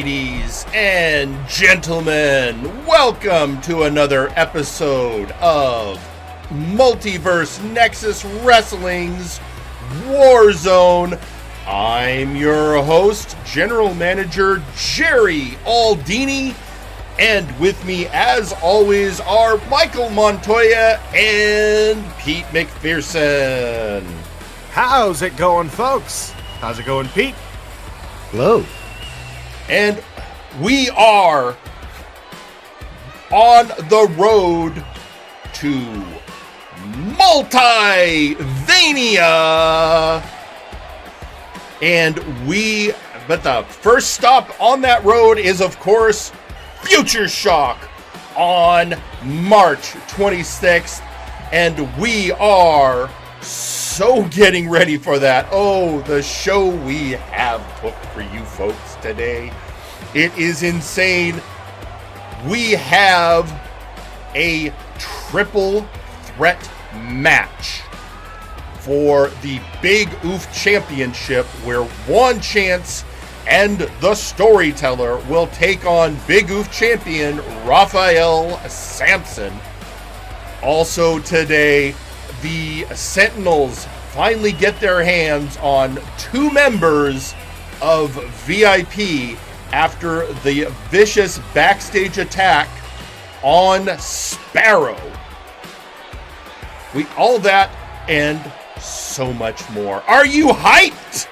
Ladies and gentlemen, welcome to another episode of Multiverse Nexus Wrestling's Warzone. I'm your host, General Manager Jerry Aldini, and with me, as always, are Michael Montoya and Pete McPherson. How's it going, folks? How's it going, Pete? Hello. And we are on the road to Multivania. But the first stop on that road is, of course, Future Shock on March 26th. And we are so getting ready for that. Oh, the show we have booked for you folks today. It is insane. We have a triple threat match for the Big Oof Championship, where Juan Chance and the Storyteller will take on Big Oof champion Raphael Samson. Also today, the Sentinels finally get their hands on two members of VIP after the vicious backstage attack on Sparrow. All that and so much more. Are you hyped?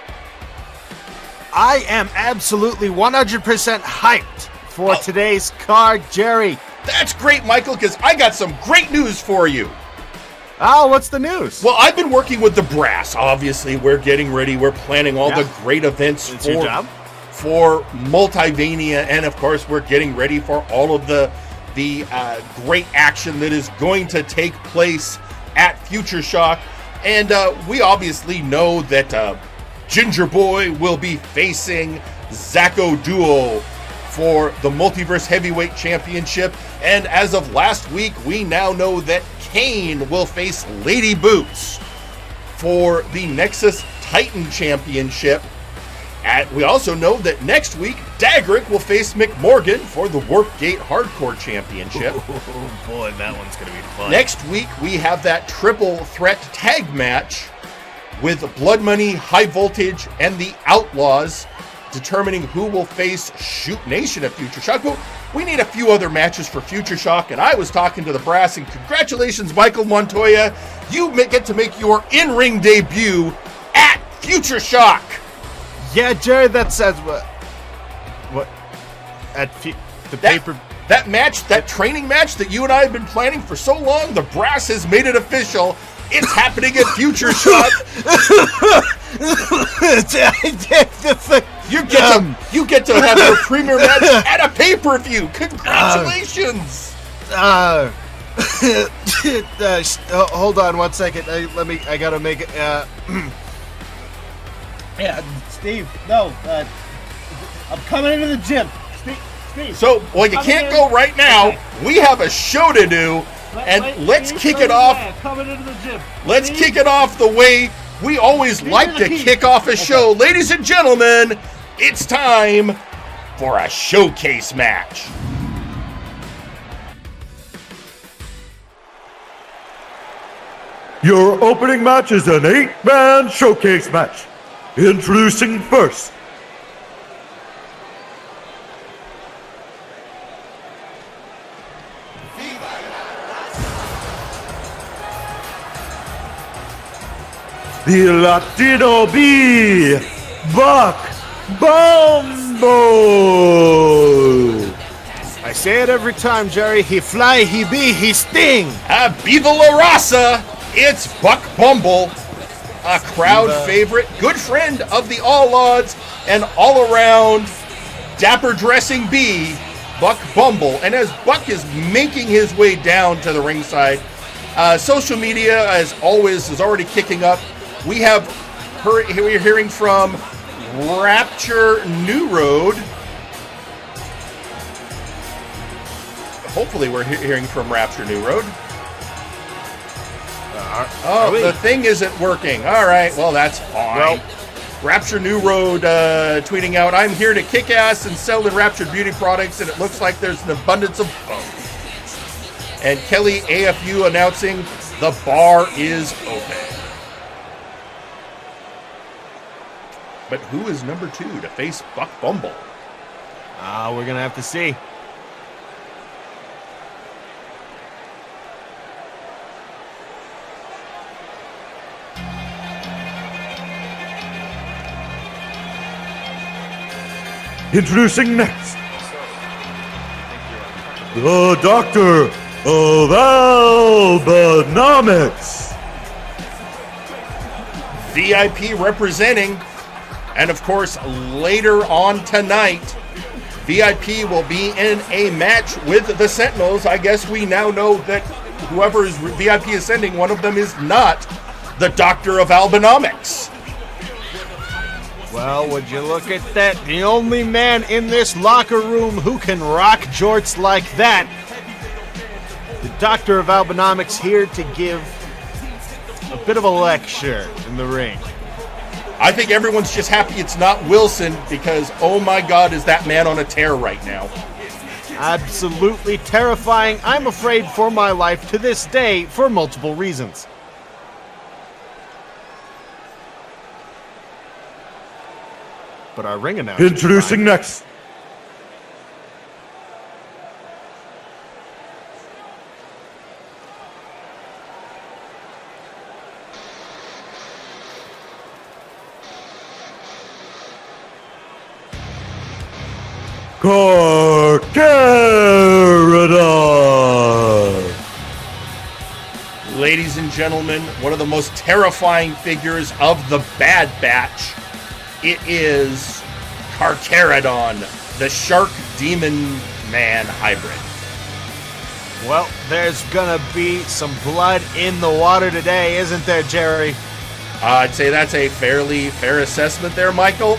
I am absolutely 100% hyped for today's card, Jerry. That's great, Michael, because I got some great news for you. Oh, what's the news? Well, I've been working with the brass. Obviously, we're getting ready. We're planning all the great events for Multivania, and of course, we're getting ready for all of the great action that is going to take place at Future Shock. And we obviously know that Ginger Boy will be facing Zacko Duo for the Multiverse Heavyweight Championship. And as of last week, we now know that Cain will face Lady Boots for the Nexus Titan Championship. We also know that next week, Dagrick will face McMorgan for the Warpgate Hardcore Championship. Oh boy, that one's going to be fun. Next week, we have that triple threat tag match with Blood Money, High Voltage, and the Outlaws, determining who will face Shoot Nation at Future Shock. But we need a few other matches for Future Shock, and I was talking to the brass, and congratulations, Michael Montoya. You get to make your in-ring debut at Future Shock. Yeah, Jerry, that says what at the paper. That match, that training match that you and I have been planning for so long, the brass has made it official. It's happening at Future Shock. You get to have your premiere match at a pay-per-view. Congratulations. Hold on 1 second. I gotta make it. Yeah, Steve. No, I'm coming into the gym. Steve. So, well, you can't go right now. Okay. We have a show to do, let's kick it off. Coming into the gym. Let's kick it off the way we always like to kick off a show. Ladies and gentlemen, it's time for a showcase match. Your opening match is an 8-man showcase match. Introducing first, the Latino B, Bumble. I say it every time, Jerry. He fly, he be, he sting. Viva La Raza, it's Buck Bumble, a crowd favorite, good friend of the All Odds, and all-around dapper dressing B, Buck Bumble. And as Buck is making his way down to the ringside, social media, as always, is already kicking up. We're hearing from Rapture New Road. Hopefully we're hearing from Rapture New Road. The thing isn't working. All right, well, that's fine. Well, Rapture New Road tweeting out, I'm here to kick ass and sell the Rapture beauty products, and it looks like there's an abundance of both. And Kelly AFU announcing the bar is open. But who is number 2 to face Buck Bumble? We're going to have to see. Introducing next, the Doctor of Albanomics. VIP representing, and of course, later on tonight, VIP will be in a match with the Sentinels. I guess we now know that whoever is VIP is sending, one of them is not the Doctor of Albanomics. Well, would you look at that? The only man in this locker room who can rock jorts like that. The Doctor of Albanomics here to give a bit of a lecture in the ring. I think everyone's just happy it's not Wilson because, oh my God, is that man on a tear right now. Absolutely terrifying. I'm afraid for my life to this day for multiple reasons. But our ring announcer. Introducing next, Carcharodon. Ladies and gentlemen, one of the most terrifying figures of the Bad Batch. It is Carcharodon, the Shark Demon Man hybrid. Well, there's gonna be some blood in the water today, isn't there, Jerry? I'd say that's a fairly fair assessment there, Michael.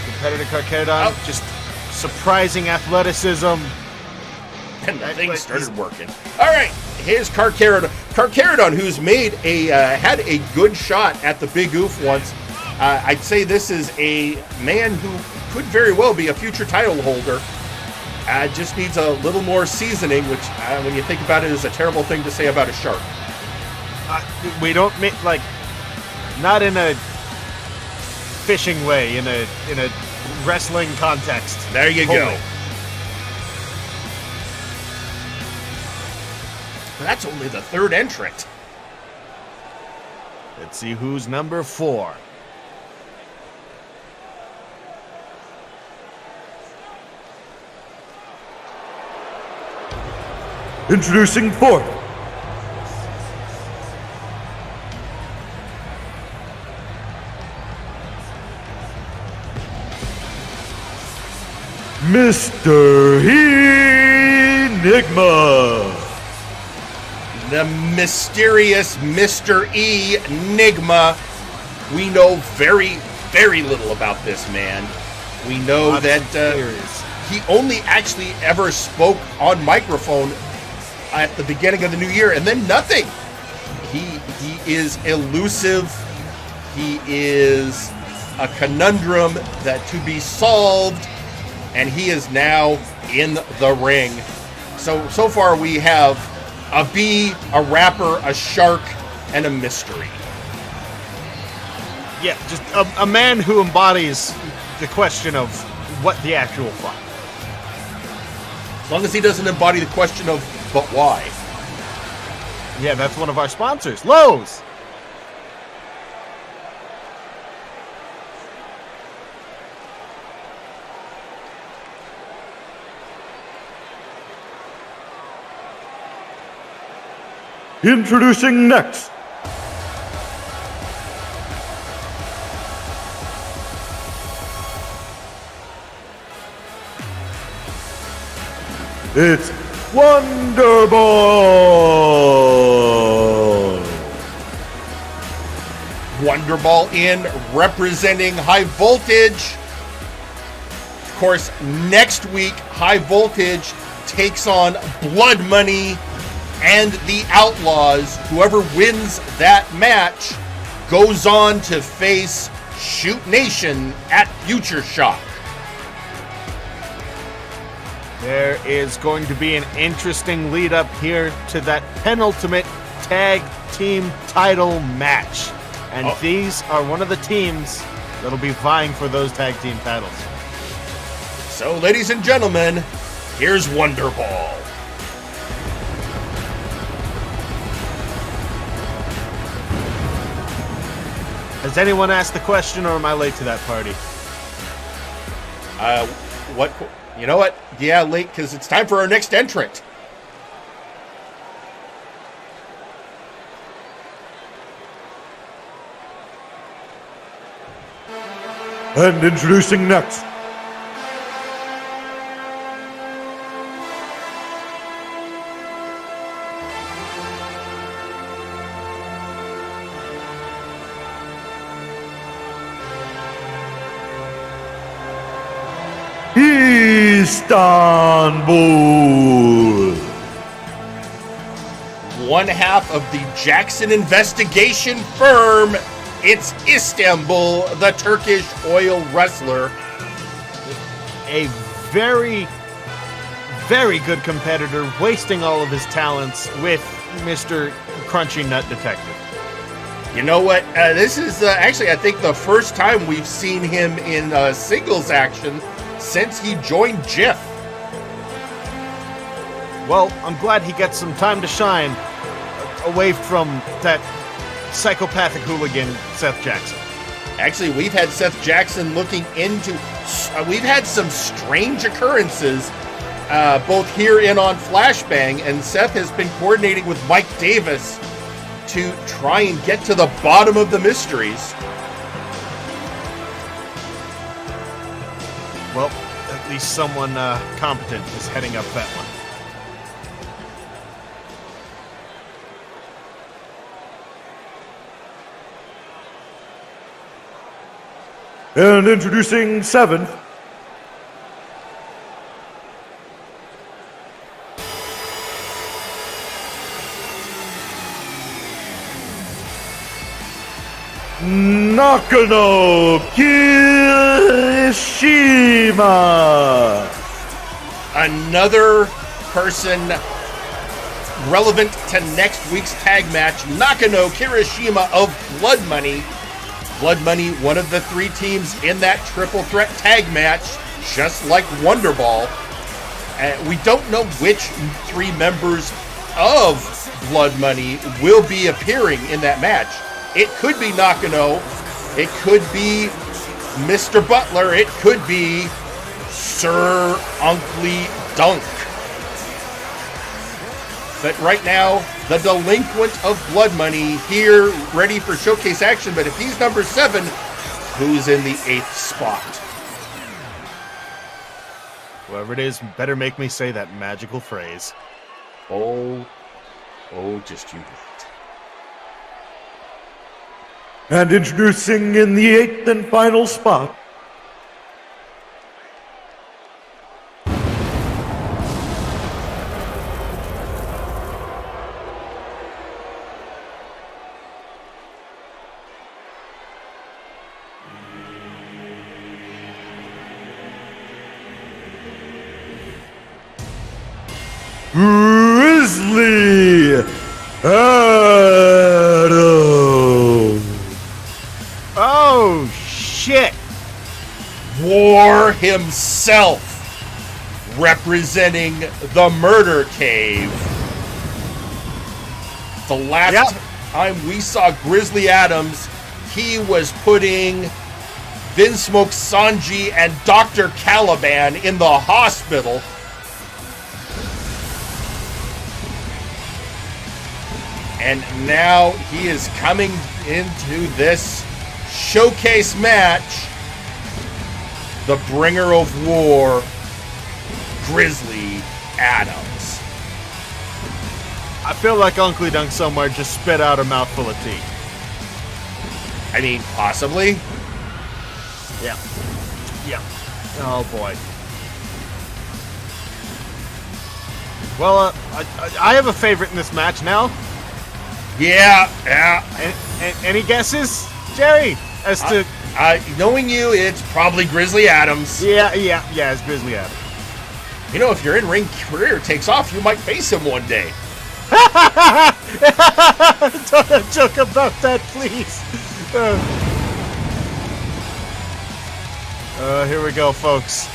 Competitor Carcharodon, just surprising athleticism. And the thing started working. All right, here's Carcharodon. Carcharodon, who's made had a good shot at the Big Oof once. I'd say this is a man who could very well be a future title holder. Just needs a little more seasoning, which, when you think about it, is a terrible thing to say about a shark. We don't make, like, not in a fishing way, in a wrestling context. There you go. That's only the third entrant. Let's see who's number 4. Introducing fourth, Mr. Nigma. The mysterious Mr. Nigma. We know very, very little about this man. We know that he only actually ever spoke on microphone at the beginning of the new year, and then nothing. He is elusive. He is a conundrum that to be solved, and he is now in the ring. So far we have a bee, a rapper, a shark, and a mystery. Yeah, just a man who embodies the question of what the actual fuck. As long as he doesn't embody the question of, but why? Yeah, that's one of our sponsors, Lowe's. Introducing next, it's Wonderball. Wonderball in, representing High Voltage. Of course, next week, High Voltage takes on Blood Money and the Outlaws. Whoever wins that match goes on to face Shoot Nation at Future Shock. There is going to be an interesting lead up here to that penultimate tag team title match. And these are one of the teams that'll be vying for those tag team titles. So, ladies and gentlemen, here's Wonderball. Has anyone asked the question, or am I late to that party? What? You know what? Yeah, late, because it's time for our next entrant. And introducing next, Istanbul. One half of the Jackson investigation firm. It's Istanbul, the Turkish oil wrestler. A very, very good competitor, wasting all of his talents with Mr. Crunchy Nut Detective. You know what? This is actually, I think, the first time we've seen him in singles action since he joined Jiff. Well, I'm glad he gets some time to shine away from that psychopathic hooligan, Seth Jackson. Actually, we've had Seth Jackson looking into... we've had some strange occurrences, both here and on Flashbang, and Seth has been coordinating with Mike Davis to try and get to the bottom of the mysteries. Well, at least someone competent is heading up that one. And introducing seventh, Nakano Kirishima. Another person relevant to next week's tag match, Nakano Kirishima of Blood Money. Blood Money, one of the three teams in that triple threat tag match, just like Wonderball. We don't know which three members of Blood Money will be appearing in that match. It could be Nakano, it could be Mr. Butler, it could be Sir Uncle Dunk. But right now, the delinquent of Blood Money here, ready for showcase action. But if he's number 7, who's in the 8th spot? Whoever it is, better make me say that magical phrase. Oh, just you wait. And introducing in the 8th and final spot, Grizzly Adam. Oh, shit! War himself, representing the Murder Cave. The last time we saw Grizzly Adams, he was putting Vinsmoke Sanji and Dr. Caliban in the hospital. And now he is coming into this showcase match. The bringer of war, Grizzly Adams. I feel like Uncle Dunk somewhere just spit out a mouthful of tea. I mean, possibly. Yeah. Oh, boy. Well, I have a favorite in this match now. Yeah. Any guesses, Jerry? As to knowing you, it's probably Grizzly Adams. yeah, it's Grizzly Adams. You know, if your in-ring career takes off, you might face him one day. Don't joke about that, please. Here we go, folks.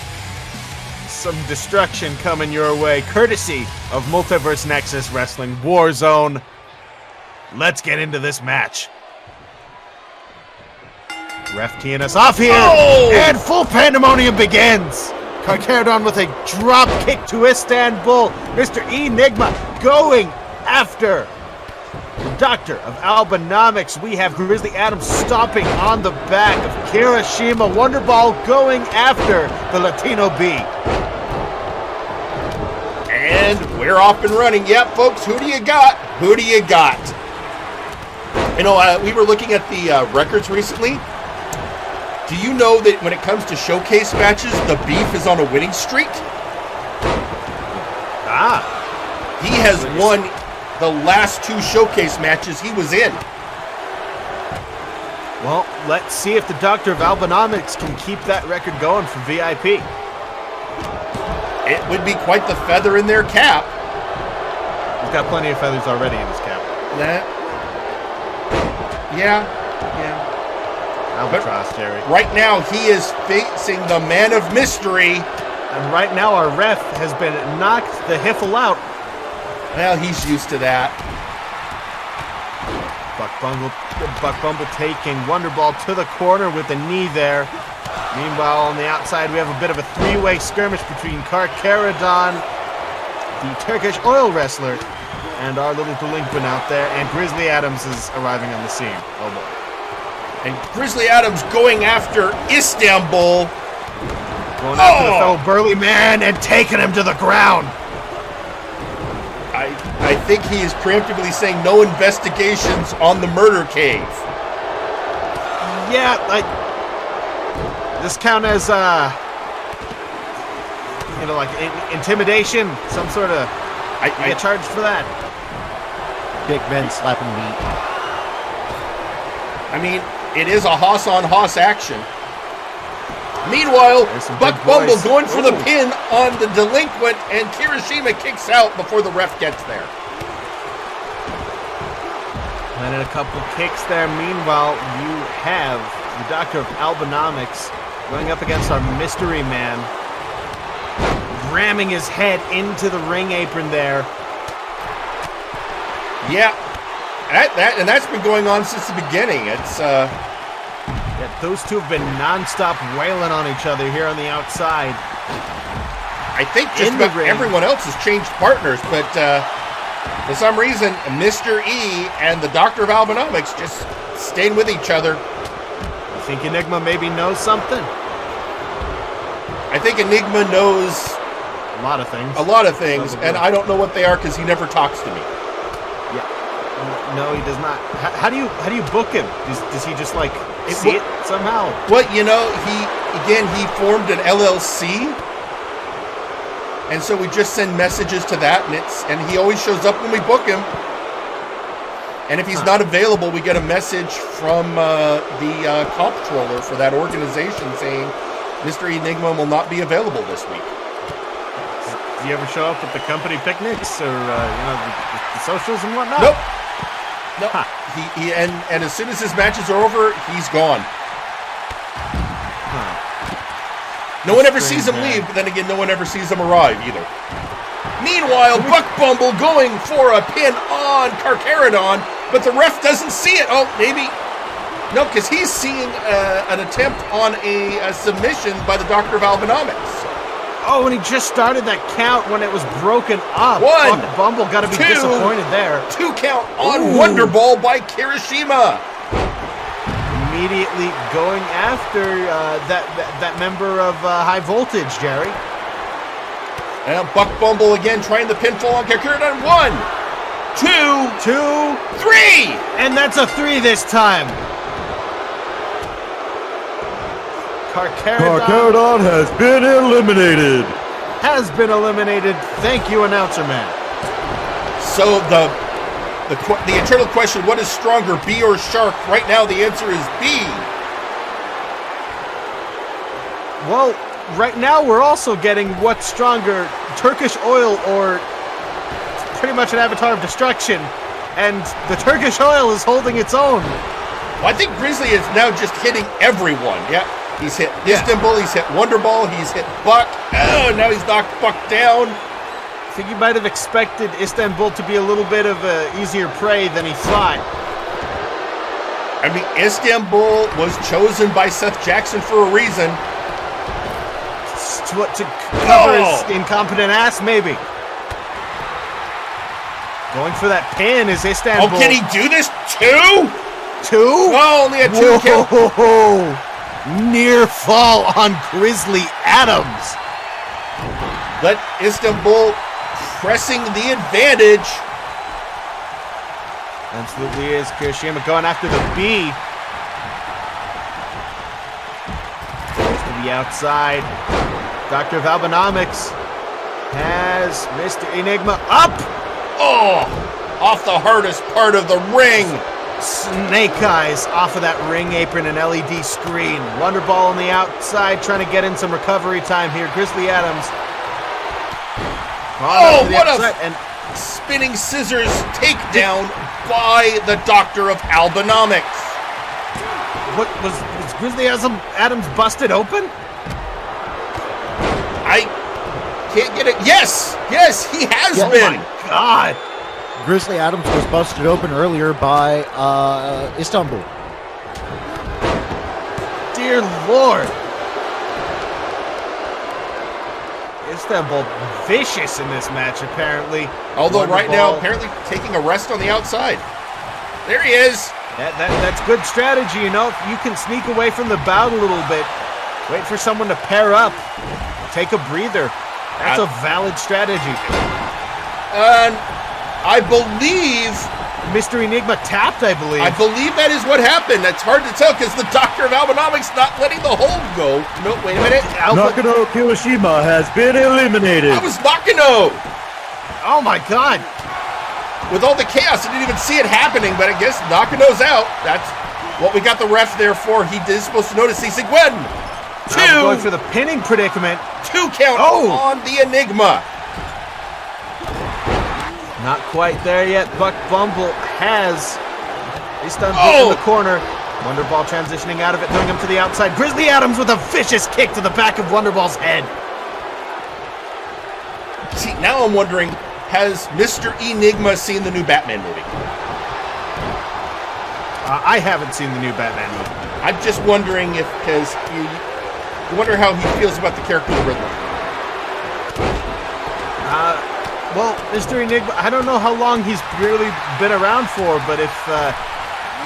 Some destruction coming your way, courtesy of Multiverse Nexus Wrestling Warzone. Let's get into this match. Ref teeing us off here, and full pandemonium begins. Carcharodon with a drop kick to Istanbul. Mr. Enigma going after the Doctor of Albanomics. We have Grizzly Adams stomping on the back of Kirishima. Wonderball going after the Latino B. And we're off and running. Yep, folks, who do you got? Who do you got? You know, we were looking at the records recently. Do you know that when it comes to showcase matches, the Beef is on a winning streak? He has won the last 2 showcase matches he was in. Well, let's see if the Doctor of Albanomics can keep that record going for VIP. It would be quite the feather in their cap. He's got plenty of feathers already in his cap. Yeah. Albatross, Jerry. Right now, he is facing the Man of Mystery. And right now, our ref has been knocked the hiffle out. Well, he's used to that. Buck Bumble taking Wonderball to the corner with the knee there. Meanwhile, on the outside, we have a bit of a 3-way skirmish between Carcharodon, the Turkish oil wrestler, and our little delinquent out there. And Grizzly Adams is arriving on the scene. Oh boy. And Grizzly Adams going after Istanbul. Going after the fellow burly man and taking him to the ground. I think he is preemptively saying no investigations on the murder cave. Yeah, this count as, like intimidation, some sort of, I get charged for that. Big men slapping meat. I mean, it is a hoss-on-hoss action. Meanwhile, Buck Bumble going for the pin on the delinquent, and Kirishima kicks out before the ref gets there. Landed a couple kicks there. Meanwhile, you have the Doctor of Albanomics going up against our mystery man, ramming his head into the ring apron there. Yeah, and that's been going on since the beginning. It's those two have been non-stop wailing on each other here on the outside. I think just about everyone else has changed partners, but for some reason, Mr. E and the Doctor of Albanomics just staying with each other. You think Enigma maybe knows something? I think Enigma knows a lot of things. And I don't know what they are because he never talks to me. Yeah, no, he does not. How do you book him? Does he just like see it somehow? Well, you know, he formed an LLC, and so we just send messages to that, and he always shows up when we book him. And if he's not available, we get a message from the comptroller for that organization saying Mr. Enigma will not be available this week. Do you ever show up at the company picnics or the socials and whatnot? Nope. Huh. He and as soon as his matches are over, he's gone. Huh. No one ever sees him leave, but then again, no one ever sees him arrive either. Meanwhile, Buck Bumble going for a pin on Carcharodon, but the ref doesn't see it. Oh, maybe. No, because he's seeing an attempt on a submission by the Doctor of Albanomics. Oh, and he just started that count when it was broken up. One. Buck Bumble got to be disappointed there. 2 count on Wonderball by Kirishima. Immediately going after that member of High Voltage, Jerry. And Buck Bumble again trying the pinfall on Carcharodon. 1, 2, 3. And that's a 3 this time. Carcharodon has been eliminated. Thank you, So the The eternal question, what is stronger, bee or shark? Right now, the answer is bee. Well, right now we're also getting what's stronger, Turkish oil or pretty much an avatar of destruction. And the Turkish oil is holding its own. Well, I think Grizzly is now just hitting everyone. Yeah, he's hit Istanbul, he's hit Wonderball, he's hit Buck. Oh, now he's knocked Buck down. I think you might have expected Istanbul to be a little bit of an easier prey than he thought. I mean, Istanbul was chosen by Seth Jackson for a reason. To cover his incompetent ass, maybe. Going for that pin is Istanbul. Oh, can he do this? Two? Oh, only a 2 count. Near fall on Grizzly Adams. But Istanbul pressing the advantage. Absolutely is. Kirishima going after the B. Goes to the outside. Doctor of Albanomics has Mr. Enigma up. Oh, off the hardest part of the ring. Snake eyes off of that ring apron and LED screen. Wonderball on the outside trying to get in some recovery time here. Grizzly Adams. Oh, what a spinning scissors takedown by the Doctor of Albanomics. What was Grizzly Adams busted open? I can't get it. Yes, he has been. Oh my God. Grizzly Adams was busted open earlier by Istanbul. Dear Lord. Istanbul vicious in this match, apparently. Although right now, apparently taking a rest on the outside. There he is. That's good strategy, you know. If you can sneak away from the bout a little bit, wait for someone to pair up, take a breather. That's a valid strategy. And I believe Mr. Enigma tapped, I believe. I believe that is what happened. That's hard to tell because the Doctor of Albanomics not letting the hold go. No, wait a minute. Nakano Kirishima has been eliminated. That was Nakano. Oh my God. With all the chaos, I didn't even see it happening, but I guess Nakano's out. That's what we got the ref there for. He is supposed to notice. He said, Gwen. Going for the pinning predicament. 2 count on the Enigma. Not quite there yet. Buck Bumble has Istanbul in the corner. Wonderball transitioning out of it, throwing him to the outside. Grizzly Adams with a vicious kick to the back of Wonderball's head. See, now I'm wondering, has Mr. Enigma seen the new Batman movie? I haven't seen the new Batman movie. I'm just wondering if, because you wonder how he feels about the character of the Riddler. Well, Mr. Enigma, I don't know how long he's really been around for, but if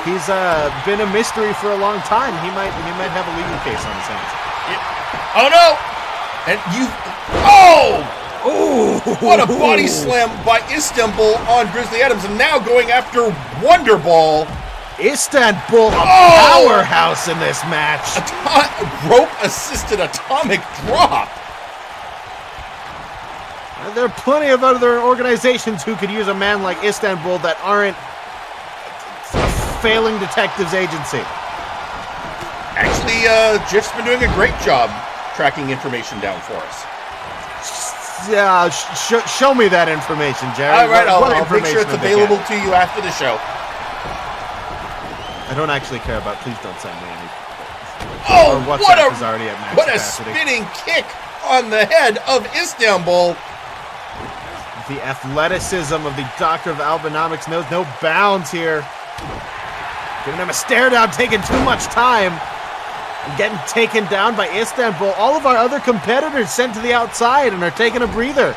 he's been a mystery for a long time, he might have a legal case on his hands. Yeah. Oh no! And you, what a body slam by Istanbul on Grizzly Adams, and now going after Wonderball. Istanbul, a powerhouse in this match. Rope-assisted atomic drop. There are plenty of other organizations who could use a man like Istanbul that aren't a failing detectives agency. Actually, Jif's been doing a great job tracking information down for us. Yeah, show me that information, Jerry. All right, I'll make sure it's available to you after the show. I don't actually care about. Please don't send me any. Is already at max what capacity. A spinning kick on the head of Istanbul. The athleticism of the Doctor of Albanomics knows no bounds here. Giving him a stare down, taking too much time. And getting taken down by Istanbul. All of our other competitors sent to the outside and are taking a breather.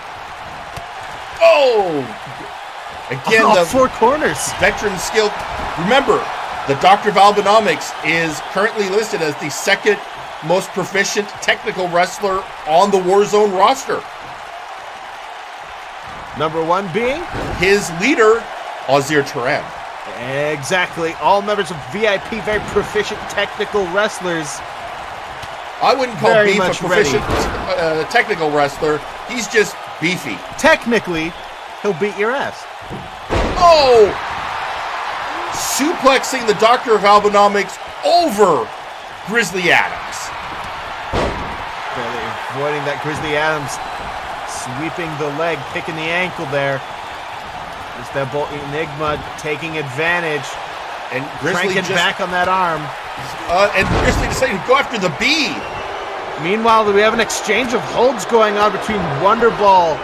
Again, the 4 corners. Veteran skill. Remember, the Doctor of Albanomics is currently listed as the second most proficient technical wrestler on the Warzone roster. Number 1 being? His leader, Ozir Turan. Exactly. All members of VIP, very proficient technical wrestlers. I wouldn't call Beef a proficient technical wrestler. He's just beefy. Technically, he'll beat your ass. suplexing the Doctor of Albanomics over Grizzly Adams. Barely avoiding that Grizzly Adams. Sweeping the leg, picking the ankle there. Istanbul Enigma taking advantage. And Grizzly cranking back on that arm. And Grizzly decided to go after the B. Meanwhile, we have an exchange of holds going on between Wonderball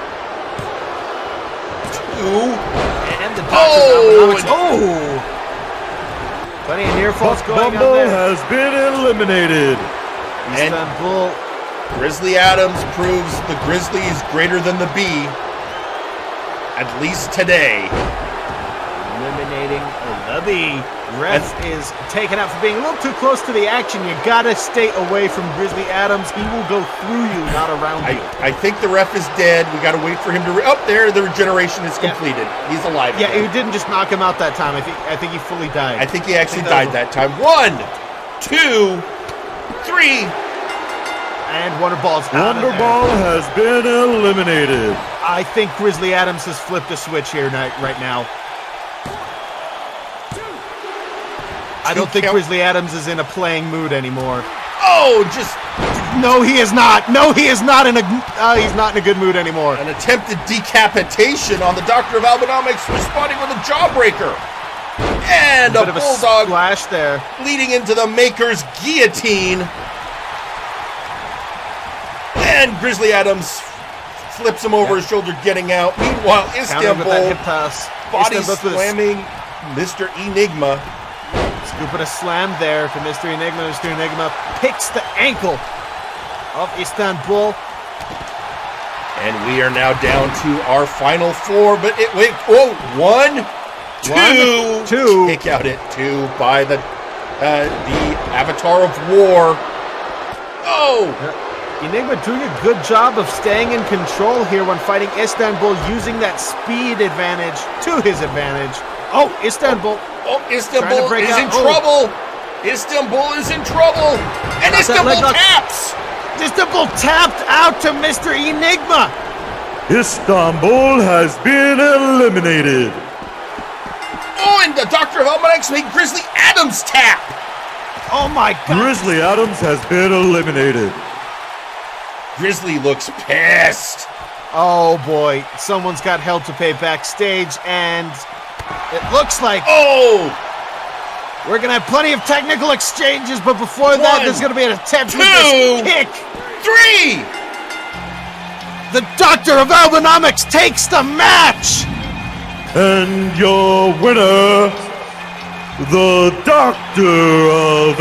and the Doctor of Albanomics. Oh! Plenty of near falls going Bumble on there. has been eliminated. Istanbul. Grizzly Adams proves the Grizzly is greater than the B. At least today. Eliminating the B. Ref is taken out for being a little too close to the action. You gotta stay away from Grizzly Adams. He will go through you, not around you. I think the ref is dead. We gotta wait for him to... there, the regeneration is completed. He's alive. Yeah, he didn't just knock him out that time. I think he fully died. I think he actually died that time. 1, 2, 3... And Wonderball's out of there. Wonderball has been eliminated. I think Grizzly Adams has flipped a switch here right now. I don't think Grizzly Adams is in a playing mood anymore. Oh, just... No, he is not. No, he is not in a... he's not in a good mood anymore. An attempted decapitation on the Doctor of Albanomics, responding with a jawbreaker. And a bit of bulldog splash there. leading into the Maker's guillotine. And Grizzly Adams flips him over his shoulder, getting out. Meanwhile, Istanbul body slamming Mr. Enigma. Scooping a slam there to Mr. Enigma. Mr. Enigma picks the ankle of Istanbul. And we are now down to our final 4. But wait, 1, 2. Kick out at 2 by the Avatar of War. Oh! Enigma doing a good job of staying in control here when fighting Istanbul, using that speed advantage to his advantage. Oh, Istanbul. Oh, Istanbul is in trouble. Istanbul is in trouble. And Istanbul taps. Istanbul tapped out to Mr. Enigma. Istanbul has been eliminated. Oh, and the Doctor of Albanomics made Grizzly Adams tap. Oh my God. Grizzly Adams has been eliminated. Grizzly looks pissed. Oh boy, someone's got hell to pay backstage, and it looks like we're gonna have plenty of technical exchanges, but before that, there's gonna be an attempt with this kick. 3. The Doctor of Albanomics takes the match. And your winner, the Doctor of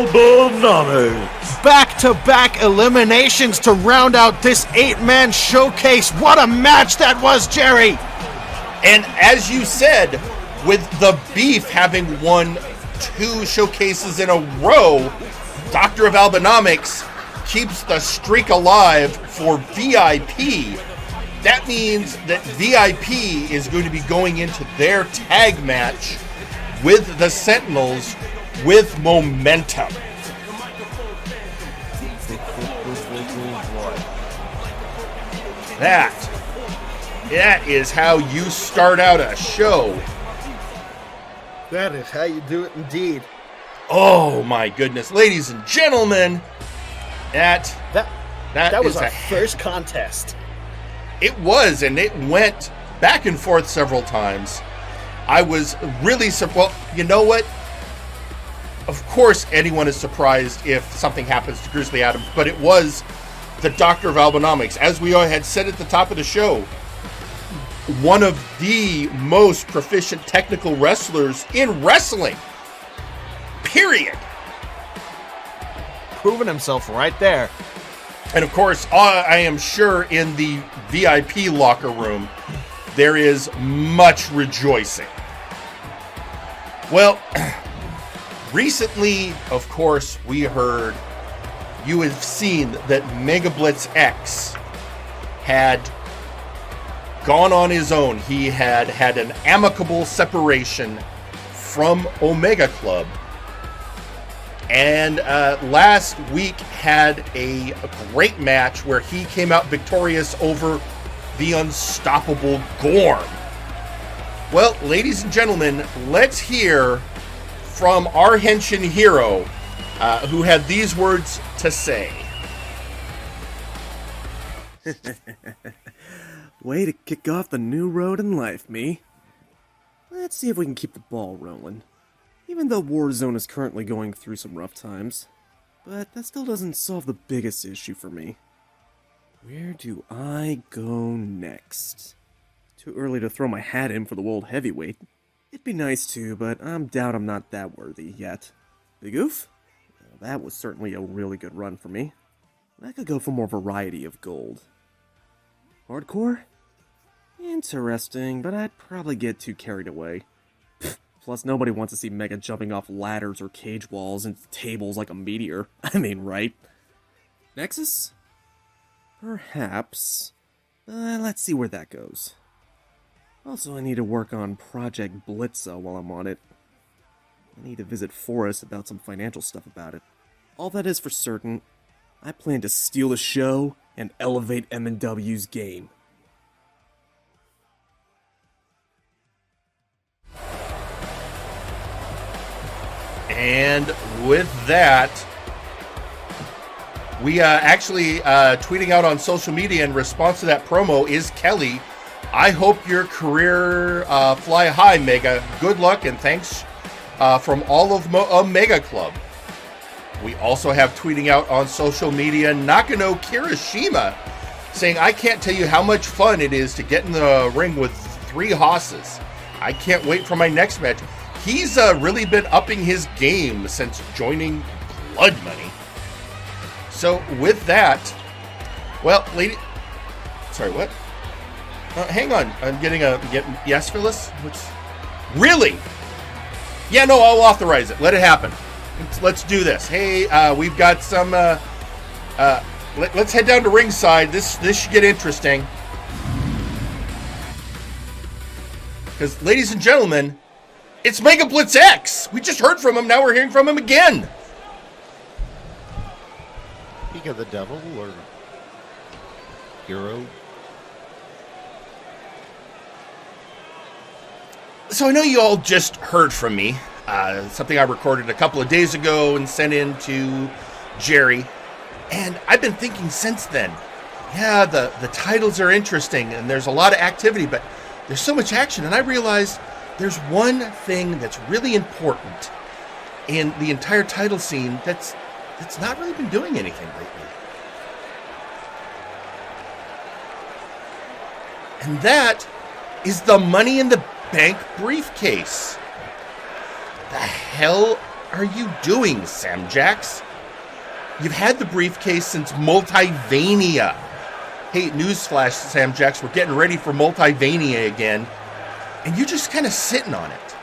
Albanomics. Back-to-back eliminations to round out this 8-man showcase. What a match that was, Jerry! And as you said, with the Beef having won 2 showcases in a row, Doctor of Albanomics keeps the streak alive for VIP. That means that VIP is going to be going into their tag match with the Sentinels with momentum. That is how you start out a show. That is how you do it indeed. Oh my goodness, ladies and gentlemen, that was our first contest. It was, and it went back and forth several times. I was really surprised. Well, you know what? Of course, anyone is surprised if something happens to Grizzly Adams, but it was the Doctor of Albanomics. As we had said at the top of the show, one of the most proficient technical wrestlers in wrestling. Period. Proving himself right there. And of course, I am sure in the VIP locker room, there is much rejoicing. Well, recently, of course, we heard, you have seen that Megablitz X had gone on his own. He had had an amicable separation from Omega Club. And last week had a great match where he came out victorious over the unstoppable Gorm. Well, ladies and gentlemen, let's hear from our henshin hero, who had these words to say. Way to kick off the new road in life, me. Let's see if we can keep the ball rolling. Even though Warzone is currently going through some rough times, but that still doesn't solve the biggest issue for me. Where do I go next? Too early to throw my hat in for the world heavyweight. It'd be nice to, but I doubt I'm not that worthy yet. Big Oof? Well, that was certainly a really good run for me. I could go for more variety of gold. Hardcore? Interesting, but I'd probably get too carried away. Plus, nobody wants to see Mega jumping off ladders or cage walls and tables like a meteor. I mean, right? Nexus? Perhaps. Let's see where that goes. Also, I need to work on Project Blitza while I'm on it. I need to visit Forrest about some financial stuff about it. All that is for certain, I plan to steal the show and elevate MNW's game. And with that, we actually tweeting out on social media in response to that promo is Kelly. I hope your career fly high, Mega. Good luck and thanks from all of Mega Club. We also have tweeting out on social media Nakano Kirishima saying, I can't tell you how much fun it is to get in the ring with 3 hosses. I can't wait for my next match. He's really been upping his game since joining Blood Money. So with that, well, sorry, what? Hang on, I'm getting yes, Phyllis? Really? Yeah, no, I'll authorize it. Let it happen. Let's do this. Hey, we've got some, let's head down to ringside. This should get interesting. Because, ladies and gentlemen, it's Megablitz X. We just heard from him. Now we're hearing from him again. Speak of the devil or hero. So I know you all just heard from me. Something I recorded a couple of days ago and sent in to Jerry. And I've been thinking since then, yeah, the titles are interesting and there's a lot of activity, but there's so much action. And I realized there's one thing that's really important in the entire title scene that's not really been doing anything lately. And that is the Money in the Bank briefcase. The hell are you doing, Sam Jax? You've had the briefcase since Multivania. Hey, newsflash, Sam Jax, we're getting ready for Multivania again. And you're just kind of sitting on it.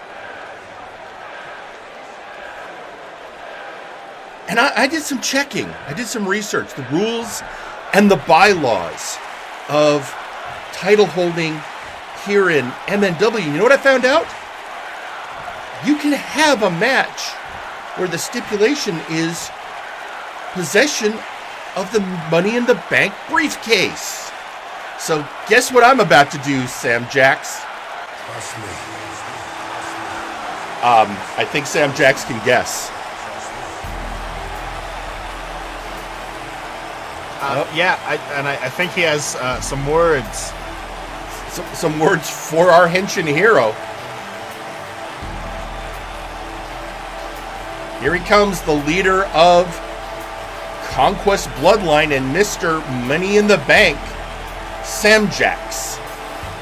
And I did some checking. I did some research. The rules and the bylaws of title holding here in MNW. You know what I found out? You can have a match where the stipulation is possession of the Money in the Bank briefcase. So guess what I'm about to do, Sam Jax? Trust me. I think Sam Jax can guess. Yeah, I think he has some words. Some words for our henshin hero. Here he comes, the leader of Conquest Bloodline and Mr. Money in the Bank, Sam Jax.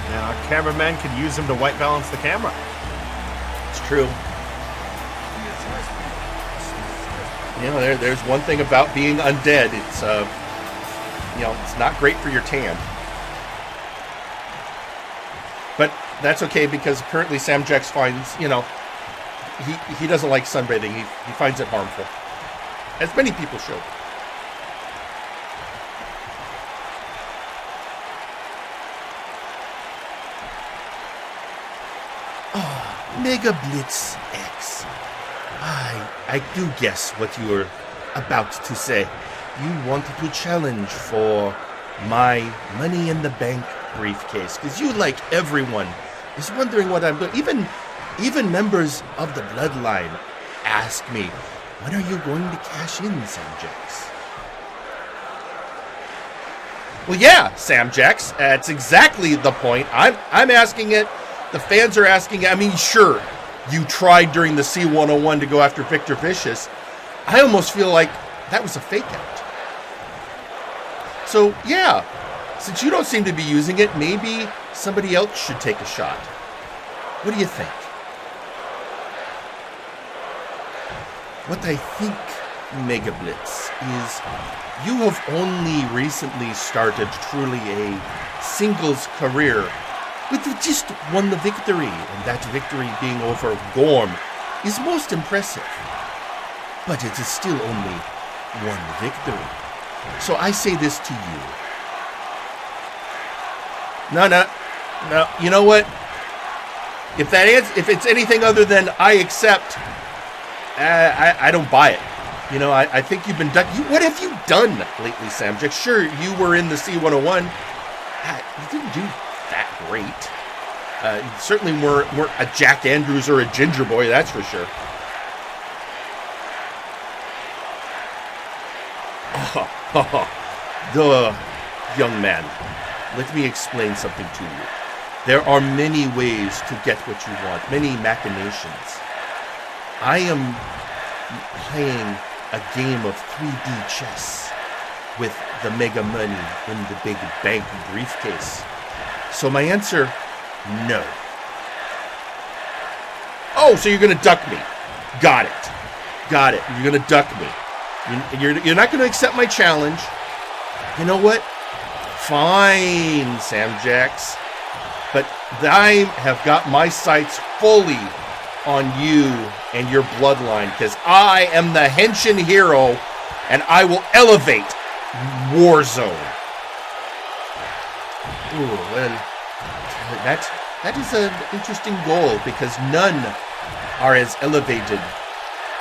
Now, our cameraman could use him to white balance the camera. It's true. You know, there's one thing about being undead. It's it's not great for your tan. But that's okay because currently Sam Jax finds, he doesn't like sunbathing. He finds it harmful, as many people should. Megablitz X. I do guess what you're about to say. You wanted to challenge for my Money in the Bank briefcase, because you, like everyone is wondering what I'm doing. Even members of the bloodline ask me, when are you going to cash in, Samjax? Well, yeah, Samjax, that's exactly the point. I'm asking it. The fans are asking it. I mean, sure, you tried during the C101 to go after Victor Vicious. I almost feel like that was a fake out. So, yeah, since you don't seem to be using it, maybe somebody else should take a shot. What do you think? What I think, Megablitz, is you have only recently started truly a singles career with just won the victory, and that victory being over Gorm is most impressive. But it is still only one victory. So I say this to you. No. You know what? If it's anything other than I accept, I don't buy it. You know, I think you've been done. What have you done lately, Samjax? Sure, you were in the C101. You didn't do that great. You certainly weren't a Jack Andrews or a Ginger Boy, that's for sure. The young man, let me explain something to you. There are many ways to get what you want, many machinations. I am playing a game of 3D chess with the mega money in the big bank briefcase. So my answer, no. Oh, so you're going to duck me. Got it. You're going to duck me. You're not going to accept my challenge. You know what? Fine, Samjax. But I have got my sights fully on you and your bloodline, because I am the Henshin hero, and I will elevate Warzone. Ooh, well, that is an interesting goal, because none are as elevated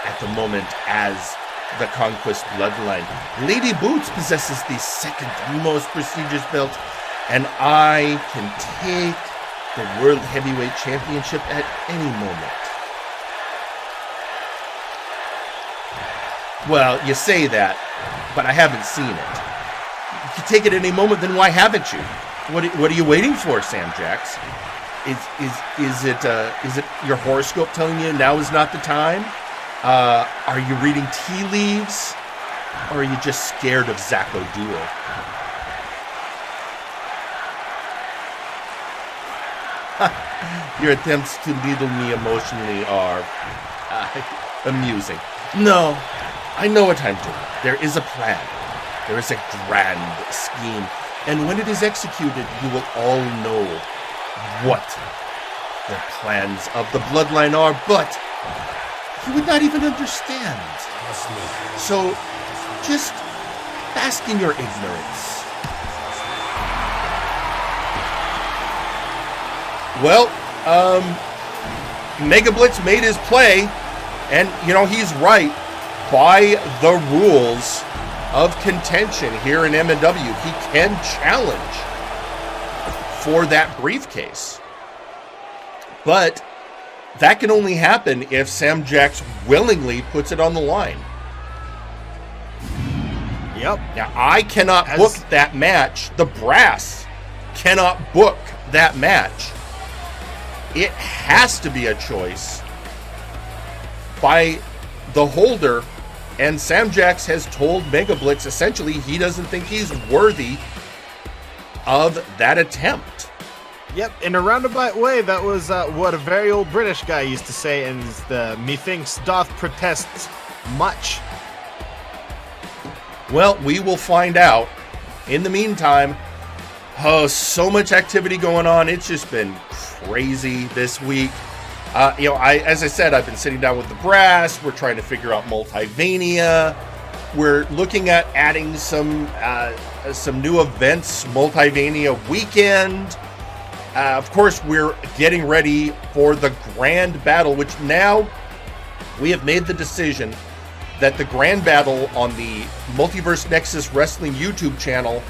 at the moment as the Conquest bloodline. Lady Boots possesses the second most prestigious belt, and I can take the World Heavyweight Championship at any moment. Well, you say that, but I haven't seen it. If you take it at any moment, then why haven't you? What are you waiting for, Samjax? Is it your horoscope telling you now is not the time? Are you reading tea leaves? Or are you just scared of Zacko Duel? Your attempts to needle me emotionally are amusing. No, I know what I'm doing. There is a plan. There is a grand scheme. And when it is executed, you will all know what the plans of the bloodline are, but you would not even understand. So, just bask in your ignorance. Well, Megablitz made his play, and, you know, he's right. By the rules of contention here in MNW, he can challenge for that briefcase. But that can only happen if Samjax willingly puts it on the line. Yep. Now, I cannot book that match. The brass cannot book that match. It has to be a choice by the holder, and Samjax has told Megablitz essentially he doesn't think he's worthy of that attempt. Yep, in a roundabout way, that was what a very old British guy used to say, and methinks doth protest much. Well, we will find out. In the meantime, so much activity going on. It's just been crazy this week. As I said, I've been sitting down with the brass. We're trying to figure out Multivania. We're looking at adding some new events, Multivania weekend. Of course, we're getting ready for the Grand Battle, which now we have made the decision that the Grand Battle on the Multiverse Nexus Wrestling YouTube channel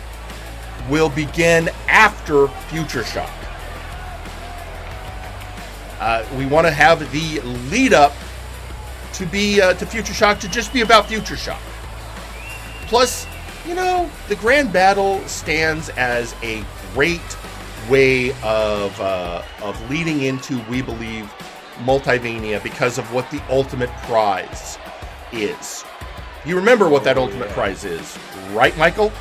will begin after Future Shock. We want to have the lead up to be to Future Shock to just be about Future Shock. Plus, you know, the Grand Battle stands as a great way of leading into, we believe, Multivania because of what the ultimate prize is. You remember what that ultimate prize is, right, Michael?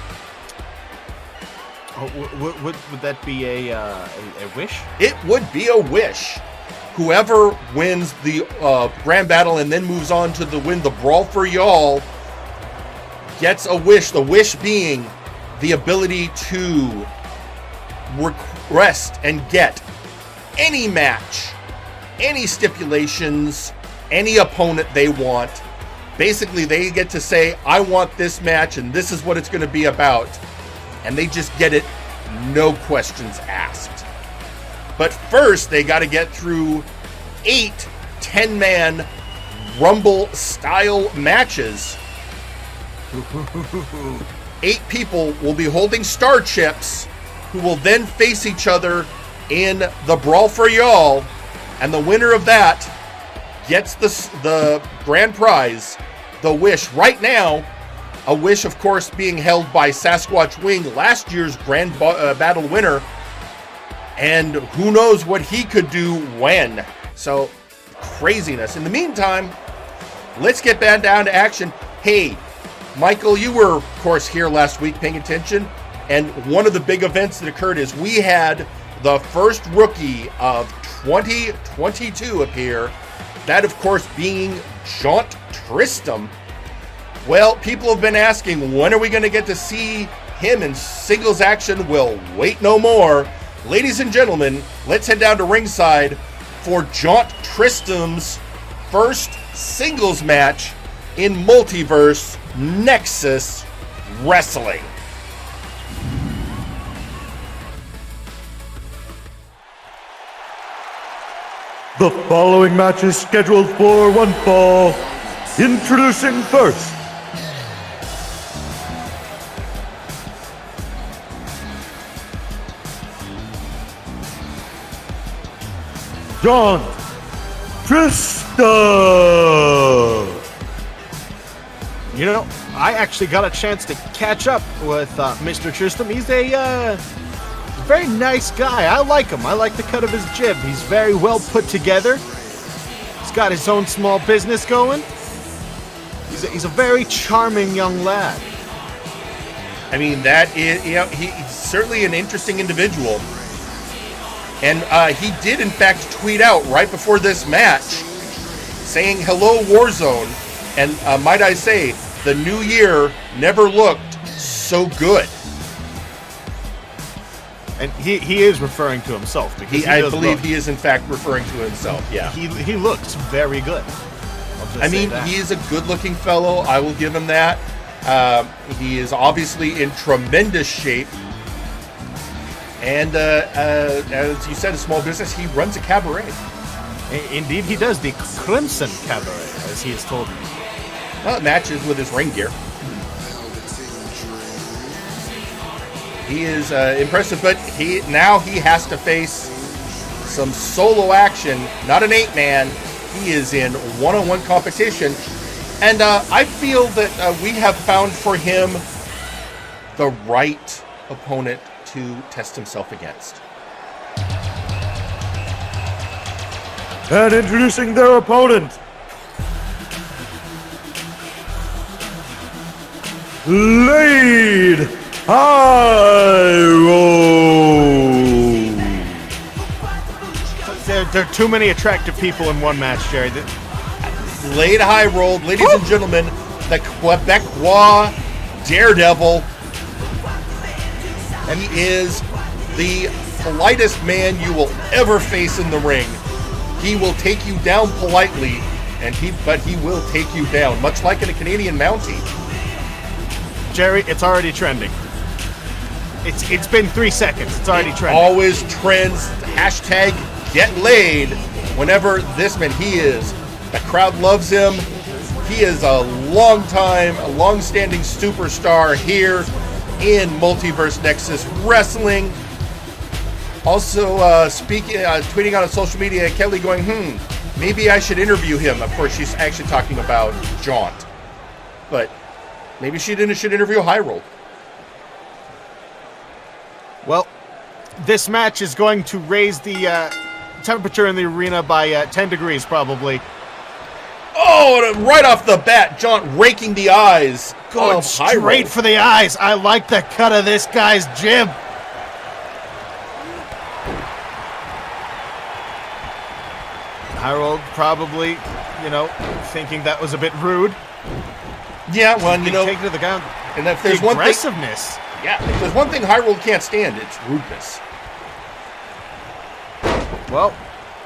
Oh, would that be a wish? It would be a wish. Whoever wins the Grand Battle and then moves on to win the Brawl for Y'all gets a wish. The wish being the ability to request and get any match, any stipulations, any opponent they want. Basically, they get to say, I want this match and this is what it's going to be about. And they just get it, no questions asked. But first, they got to get through 8 10-man Rumble-style matches. 8 people will be holding star chips who will then face each other in the Brawl for Y'all. And the winner of that gets the grand prize, the wish. Right now, a wish, of course, being held by Sasquatch Wing, last year's Grand Battle winner. And who knows what he could do when. So, craziness. In the meantime, let's get back down to action. Hey, Michael, you were, of course, here last week paying attention. And one of the big events that occurred is we had the first rookie of 2022 appear. That, of course, being Jaunt Tristam. Well, people have been asking, when are we going to get to see him in singles action? Well, wait no more. Ladies and gentlemen, let's head down to ringside for Jaunt Tristam's first singles match in Multiverse Nexus Wrestling. The following match is scheduled for one fall. Introducing first, Jaunt Tristam. You know, I actually got a chance to catch up with Mr. Tristam. He's a very nice guy. I like him. I like the cut of his jib. He's very well put together. He's got his own small business going. He's a very charming young lad. I mean, that is, you know, he's certainly an interesting individual. And he did, in fact, tweet out right before this match saying, hello, Warzone. And might I say, the new year never looked so good. And he is referring to himself. Because I believe he is, in fact, referring to himself, yeah. He looks very good. I mean, he is a good-looking fellow. I will give him that. He is obviously in tremendous shape. And as you said, a small business, he runs a cabaret. Indeed, he does. The Crimson Cabaret, as he has told me. Well, it matches with his ring gear. He is impressive, but now he has to face some solo action, not an 8-man. He is in one-on-one competition. And I feel that we have found for him the right opponent to test himself against. And introducing their opponent, Lade Hireold. There are too many attractive people in one match, Jerry. Lade Hireold, ladies and gentlemen, the Quebecois Daredevil. And he is the politest man you will ever face in the ring. He will take you down politely, but he will take you down, much like in a Canadian Mountie. Jerry, it's already trending. It's been 3 seconds. It's already trending. Always trends. Hashtag get laid. Whenever this man, he is. The crowd loves him. He is a long-standing superstar here in Multiverse Nexus Wrestling. Also, tweeting out on social media, Kelly going, maybe I should interview him. Of course, she's actually talking about Jaunt. But maybe she should interview Hireold. Well, this match is going to raise the temperature in the arena by 10 degrees, probably. Oh, right off the bat, Jaunt raking the eyes. Going straight for the eyes. I like the cut of this guy's jib. Hireold probably, thinking that was a bit rude. Yeah, well, take it to the ground. And if there's aggressiveness. If there's one thing Hireold can't stand, it's rudeness. Well,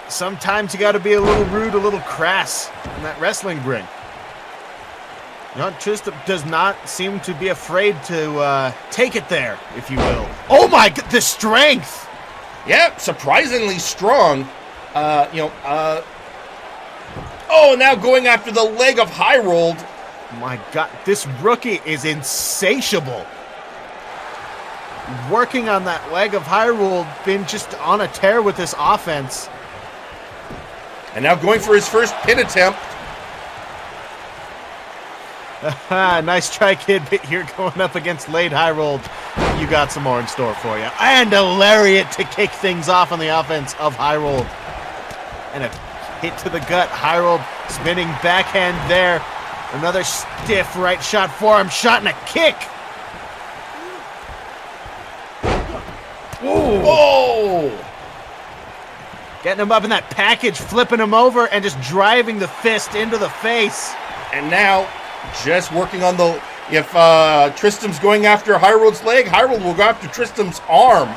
sometimes you got to be a little rude, a little crass in that wrestling ring. Tristam does not seem to be afraid to take it there, if you will. Oh my God, the strength! Yeah, surprisingly strong. Oh, now going after the leg of Hireold. My God, this rookie is insatiable. Working on that leg of Hireold, been just on a tear with this offense. And now going for his first pin attempt. Nice try, kid, but you're going up against Lade Hireold. You got some more in store for you. And a lariat to kick things off on the offense of Hireold. And a hit to the gut. Hireold spinning backhand there. Another stiff right shot, forearm shot, and a kick. Whoa! Getting him up in that package, flipping him over, and just driving the fist into the face. And now, just working on the... If Tristam's going after Hireold's leg, Hireold will go after Tristam's arm.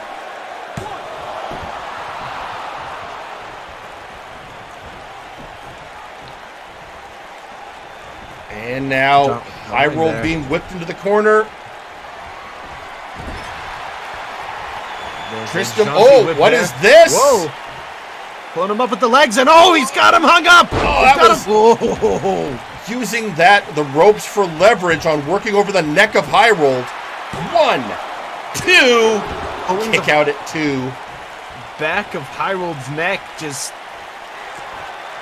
And now, Hireold being whipped into the corner. Tristam, what is this? Whoa. Pulling him up with the legs, and he's got him hung up. Using the ropes for leverage on working over the neck of Hireold. 1, 2, kick out at 2. Back of Hireold's neck, just,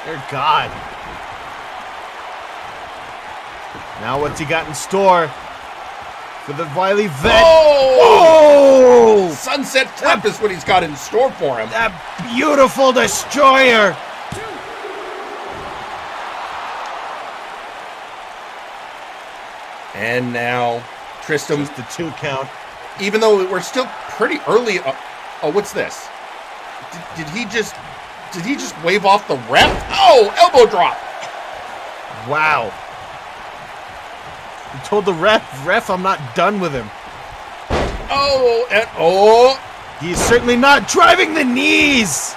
dear God. Now what's he got in store for the wily vet? Oh! Sunset flip is what he's got in store for him. That beautiful destroyer. And now Tristam, just the 2 count. Even though we're still pretty early. What's this? Did he just wave off the ref? Oh, elbow drop. Wow. He told the ref, I'm not done with him. He's certainly not driving the knees.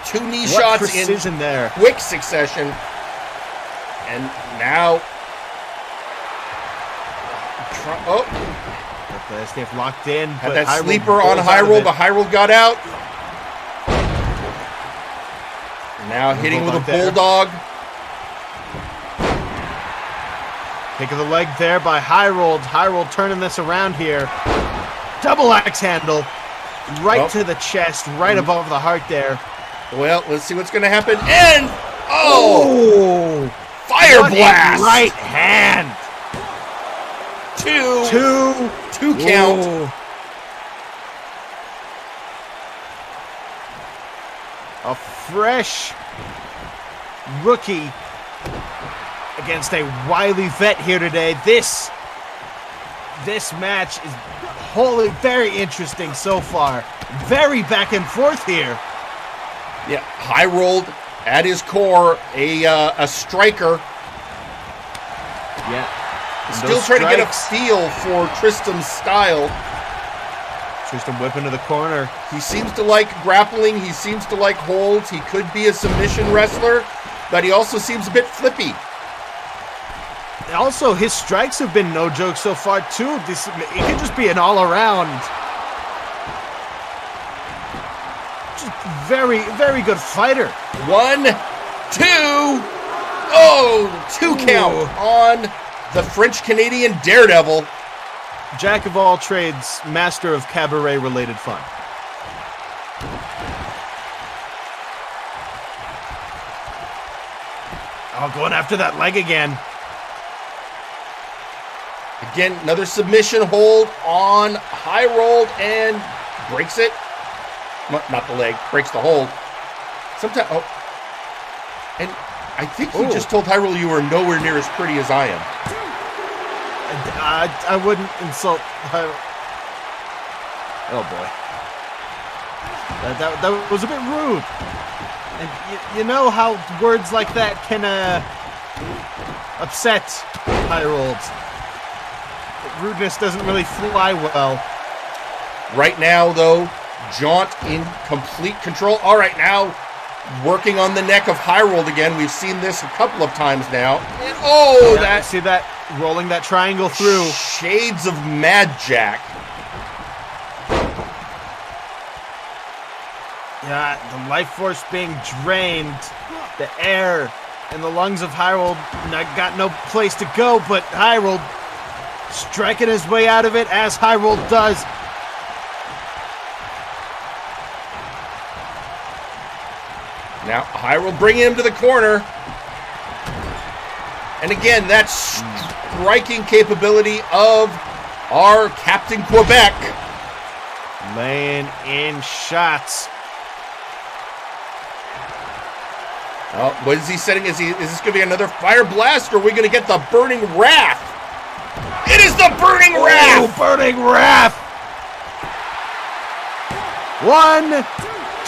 2 knee shots in there. Quick succession. And now... They've locked in. Had that sleeper on Hireold, but Hireold got out. Now hitting with a bulldog. Kick of the leg there by Hireold. Hireold turning this around here. Double axe handle. Right to the chest, right above the heart there. Well, let's see what's going to happen. And, fire blast. Right hand. 2 count. Ooh. A fresh rookie against a wily vet here today. This match is very interesting so far. Very back and forth here. Yeah, Hireold at his core, a striker. Yeah. Still trying to get a feel for Tristam's style. Tristam whipping to the corner. He seems to like grappling. He seems to like holds. He could be a submission wrestler, but he also seems a bit flippy. Also, his strikes have been no joke so far, too. He could just be an all-around. Just very, very good fighter. 1, 2. 2 count on the French-Canadian Daredevil. Jack of all trades, master of cabaret-related fun. Oh, going after that leg again. Again, another submission hold on Hireold and breaks it. Not the leg, breaks the hold. Sometimes, and I think he just told Hireold you are nowhere near as pretty as I am. I wouldn't insult Hireold. Oh boy. That was a bit rude. And you know how words like that can upset Hireold. Rudeness doesn't really fly well. Right now, though, Jaunt in complete control. All right, now working on the neck of Hireold again. We've seen this a couple of times now. And see that rolling that triangle through. Shades of Mad Jack. Yeah, the life force being drained. The air in the lungs of Hireold got no place to go, but Hireold striking his way out of it as Hireold does. Now Hireold bringing him to the corner. And again, that striking capability of our Captain Quebec. Laying in shots. Oh, what is he setting? Is this going to be another fire blast, or are we going to get the Burning Wrath? It is the Burning Wrath! Oh, Burning Wrath! 1,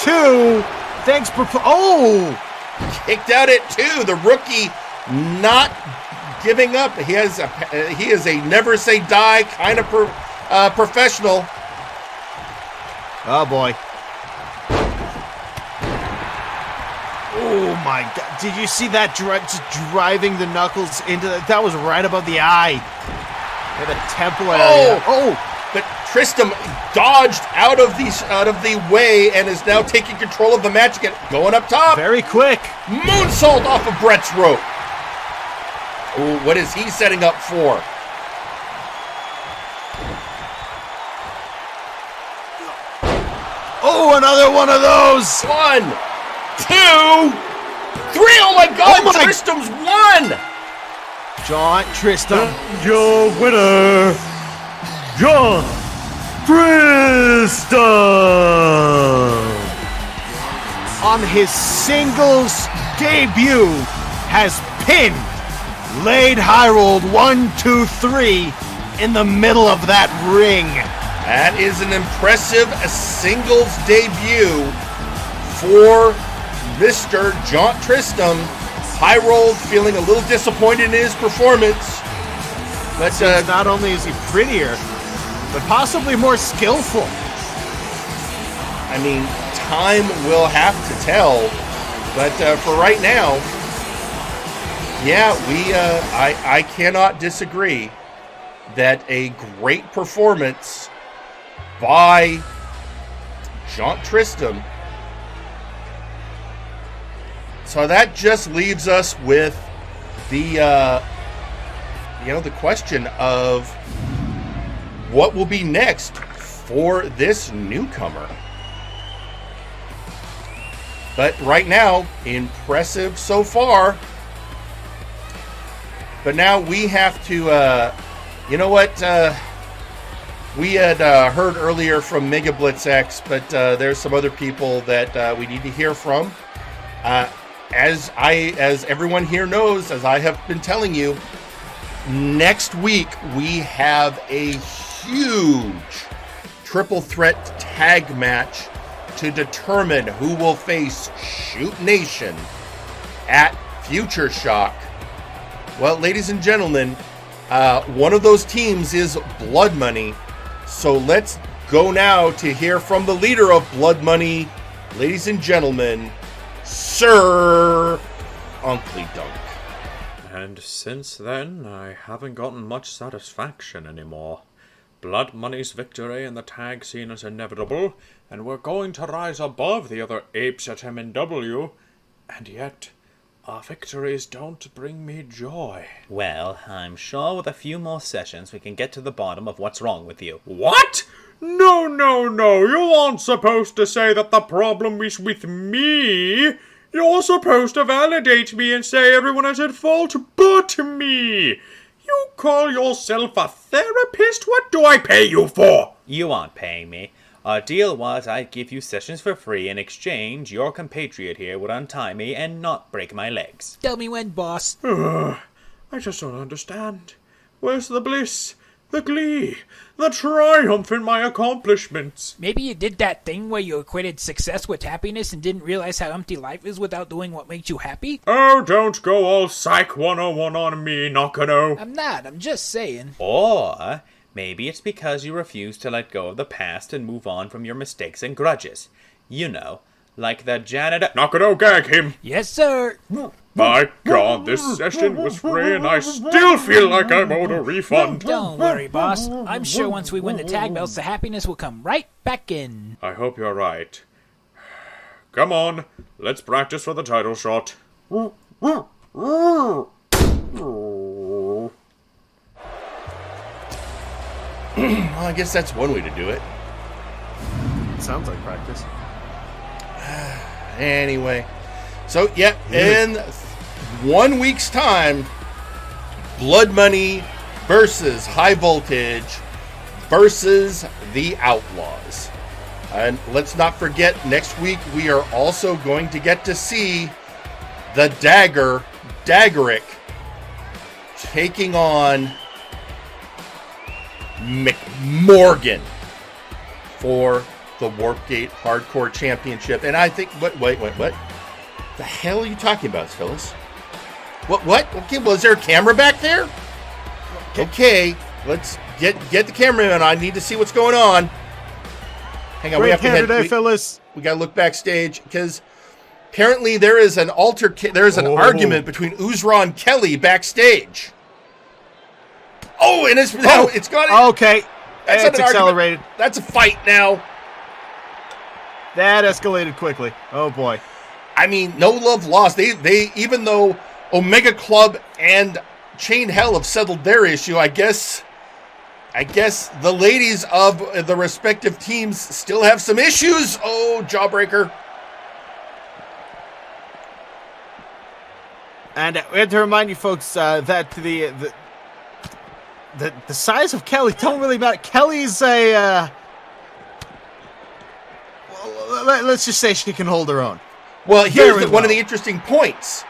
2. Thanks for... Kicked out at 2. The rookie not giving up. He is a never say die kind of professional. Oh, boy. Oh, my God. Did you see that just driving the knuckles into the... That was right above the eye. Or the temple area. But Tristam dodged out of the way and is now taking control of the match again. Going up top. Very quick. Moonsault off of Brett's rope. Oh, what is he setting up for? Oh, another one of those. 1, 2, 3. Oh my God, Tristam's won. Jaunt Tristam. Your winner, Jaunt Tristam. On his singles debut, has pinned Lade Hireold 1, 2, 3 in the middle of that ring. That is an impressive singles debut for Mr. Jaunt Tristam. Hireold feeling a little disappointed in his performance. But not only is he prettier, but possibly more skillful. I mean, time will have to tell. But for right now, yeah, I cannot disagree that a great performance by Jaunt Tristam. So that just leaves us with the the question of what will be next for this newcomer. But right now, impressive so far. But now we have to, you know what? We had heard earlier from Megablitz X, but there's some other people that we need to hear from. As everyone here knows, as I have been telling you, next week we have a huge triple threat tag match to determine who will face Shoot Nation at Future Shock. Well, ladies and gentlemen, one of those teams is Blood Money. So let's go now to hear from the leader of Blood Money, ladies and gentlemen, Sir Uncle Dunk. And since then, I haven't gotten much satisfaction anymore. Blood Money's victory in the tag scene is inevitable, and we're going to rise above the other apes at MNW, and yet our victories don't bring me joy. Well, I'm sure with a few more sessions we can get to the bottom of what's wrong with you. What? No, you aren't supposed to say that the problem is with me. You're supposed to validate me and say everyone is at fault but me. You call yourself a therapist? What do I pay you for? You aren't paying me. Our deal was I'd give you sessions for free. In exchange, your compatriot here would untie me and not break my legs. Tell me when, boss. I just don't understand. Where's the bliss, the glee, the triumph in my accomplishments? Maybe you did that thing where you equated success with happiness and didn't realize how empty life is without doing what makes you happy? Oh, don't go all Psych 101 on me, Nakano. I'm just saying. Or maybe it's because you refuse to let go of the past and move on from your mistakes and grudges. You know, like the janitor... Nakano, gag him. Yes, sir. My God, this session was free and I still feel like I'm owed a refund. Don't worry, boss. I'm sure once we win the tag belts, the happiness will come right back in. I hope you're right. Come on, let's practice for the title shot. Well, I guess that's one way to do it. Sounds like practice. Anyway, so yeah, in 1 week's time, Blood Money versus High Voltage versus the Outlaws. And let's not forget, next week we are also going to get to see the Daggerick taking on McMorgan for the Warpgate Hardcore Championship. And I think, what? The hell are you talking about, Phyllis? What? Okay, well, is there a camera back there? Okay, let's get the camera in. I need to see what's going on. Hang on, Great camera today, Phyllis. We gotta look backstage because apparently there is an argument between Uzra and Kelly backstage. Oh, and it's got okay. It's accelerated. That's a fight now. That escalated quickly. Oh boy. I mean, no love lost. They even though Omega Club and Chain Hell have settled their issue, I guess the ladies of the respective teams still have some issues. Oh, jawbreaker. And we have to remind you folks that the size of Kelly don't really matter. Kelly's a let's just say she can hold her own. Well, here's one of the interesting points.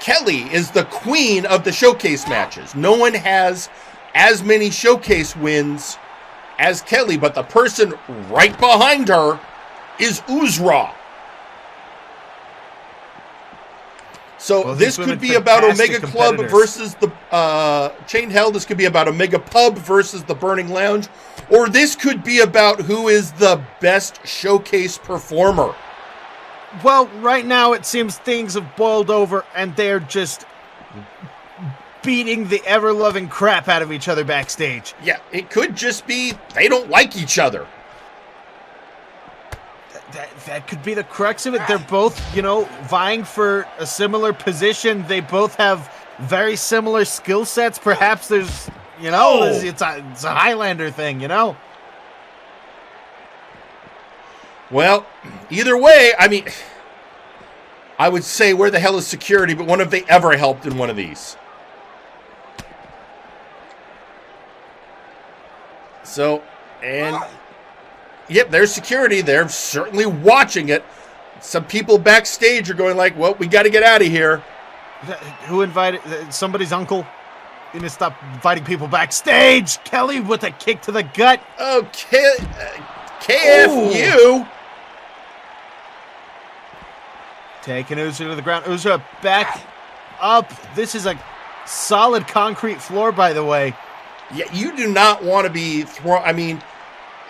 Kelly is the queen of the showcase matches. No one has as many showcase wins as Kelly, but the person right behind her is Uzra. So this could be about Omega Club versus the Chain Hell. This could be about Omega Pub versus the Burning Lounge. Or this could be about who is the best showcase performer. Well, right now it seems things have boiled over and they're just beating the ever-loving crap out of each other backstage. Yeah, it could just be they don't like each other. That could be the crux of it. They're both, vying for a similar position. They both have very similar skill sets. Perhaps there's, it's a Highlander thing, Well, either way, I mean, I would say where the hell is security, but when have they ever helped in one of these? So, and... Yep, there's security. They're certainly watching it. Some people backstage are going like, well, we got to get out of here. Who invited? Somebody's uncle? You need to stop inviting people backstage. Kelly with a kick to the gut. Okay. KFU. Taking Uzra to the ground. Uzra back up. This is a solid concrete floor, by the way. Yeah, you do not want to be thrown. I mean,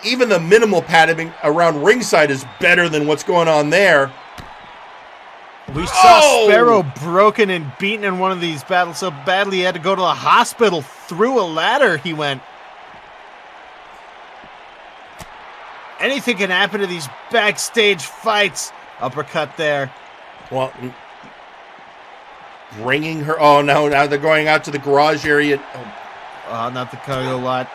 even the minimal padding around ringside is better than what's going on there. We saw Sparrow broken and beaten in one of these battles so badly he had to go to the hospital. Through a ladder he went. Anything can happen to these backstage fights. Uppercut there. Well, bringing her. Oh, no, now they're going out to the garage area. Oh, not the cargo lot.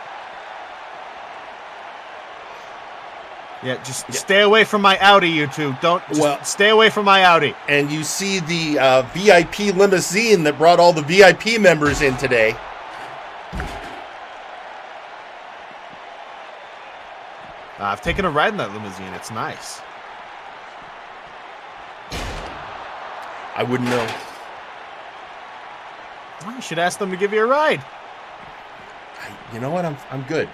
Yeah, just stay away from my Audi, you two. Stay away from my Audi. And you see the VIP limousine that brought all the VIP members in today. I've taken a ride in that limousine. It's nice. I wouldn't know. Well, you should ask them to give you a ride. You know what? I'm good.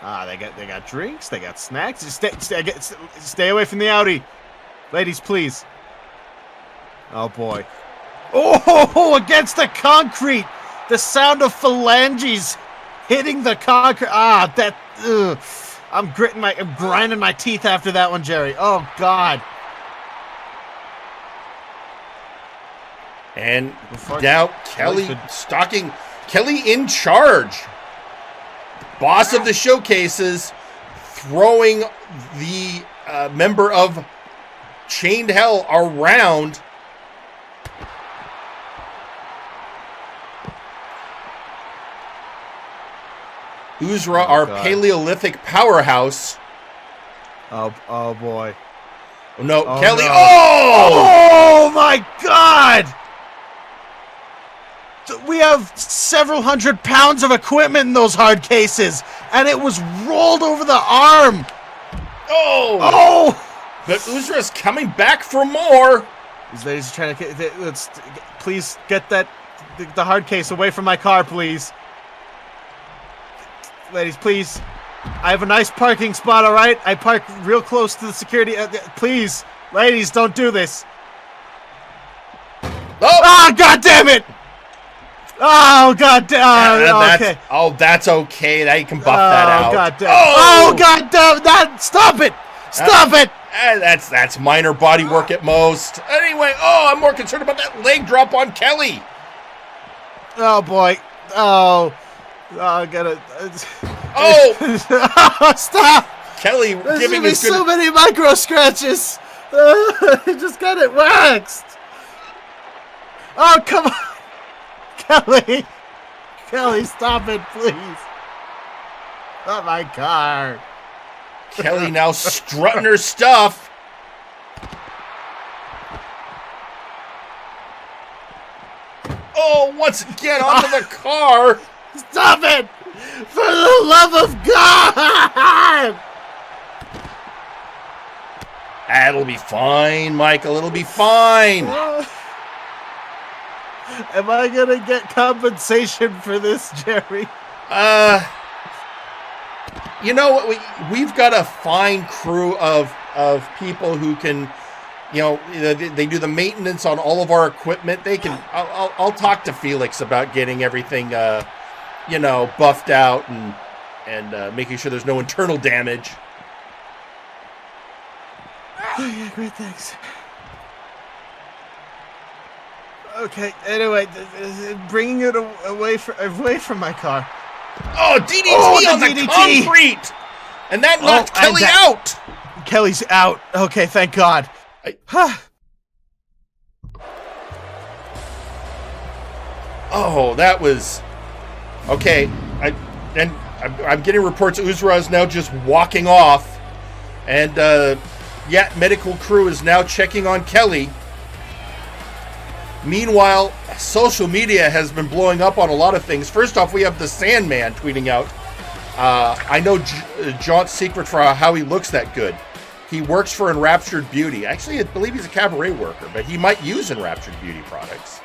They got drinks. They got snacks. Just stay away from the Audi, ladies, please. Oh boy! Oh, against the concrete. The sound of phalanges hitting the concrete. I'm grinding my teeth after that one, Jerry. Oh God. And now Kelly stalking. Kelly in charge. Boss of the showcases, throwing the member of Chained Hell around. Uzra, our Paleolithic powerhouse. Oh boy. Oh, no, Kelly. No. Oh! Oh my God! We have several hundred pounds of equipment in those hard cases, and it was rolled over the arm. Oh! But Uzra's coming back for more. These ladies are trying to please get the hard case away from my car, please. Ladies, please. I have a nice parking spot, all right? I park real close to the security. Please, ladies, don't do this. Oh, God damn it! Oh, God damn. Okay. That's okay. Now you can buff that out. God damn. Oh, God damn. Stop it. Stop it. That's minor body work at most. Anyway, I'm more concerned about that leg drop on Kelly. Oh, boy. I gotta. Stop! Kelly giving us so many micro scratches. I just got it waxed. Oh, come on. Kelly, stop it, please. Not my car. Kelly now strutting her stuff. Oh, once again onto the car. Stop it! For the love of God! That'll be fine, Michael. It'll be fine. Am I gonna get compensation for this, Jerry? You know what? We've got a fine crew of people who can, they do the maintenance on all of our equipment. They can. I'll talk to Felix about getting everything, buffed out and making sure there's no internal damage. Oh, yeah, great, thanks. Okay. Anyway, bringing it away from my car. Oh, DDT on the concrete, and that knocked Kelly out. Kelly's out. Okay, thank God. Oh, that was okay. I'm getting reports Uzra is now just walking off, and medical crew is now checking on Kelly. Meanwhile, social media has been blowing up on a lot of things. First off, we have the Sandman tweeting out, I know Jaunt's secret for how he looks that good. He works for Enraptured Beauty. Actually, I believe he's a cabaret worker, but he might use Enraptured Beauty products.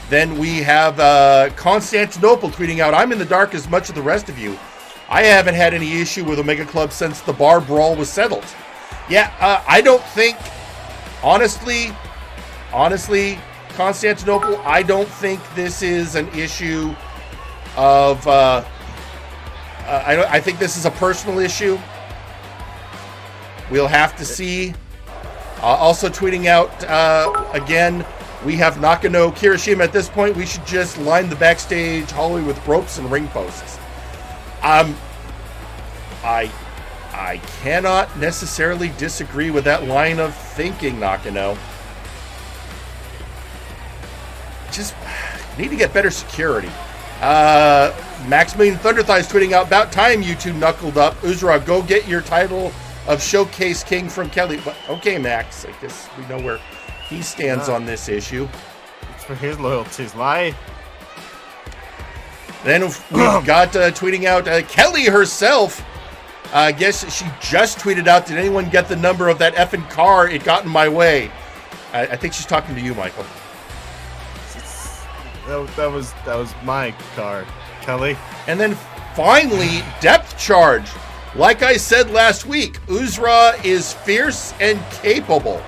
Then we have Constantinople tweeting out, I'm in the dark as much as the rest of you. I haven't had any issue with Omega Club since the bar brawl was settled. Yeah, I don't think, honestly, Constantinople, I don't think this is an issue of, I think this is a personal issue. We'll have to see. Also tweeting out, again, we have Nakano Kirishima at this point. We should just line the backstage hallway with ropes and ring posts. I cannot necessarily disagree with that line of thinking, Nakano. Just need to get better security. Maximilian Thunderthighs tweeting out, about time you two knuckled up. Uzra, go get your title of Showcase King from Kelly. But, okay, Max, I guess we know where he stands on this issue. It's for his loyalties, lie. Then we've got tweeting out Kelly herself. I guess she just tweeted out, did anyone get the number of that effing car? It got in my way. I think she's talking to you, Michael. That was my car, Kelly. And then finally, depth charge. Like I said last week, Uzra is fierce and capable.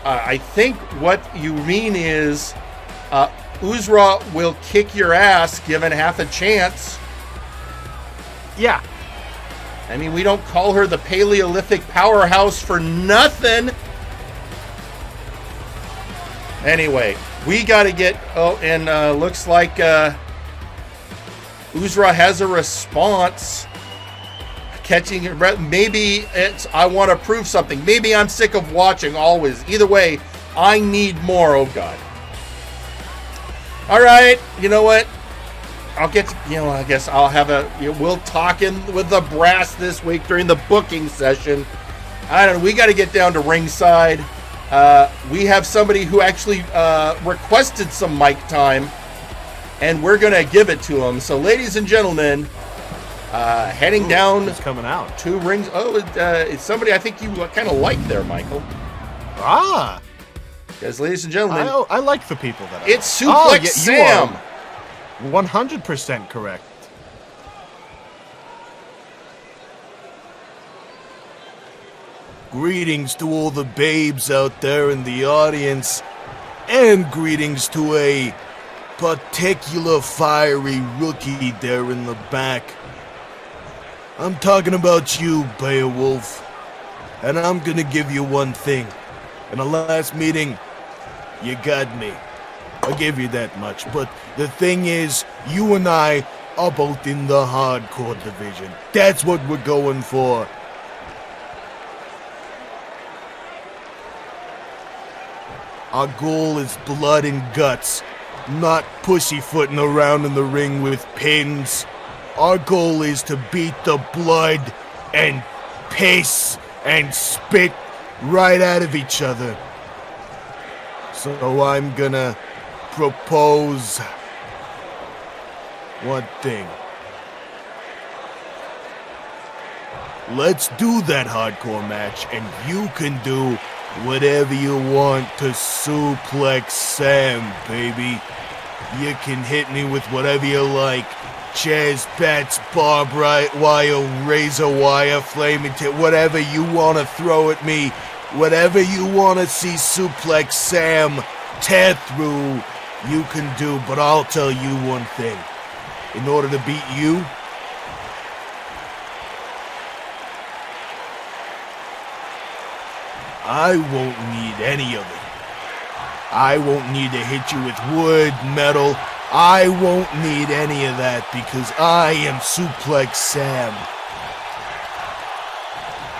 I think what you mean is Uzra will kick your ass given half a chance. Yeah. I mean, we don't call her the Paleolithic powerhouse for nothing. Anyway, we got to get... Oh, and looks like Uzra has a response. Catching her breath. Maybe it's I want to prove something. Maybe I'm sick of watching always. Either way, I need more. Oh, God. All right. You know what? I'll get to, I guess I'll have we'll talk in with the brass this week during the booking session. I don't know. We got to get down to ringside. We have somebody who actually requested some mic time, and we're going to give it to him. So, ladies and gentlemen, heading down coming out. 2 rings. Oh, it's somebody I think you kind of like there, Michael. Ah. Because, ladies and gentlemen, I like the people that it's Suplex Sam. 100% correct. Greetings to all the babes out there in the audience, and greetings to a particular fiery rookie there in the back. I'm talking about you, Beowulf, and I'm gonna give you one thing. In the last meeting, you got me. I give you that much, but the thing is, you and I are both in the hardcore division. That's what we're going for. Our goal is blood and guts, not pussyfooting around in the ring with pins. Our goal is to beat the blood and piss and spit right out of each other. So I'm gonna propose one thing. Let's do that hardcore match, and you can do whatever you want to Suplex Sam, baby. You can hit me with whatever you like. Chairs, bats, barbed wire, razor wire, flaming tip, whatever you want to throw at me. Whatever you want to see Suplex Sam tear through, you can do, but I'll tell you one thing. In order to beat you, I won't need any of it. I won't need to hit you with wood, metal. I won't need any of that because I am Suplex Sam.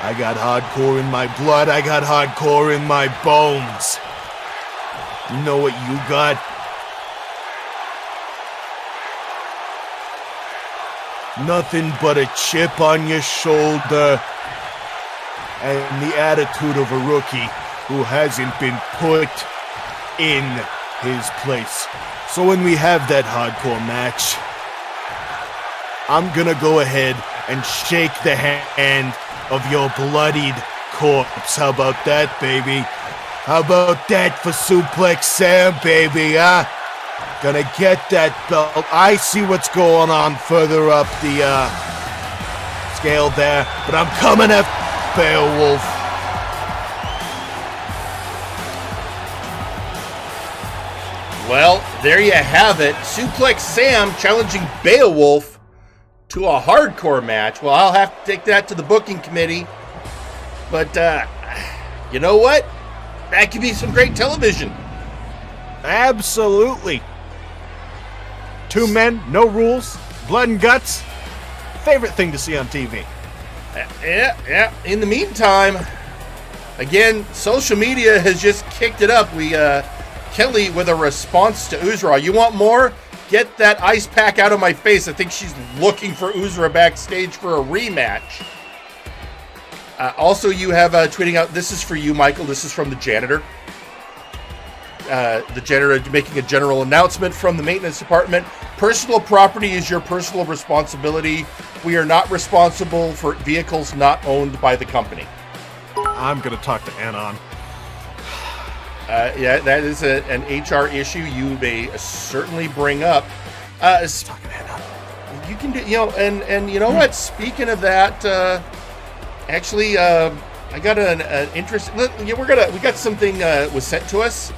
I got hardcore in my blood. I got hardcore in my bones. You know what you got? Nothing but a chip on your shoulder and the attitude of a rookie who hasn't been put in his place. So when we have that hardcore match, I'm gonna go ahead and shake the hand of your bloodied corpse. How about that, baby? How about that for Suplex Sam, baby, huh? Gonna get that belt. I see what's going on further up the scale there, but I'm coming at Beowulf. Well, there you have it. Suplex Sam challenging Beowulf to a hardcore match. Well, I'll have to take that to the booking committee. But, you know what? That could be some great television. Absolutely. 2 men, no rules, blood and guts. Favorite thing to see on TV. Yeah. In the meantime, again, social media has just kicked it up. We Kelly with a response to Uzra. You want more? Get that ice pack out of my face. I think she's looking for Uzra backstage for a rematch. Also, you have tweeting out, this is for you, Michael. This is from the janitor. The janitor making a general announcement from the maintenance department. Personal property is your personal responsibility. We are not responsible for vehicles not owned by the company. I'm going to talk to Anon. Yeah, that is an HR issue you may certainly bring up. You can do, and you know what? Speaking of that, actually, I got an interest. We got something was sent to us.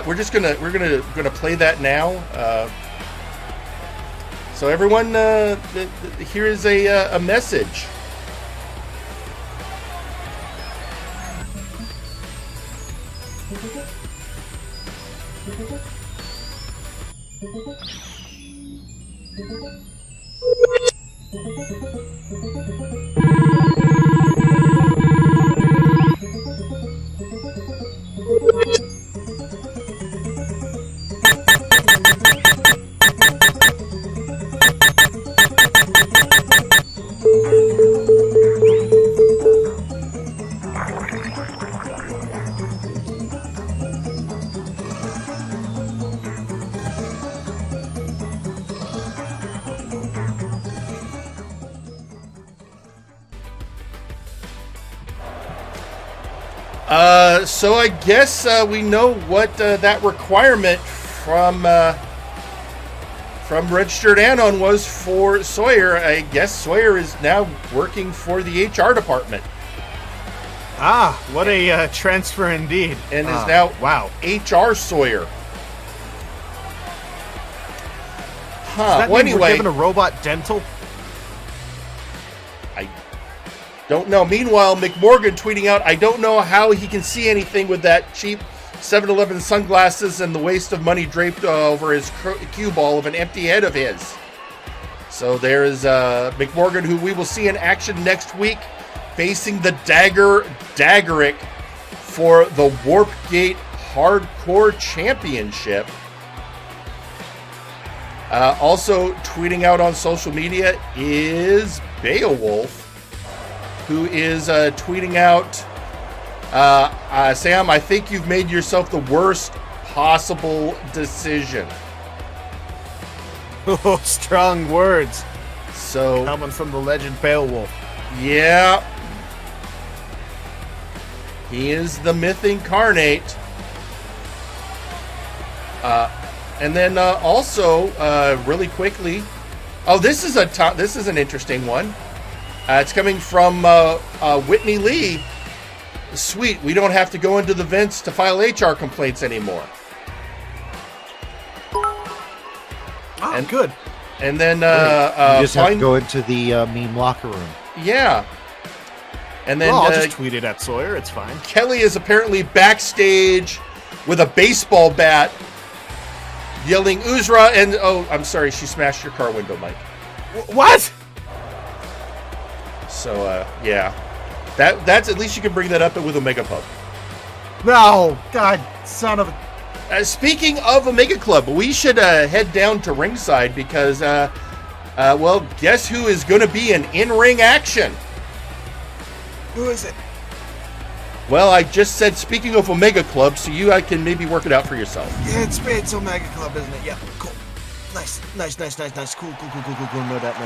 We're gonna play that now. So everyone, here is a message. So I guess we know what that requirement from Registered Anon was for Sawyer. I guess Sawyer is now working for the HR department. Ah, what a transfer indeed. And is now wow. HR Sawyer. Huh. Does that Well, mean anyway, we're given a robot dental? I don't know. Meanwhile, McMorgan tweeting out, I don't know how he can see anything with that cheap 7-Eleven sunglasses and the waste of money draped over his cue ball of an empty head of his. So there is McMorgan, who we will see in action next week, facing the Daggerick for the Warpgate Hardcore Championship. Also tweeting out on social media is Beowulf, who is tweeting out, Sam, I think you've made yourself the worst possible decision. Oh, strong words. So coming from the legend Beowulf. Yeah. He is the myth incarnate. And then also, really quickly, this is an interesting one. It's coming from Whitney Lee. Sweet, we don't have to go into the vents to file HR complaints anymore. Oh, good. And then you just have to go into the meme locker room. Yeah. And then I'll just tweet it at Sawyer. It's fine. Kelly is apparently backstage with a baseball bat, yelling Uzra, and I'm sorry, she smashed your car window, Mike. What? So yeah, that's at least you can bring that up with Omega Pub. No, God, son of a. Speaking of Omega Club, we should head down to ringside because, well, guess who is going to be in in-ring action? Who is it? Well, I just said speaking of Omega Club, so you can maybe work it out for yourself. Yeah, it's Omega Club, isn't it? Yeah, cool. Nice. Cool. No doubt.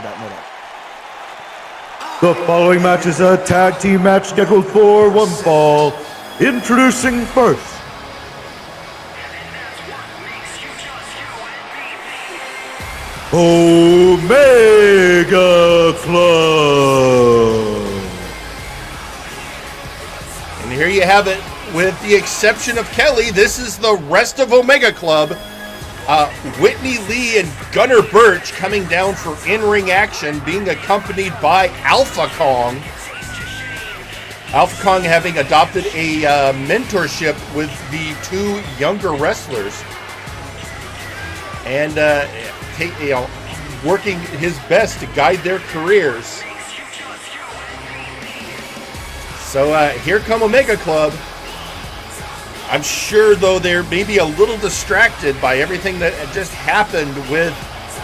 The following match is a tag team match scheduled for one fall. Introducing first, Omega Club. And here you have it. With the exception of Kelly, this is the rest of Omega Club. Whitney Lee and Gunnar Birch coming down for in-ring action, being accompanied by Alpha Kong. Alpha Kong having adopted a mentorship with the two younger wrestlers. And working his best to guide their careers. So here come Omega Club. I'm sure, though, they're maybe a little distracted by everything that just happened with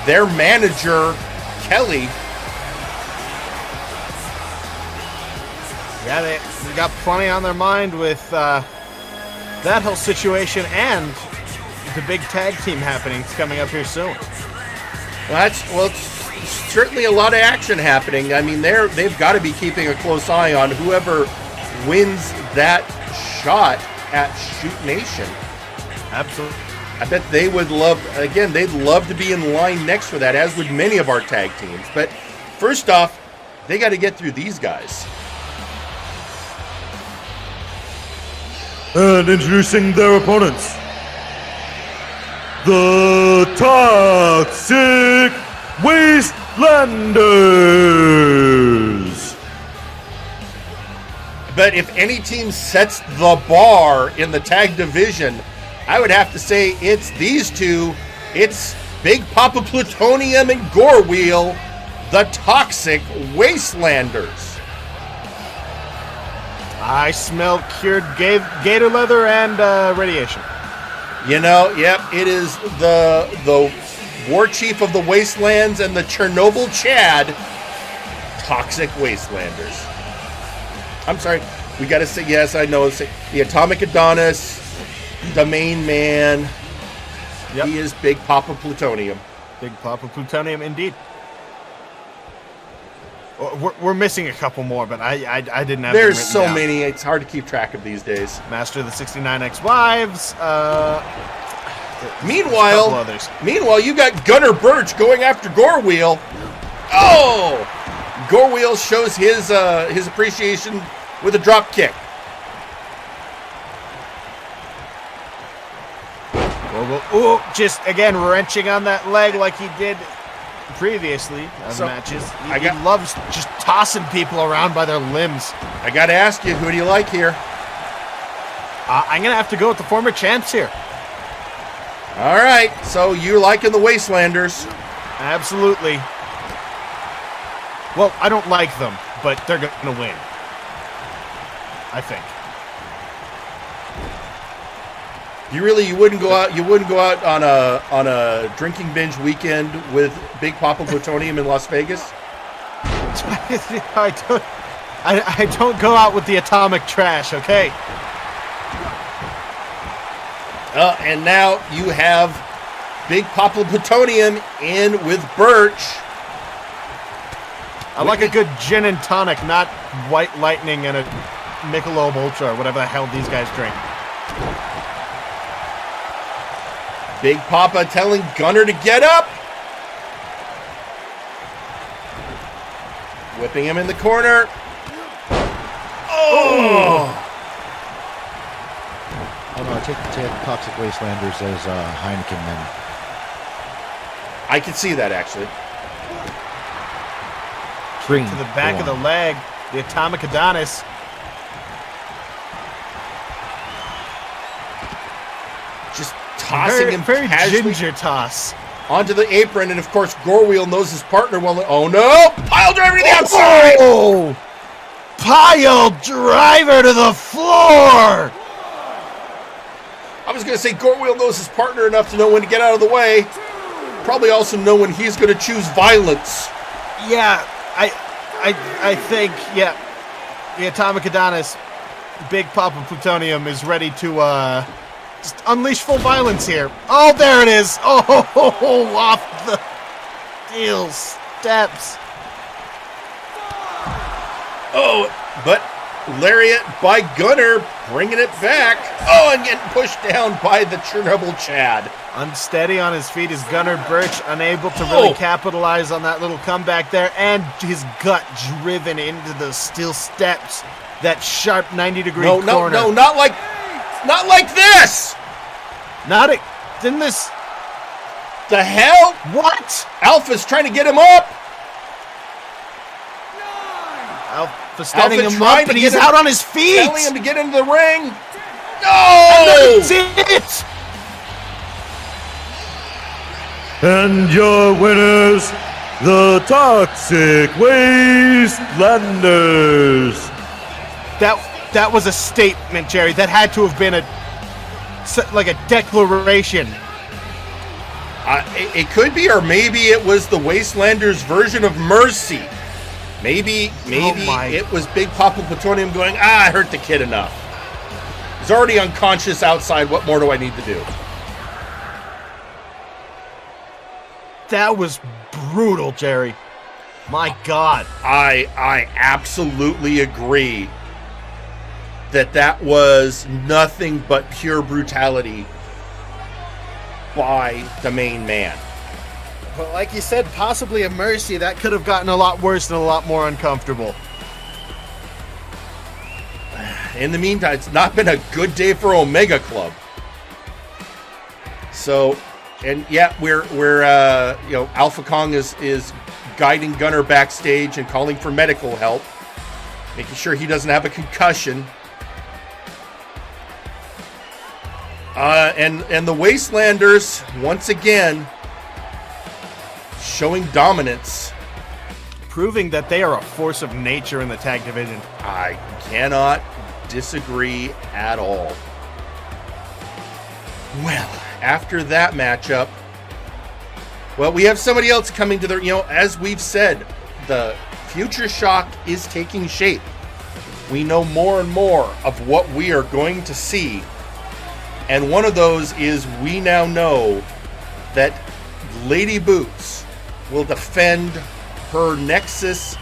their manager, Kelly. Yeah, they got plenty on their mind with that whole situation and the big tag team happening coming up here soon. Well, it's certainly a lot of action happening. I mean, they've got to be keeping a close eye on whoever wins that shot at Shoot Nation. Absolutely. I bet they would they'd love to be in line next for that, as would many of our tag teams. But first off, they got to get through these guys. And introducing their opponents, the Toxic Wastelanders. But if any team sets the bar in the tag division, I would have to say it's these two. It's Big Papa Plutonium and Gore Wheel, the Toxic Wastelanders. I smell cured gator leather and radiation. You know, yep, it is the War Chief of the Wastelands and the Chernobyl Chad, Toxic Wastelanders. I'm sorry, we got to say, yes, I know, the Atomic Adonis, the main man. Yep. He is Big Papa Plutonium. Big Papa Plutonium, indeed. We're missing a couple more, but I didn't have. There's so down. Many, it's hard to keep track of these days. Master of the 69 ex-wives. Meanwhile, you got Gunner Birch going after Gore Wheel. Oh! Gore Wheel shows his appreciation with a drop kick. Ooh, just again wrenching on that leg like he did previously in matches. He loves just tossing people around by their limbs. I got to ask you, who do you like here? I'm going to have to go with the former champs here. All right, so you're liking the Wastelanders. Absolutely. Well, I don't like them, but they're going to win. I think. You wouldn't go out on a drinking binge weekend with Big Papa Plutonium in Las Vegas? I don't go out with the atomic trash, okay? And now you have Big Papa Plutonium in with Birch. I like a good gin and tonic, not White Lightning and a Michelob Ultra or whatever the hell these guys drink. Big Papa telling Gunner to get up. Whipping him in the corner. Oh no, I take the Toxic Wastelanders as Heineken men. I can see that, actually. Green. To the back of the leg, the Atomic Adonis. Just tossing him very casually ginger toss onto the apron, and of course Gore Wheel knows his partner well. Oh no! Pile driver to the outside! Oh! Pile driver to the floor! I was going to say Gore Wheel knows his partner enough to know when to get out of the way. Probably also know when he's going to choose violence. Yeah, I think, yeah, the Atomic Adonis, Big Papa Plutonium is ready to just unleash full violence here. Oh, there it is. Oh, off the steel steps. Oh, but lariat by Gunner, bringing it back. Oh, and getting pushed down by the Chernobyl Chad. Unsteady on his feet is Gunner Birch, unable to really capitalize on that little comeback there, and his gut driven into the steel steps. That sharp 90-degree corner. No, not like this. Didn't this? The hell? What? Alpha's trying to get him up. Alpha standing him up, but he's out on his feet. Telling him to get into the ring. No! That's it! And your winners, the Toxic Wastelanders. That was a statement, Jerry. That had to have been a like a declaration. It could be, or maybe it was the Wastelanders' version of mercy. Maybe it was Big Papa Plutonium going, I hurt the kid enough. He's already unconscious outside. What more do I need to do? That was brutal, Jerry. My God. I absolutely agree that was nothing but pure brutality by the main man. But like you said, possibly a mercy. That could have gotten a lot worse and a lot more uncomfortable. In the meantime, it's not been a good day for Omega Club. So, and yeah, we're Alpha Kong is guiding Gunner backstage and calling for medical help, making sure he doesn't have a concussion. And the Wastelanders, once again, showing dominance. Proving that they are a force of nature in the tag division. I cannot disagree at all. Well, after that matchup, we have somebody else coming to the, as we've said, the Future Shock is taking shape. We know more and more of what we are going to see. And one of those is we now know that Lady Boots will defend her Nexus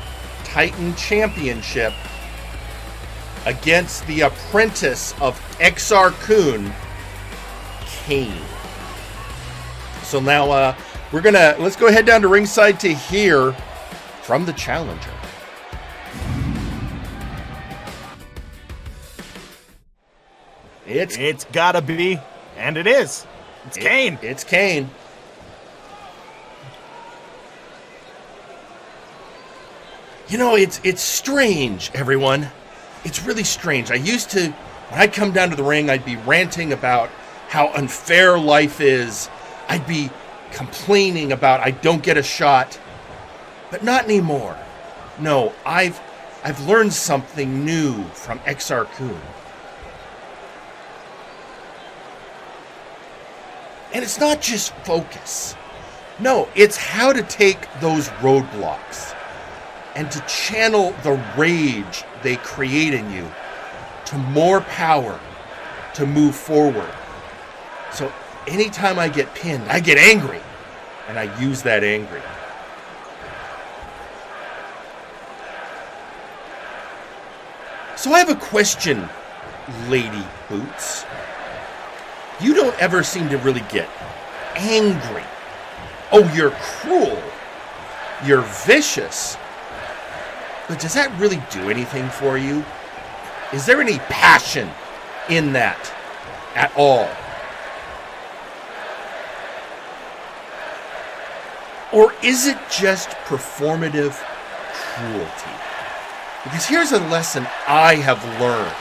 Titan Championship against the apprentice of XR Kun, Cain. So now let's go ahead down to ringside to hear from the challenger. It's gotta be, and it is. It's Cain. It's Cain. It's strange, everyone. It's really strange. When I'd come down to the ring, I'd be ranting about how unfair life is. I'd be complaining about I don't get a shot. But not anymore. No, I've learned something new from XR Kun. And it's not just focus. No, it's how to take those roadblocks and to channel the rage they create in you to more power to move forward. So anytime I get pinned, I get angry, and I use that angry. So I have a question, Lady Boots. You don't ever seem to really get angry. Oh, you're cruel. You're vicious. But does that really do anything for you? Is there any passion in that at all? Or is it just performative cruelty? Because here's a lesson I have learned.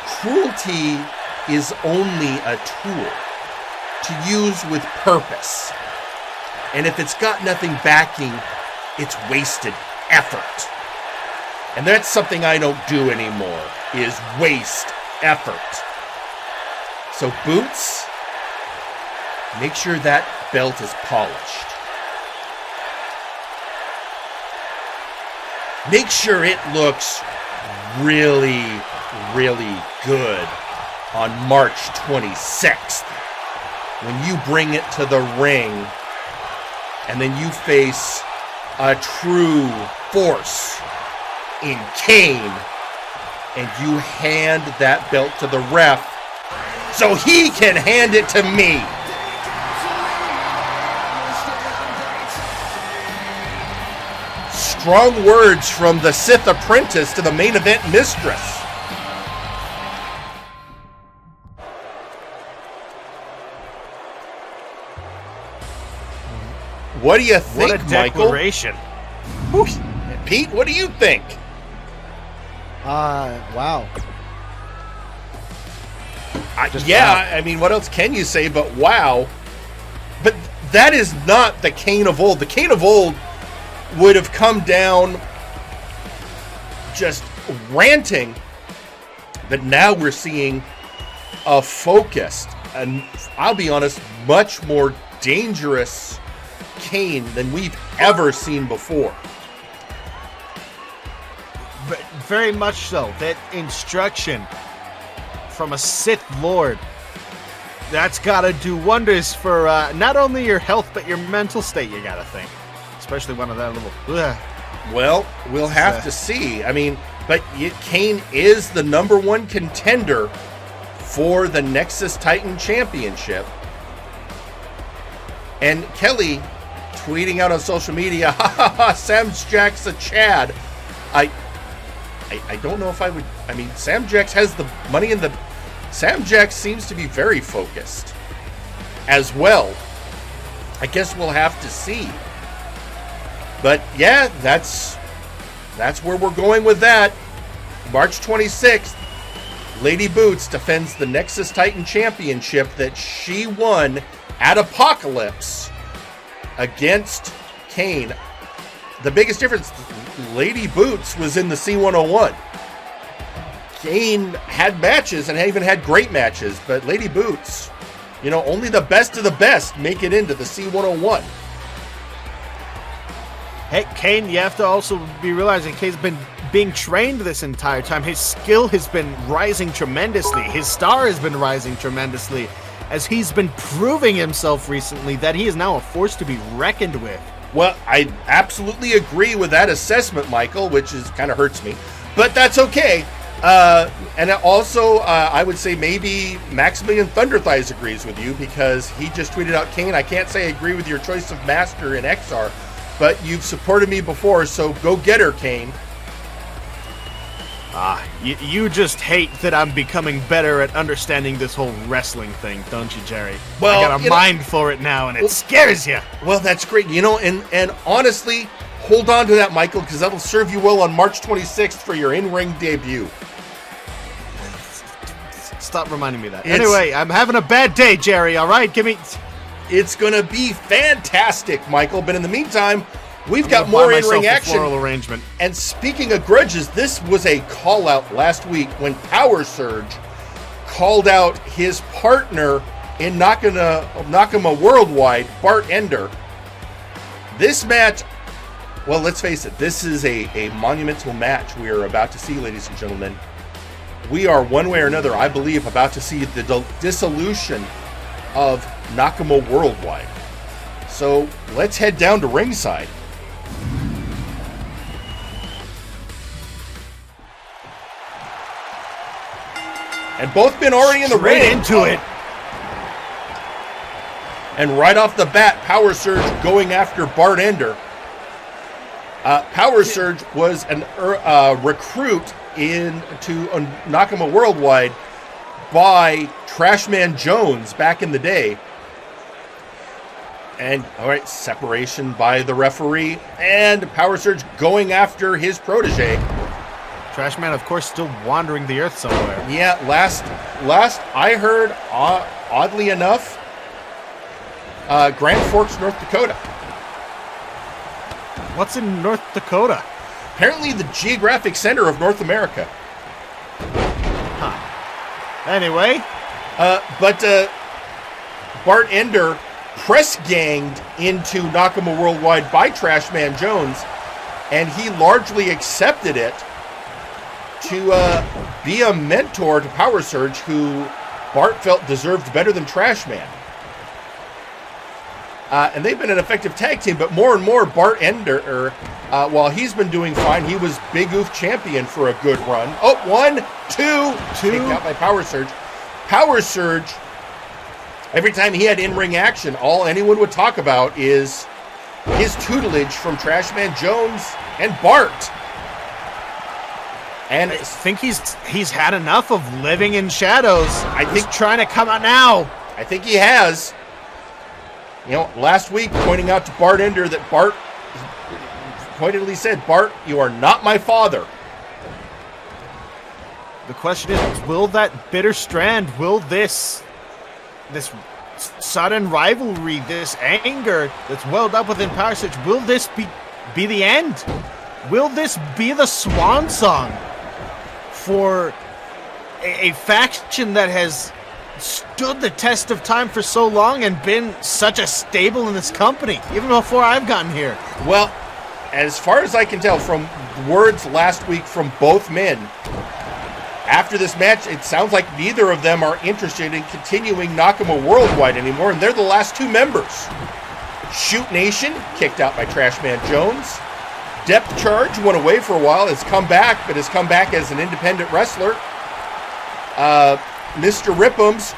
Cruelty is only a tool to use with purpose. And if it's got nothing backing, it's wasted effort. And that's something I don't do anymore, is waste effort. So Boots, make sure that belt is polished. Make sure it looks really, really good on March 26th when you bring it to the ring and then you face a true force in Cain and you hand that belt to the ref so he can hand it to me. Strong words from the Sith apprentice to the main event mistress. What do you think, Michael? What a declaration. Michael? Pete, what do you think? Wow. Yeah, I mean, what else can you say but wow? But that is not the Cain of old. The Cain of old would have come down just ranting, but now we're seeing a focused, and I'll be honest, much more dangerous Cain than we've ever seen before. But very much so. That instruction from a Sith Lord, that's got to do wonders for not only your health, but your mental state, you got to think. Especially one of that little... Well, we'll have to see. I mean, but Cain is the #1 contender for the Nexus Titan Championship. And Kelly tweeting out on social media, ha ha ha, Sam Jack's a Chad. I don't know if I would... I mean, Sam Jax has the money in the... Sam Jax seems to be very focused as well. I guess we'll have to see. But yeah, that's where we're going with that. March 26th, Lady Boots defends the Nexus Titan Championship that she won at Apocalypse against Cain. The biggest difference, Lady Boots was in the C101. Cain had matches and even had great matches, but Lady Boots, you know, only the best of the best make it into the C101. Hey, Cain, you have to also be realizing Cain's been being trained this entire time. His skill has been rising tremendously. His star has been rising tremendously as he's been proving himself recently that he is now a force to be reckoned with. Well, I absolutely agree with that assessment, Michael, which is kind of hurts me, but that's okay. And also, I would say maybe Maximilian Thunderthighs agrees with you because he just tweeted out, Cain, I can't say I agree with your choice of master in XR, but you've supported me before, so go get her, Cain. You just hate that I'm becoming better at understanding this whole wrestling thing, don't you, Jerry? Well, I got a mind for it now, and it scares you. Well, that's great. You know, and honestly, hold on to that, Michael, because that'll serve you well on March 26th for your in-ring debut. Stop reminding me of that. Anyway, I'm having a bad day, Jerry, all right? Give me... It's going to be fantastic, Michael. But in the meantime, we've got more in-ring action. Floral arrangement. And speaking of grudges, this was a call-out last week when Power Surge called out his partner in Nakama Worldwide, Bart Ender. This match, well, let's face it, this is a monumental match we are about to see, ladies and gentlemen. We are, one way or another, I believe, about to see the dissolution of Nakama Worldwide. So let's head down to ringside. And both been already in the ring. Into it. And right off the bat, Power Surge going after Bart Ender. Power Surge was a recruit into Nakama Worldwide by Trashman Jones back in the day. And, all right, separation by the referee. And Power Surge going after his protege. Trashman, of course, still wandering the earth somewhere. Yeah, last I heard, oddly enough, Grand Forks, North Dakota. What's in North Dakota? Apparently the geographic center of North America. Huh. Anyway. But Bart Ender press-ganged into Nakama Worldwide by Trashman Jones, and he largely accepted it to be a mentor to Power Surge, who Bart felt deserved better than Trashman. And they've been an effective tag team, but more and more Bart Ender, while he's been doing fine, he was Big Oof champion for a good run. Oh, 1, 2, taken out by Power Surge. Power Surge, every time he had in-ring action, all anyone would talk about is his tutelage from Trashman Jones and Bart. And I think he's had enough of living in shadows. I think he's trying to come out now. I think he has. You know, last week pointing out to Bart Ender that Bart pointedly said, Bart, you are not my father. The question is, will that bitter strand, will this sudden rivalry, this anger that's welled up within Power Surge, will this be the end? Will this be the swan song for a faction that has stood the test of time for so long and been such a staple in this company, even before I've gotten here. Well, as far as I can tell from words last week from both men, after this match, it sounds like neither of them are interested in continuing Nakama Worldwide anymore, and they're the last two members. Shoot Nation, kicked out by Trashman Jones. Depth Charge went away for a while, has come back, but has come back as an independent wrestler. Mr. Rip'ems,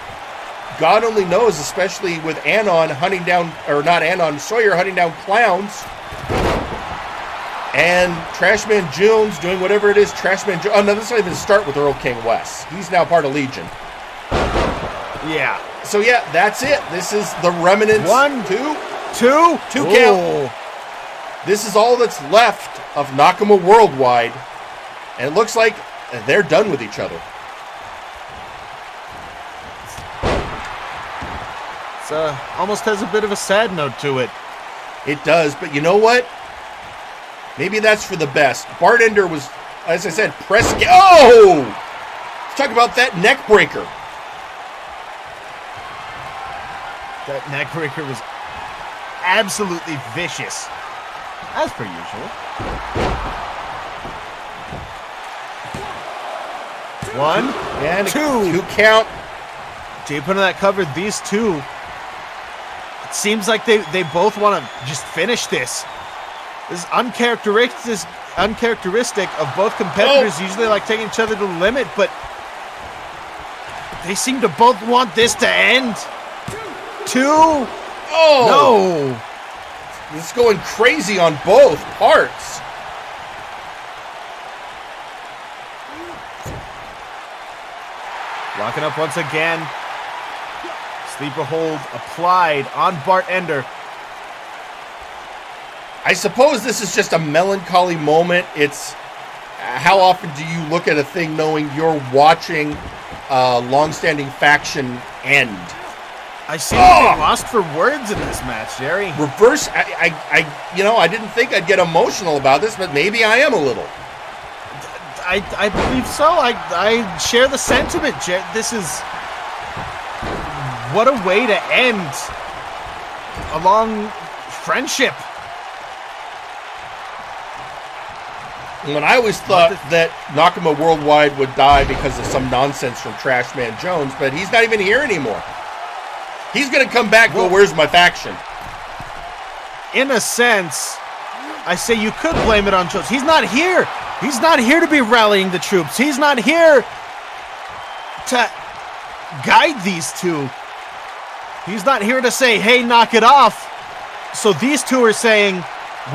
God only knows, especially with Anon hunting down, or not Anon, Sawyer hunting down clowns. And Trashman Jones doing whatever it is Trashman Jones. Oh, no, this doesn't even start with Earl King West. He's now part of Legion. Yeah. So, yeah, that's it. This is the remnants. 1, 2 count. This is all that's left of Nakama Worldwide. And it looks like they're done with each other. It's almost has a bit of a sad note to it. It does, but you know what? Maybe that's for the best. Bartender was, as I said, Oh! Let's talk about that neck breaker. That neck breaker was absolutely vicious, as per usual. 1 and 2. 2 count. Deep into that cover, these two. It seems like they both want to just finish this. This is uncharacteristic of both competitors. Usually like taking each other to the limit, but they seem to both want this to end. 2. Oh! No! This is going crazy on both parts. Locking up once again. Sleeper hold applied on Bartender. I suppose this is just a melancholy moment. It's how often do you look at a thing knowing you're watching a long-standing faction end? I seem to be lost for words in this match, Jerry. Reverse. I didn't think I'd get emotional about this, but maybe I am a little. I believe so. I share the sentiment, Jerry. This is what a way to end a long friendship. When I always thought that Nakama Worldwide would die because of some nonsense from Trashman Jones, but he's not even here anymore. He's going to come back and go, where's my faction? In a sense, I say you could blame it on Jones. He's not here. He's not here to be rallying the troops. He's not here to guide these two. He's not here to say, hey, knock it off. So these two are saying,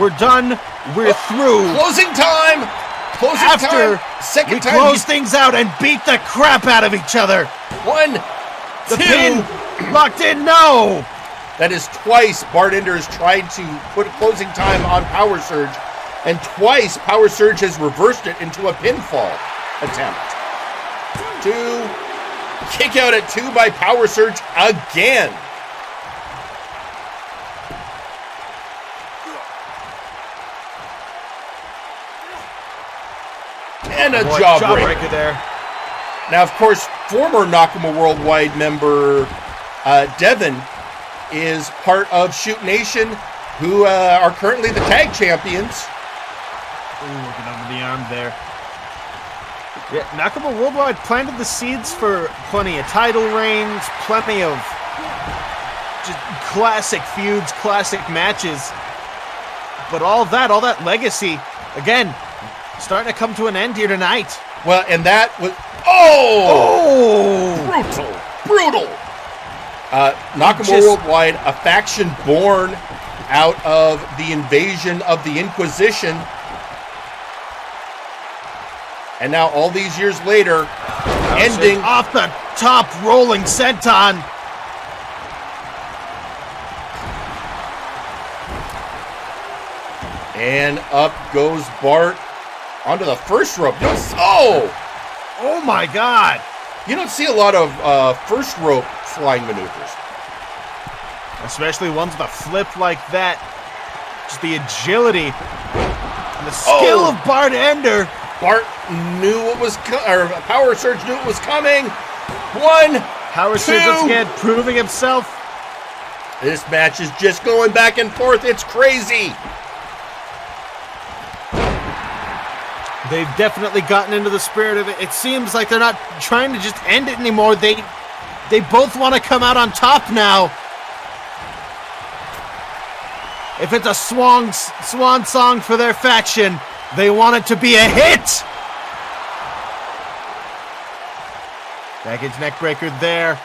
we're done. We're through. Closing time. After we close things out and beat the crap out of each other. 1, 2. The pin locked in. No. That is twice Bartender has tried to put closing time on Power Surge, and twice Power Surge has reversed it into a pinfall attempt. 2. Kick out at 2 by Power Surge again. And a jawbreaker there. Now, of course, former Nakama Worldwide member Devin is part of Shoot Nation, who are currently the tag champions. Ooh, looking over the arm there. Yeah, Nakama Worldwide planted the seeds for plenty of title reigns, plenty of just classic feuds, classic matches. But all that legacy, again, starting to come to an end here tonight. Well, and that was... Brutal. Nakama Worldwide, a faction born out of the invasion of the Inquisition. And now, all these years later, ending... Off the top, rolling senton. And up goes Bart onto the first rope. Oh my God. You don't see a lot of first rope flying maneuvers. Especially ones with a flip like that. Just the agility and the skill of Bartender. Bart knew what was Power Surge knew it was coming. 1 Power Surge once again, proving himself. This match is just going back and forth. It's crazy. They've definitely gotten into the spirit of it. It seems like they're not trying to just end it anymore. They both want to come out on top now. If it's a swan song for their faction, they want it to be a hit. Baggage neckbreaker there.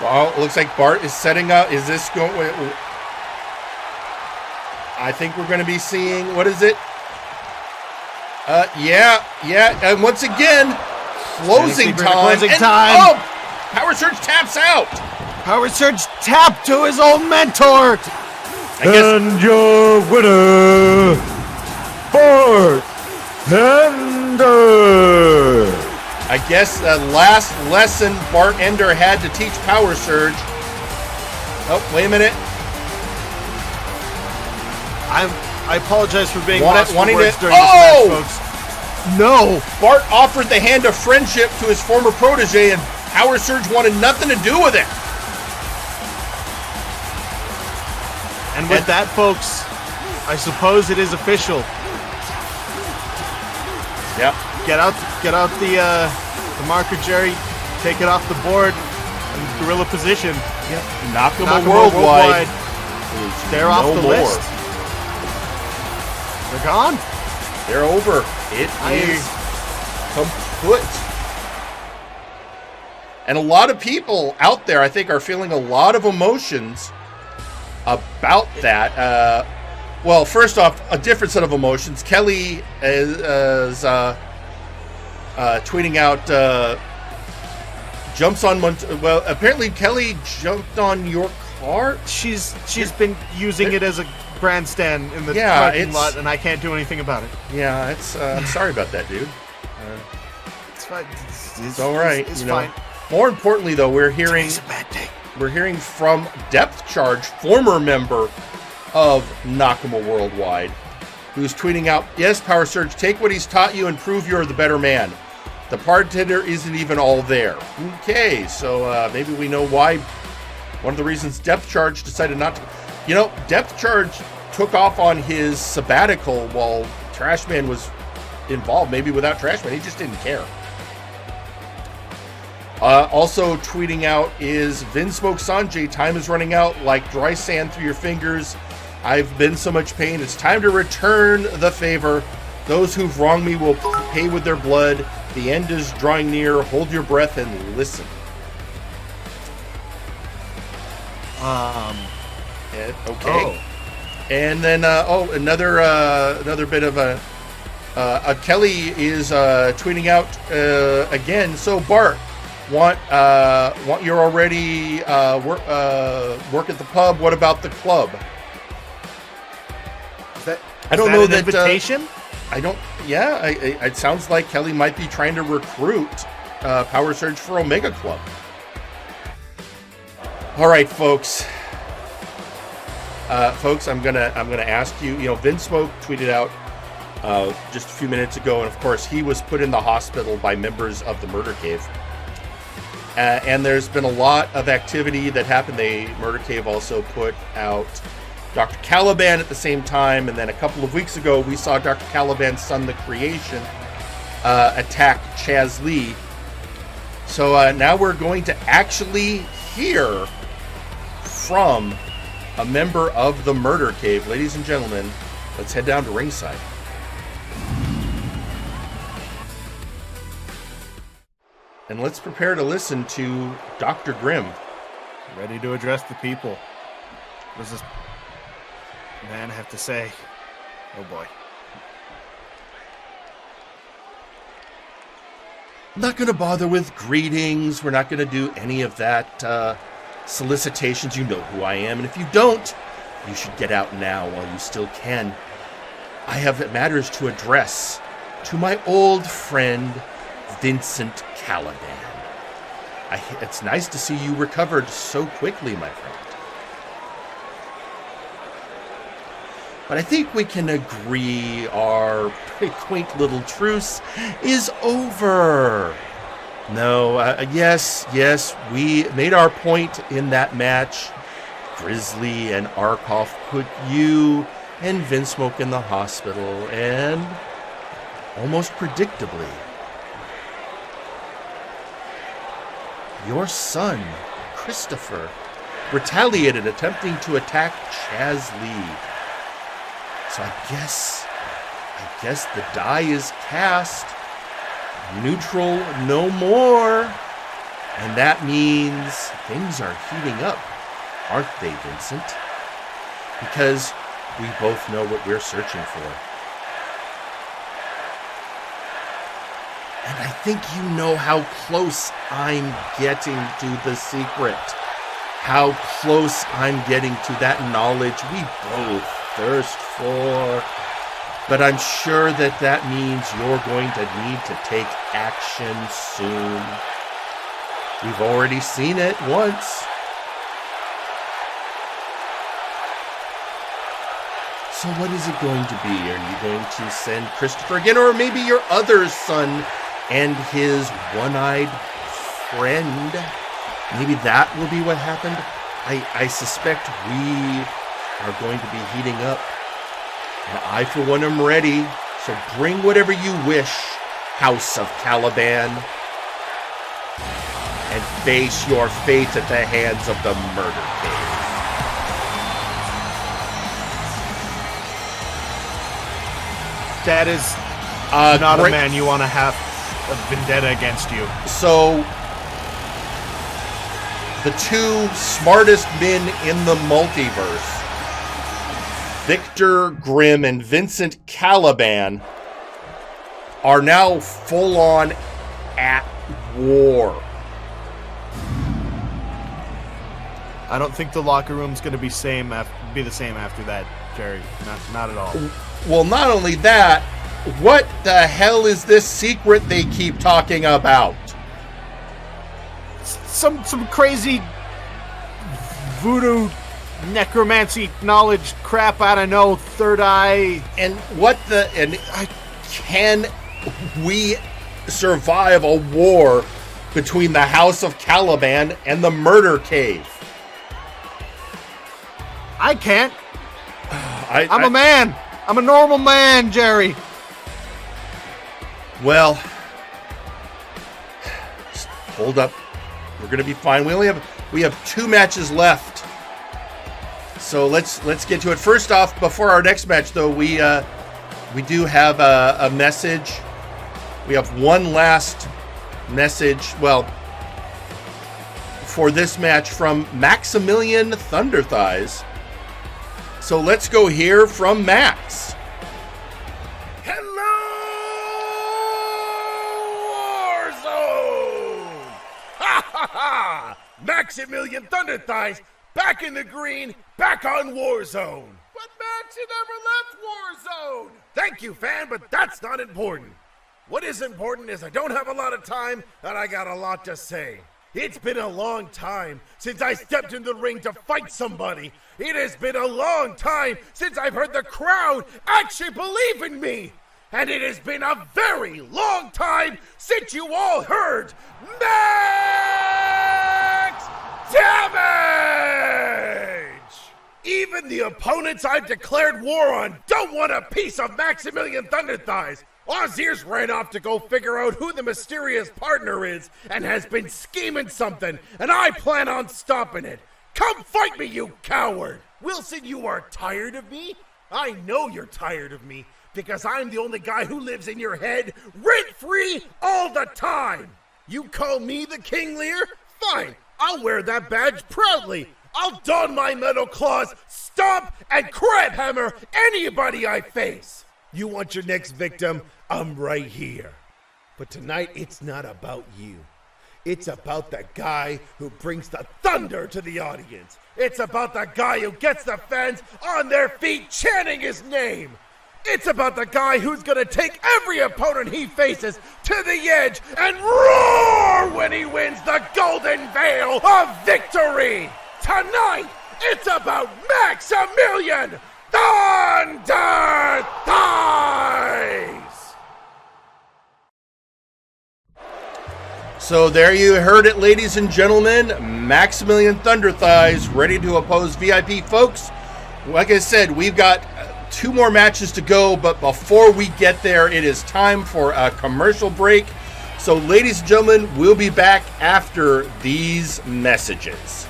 Well, it looks like Bart is setting up. Is this going? I think we're going to be seeing, what is it? Yeah. And once again, closing time. Oh, Power Surge taps out. Power Surge tap to his own mentor. And your winner, Bartender. I guess the last lesson Bartender had to teach Power Surge. Oh, wait a minute. I apologize for being lost for words during this match, folks. No! Bart offered the hand of friendship to his former protege, and Power Surge wanted nothing to do with it. And with that, folks, I suppose it is official. Yep. Get out the marker, Jerry. Take it off the board. In gorilla position. Yep. Nakano Worldwide. They're off the list. They're gone. They're over. It is kaput. And a lot of people out there, I think, are feeling a lot of emotions about that. Well, first off, a different set of emotions. Kelly is tweeting out, jumps on well, apparently Kelly jumped on your car. She's been using it as a grandstand in the parking lot, and I can't do anything about it. Yeah, it's I'm sorry about that, dude. It's fine. It's all right. It's fine. More importantly, though, we're hearing from Depth Charge, former member of Nakama Worldwide, who's tweeting out, "Yes, Power Surge, take what he's taught you and prove you're the better man. The bartender isn't even all there." Okay, so maybe we know why. One of the reasons Depth Charge decided not to. You know, Depth Charge took off on his sabbatical while Trashman was involved. Maybe without Trashman, he just didn't care. Also tweeting out is Vinsmoke Sanjay, time is running out like dry sand through your fingers. I've been so much pain. It's time to return the favor. Those who've wronged me will pay with their blood. The end is drawing near. Hold your breath and listen. Okay. Oh. And then another bit of a Kelly is tweeting out again. So Bart, want you're already work at the pub. What about the club? I don't know that invitation. I don't. Yeah, it sounds like Kelly might be trying to recruit Power Surge for Omega Club. All right, folks. I'm gonna ask you. You know, Vinsmoke tweeted out just a few minutes ago, and of course, he was put in the hospital by members of the Murder Cave. And there's been a lot of activity that happened. Murder Cave also put out Dr. Caliban at the same time, and then a couple of weeks ago, we saw Dr. Caliban's son, the Creation, attack Chaz Lee. So now we're going to actually hear from a member of the Murder Cave. Ladies and gentlemen, let's head down to ringside. And let's prepare to listen to Dr. Grimm. Ready to address the people. What does this man have to say? Oh boy. I'm not going to bother with greetings. We're not going to do any of that solicitations. You know who I am. And if you don't, you should get out now while you still can. I have matters to address to my old friend, Vincent Caliban. It's nice to see you recovered so quickly, my friend. But I think we can agree our pretty quaint little truce is over. No, yes, we made our point in that match. Grizzly and Arkoff put you and Vinsmoke in the hospital, and almost predictably, your son, Christopher, retaliated, attempting to attack Chaz Lee. So I guess the die is cast. Neutral no more. And that means things are heating up, aren't they, Vincent? Because we both know what we're searching for. And I think you know how close I'm getting to the secret. How close I'm getting to that knowledge we both thirst for. But I'm sure that means you're going to need to take action soon. We've already seen it once. So what is it going to be? Are you going to send Christopher again, or maybe your other son and his one-eyed friend? Maybe that will be what happened. I suspect we are going to be heating up. And I, for one, am ready. So bring whatever you wish, House of Caliban. And face your fate at the hands of the Murder Cave. That is not a man you want to have a vendetta against you. So, the two smartest men in the multiverse, Victor Grimm and Vincent Caliban, are now full-on at war. I don't think the locker room's going to be the same after that, Jerry. Not at all. Well, not only that, what the hell is this secret they keep talking about? Some crazy voodoo necromancy knowledge crap, I don't know, third eye. And can we survive a war between the House of Caliban and the Murder Cave? I can't. I'm a man. I'm a normal man, Jerry. Well, hold up. We're gonna be fine. We have 2 matches left. So let's get to it. First off, before our next match, though, we do have a message. We have one last message. Well, for this match from Maximilian Thunderthighs. So let's go hear from Max. Hello, Warzone! Ha ha ha! Maximilian Thunderthighs, back in the green, back on Warzone. But Max, you never left Warzone! Thank you, fan, but that's not important. What is important is I don't have a lot of time, and I got a lot to say. It's been a long time since I stepped in the ring to fight somebody. It has been a long time since I've heard the crowd actually believe in me. And it has been a very long time since you all heard max damage! Even the opponents I've declared war on don't want a piece of Maximilian Thunderthighs. Oz ears ran off to go figure out who the mysterious partner is and has been scheming something, and I plan on stopping it. Come fight me, you coward! Wilson, you are tired of me? I know you're tired of me, because I'm the only guy who lives in your head rent-free all the time! You call me the King Lear? Fine, I'll wear that badge proudly. I'll don my metal claws, stomp, and crab hammer anybody I face. You want your next victim? I'm right here. But tonight, it's not about you. It's about the guy who brings the thunder to the audience. It's about the guy who gets the fans on their feet chanting his name. It's about the guy who's gonna take every opponent he faces to the edge and roar when he wins the golden veil of victory. Tonight, it's about Maximilian Thunderthighs! So there you heard it, ladies and gentlemen. Maximilian Thunder Thighs ready to oppose VIP folks. Like I said, we've got 2 more matches to go, but before we get there, it is time for a commercial break. So ladies and gentlemen, we'll be back after these messages.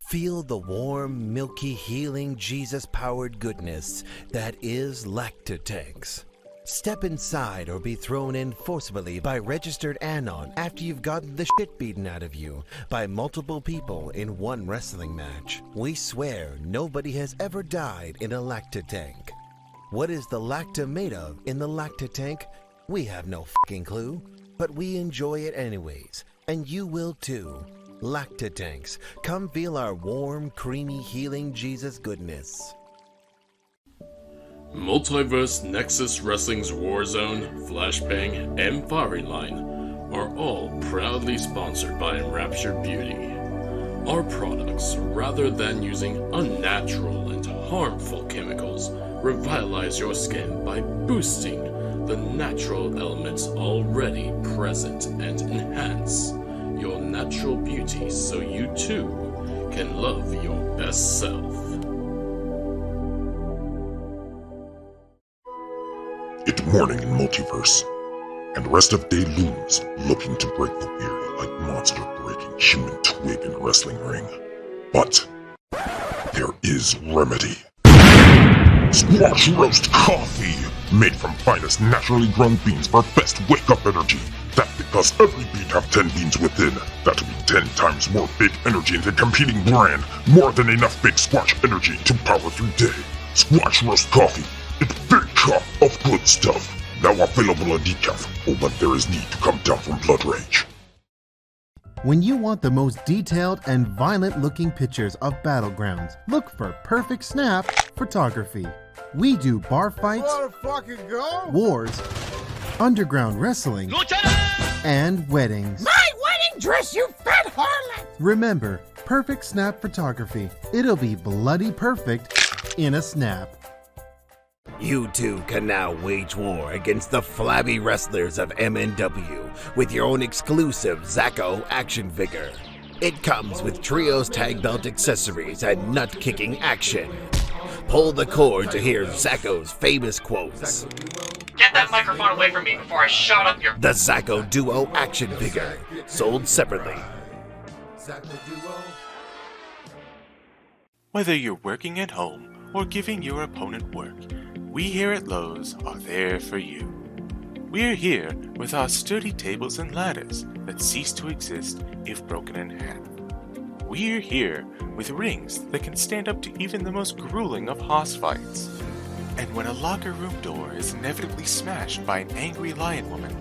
Feel the warm, milky, healing, Jesus-powered goodness that is Lactatanks. Step inside or be thrown in forcibly by registered Anon after you've gotten the shit beaten out of you by multiple people in one wrestling match. We swear nobody has ever died in a Lactatank. What is the Lacta made of in the Lactatank? We have no fucking clue, but we enjoy it anyways, and you will too. Lactatanks, come feel our warm, creamy, healing Jesus goodness. Multiverse, Nexus Wrestling's Warzone, Flashbang, and Fiery Line are all proudly sponsored by Enraptured Beauty. Our products, rather than using unnatural and harmful chemicals, revitalize your skin by boosting the natural elements already present and enhance your natural beauty so you too can love your best self. It's morning in Multiverse, and rest of day looms looking to break the weary like monster breaking human twig in wrestling ring. But there is remedy. Squash roast coffee, made from finest naturally grown beans for best wake-up energy. That's because every bean have 10 beans within. That'll be 10 times more big energy than competing brand. More than enough big squash energy to power through day. Squash roast coffee. It's big cup of good stuff. Now available in decaf. Oh, but there is need to come down from blood rage. When you want the most detailed and violent-looking pictures of battlegrounds, look for Perfect Snap Photography. We do bar fights, wars, underground wrestling, and weddings. My wedding dress, you fat harlot! Remember, Perfect Snap Photography. It'll be bloody perfect in a snap. You too can now wage war against the flabby wrestlers of MNW with your own exclusive Zacko action figure. It comes with trios tag belt accessories and nut-kicking action. Pull the cord to hear Zacko's famous quotes. Get that microphone away from me before I shot up your... The Zacko Duo action figure, sold separately. Whether you're working at home or giving your opponent work, we here at Lowe's are there for you. We're here with our sturdy tables and ladders that cease to exist if broken in half. We're here with rings that can stand up to even the most grueling of hoss fights. And when a locker room door is inevitably smashed by an angry lion woman,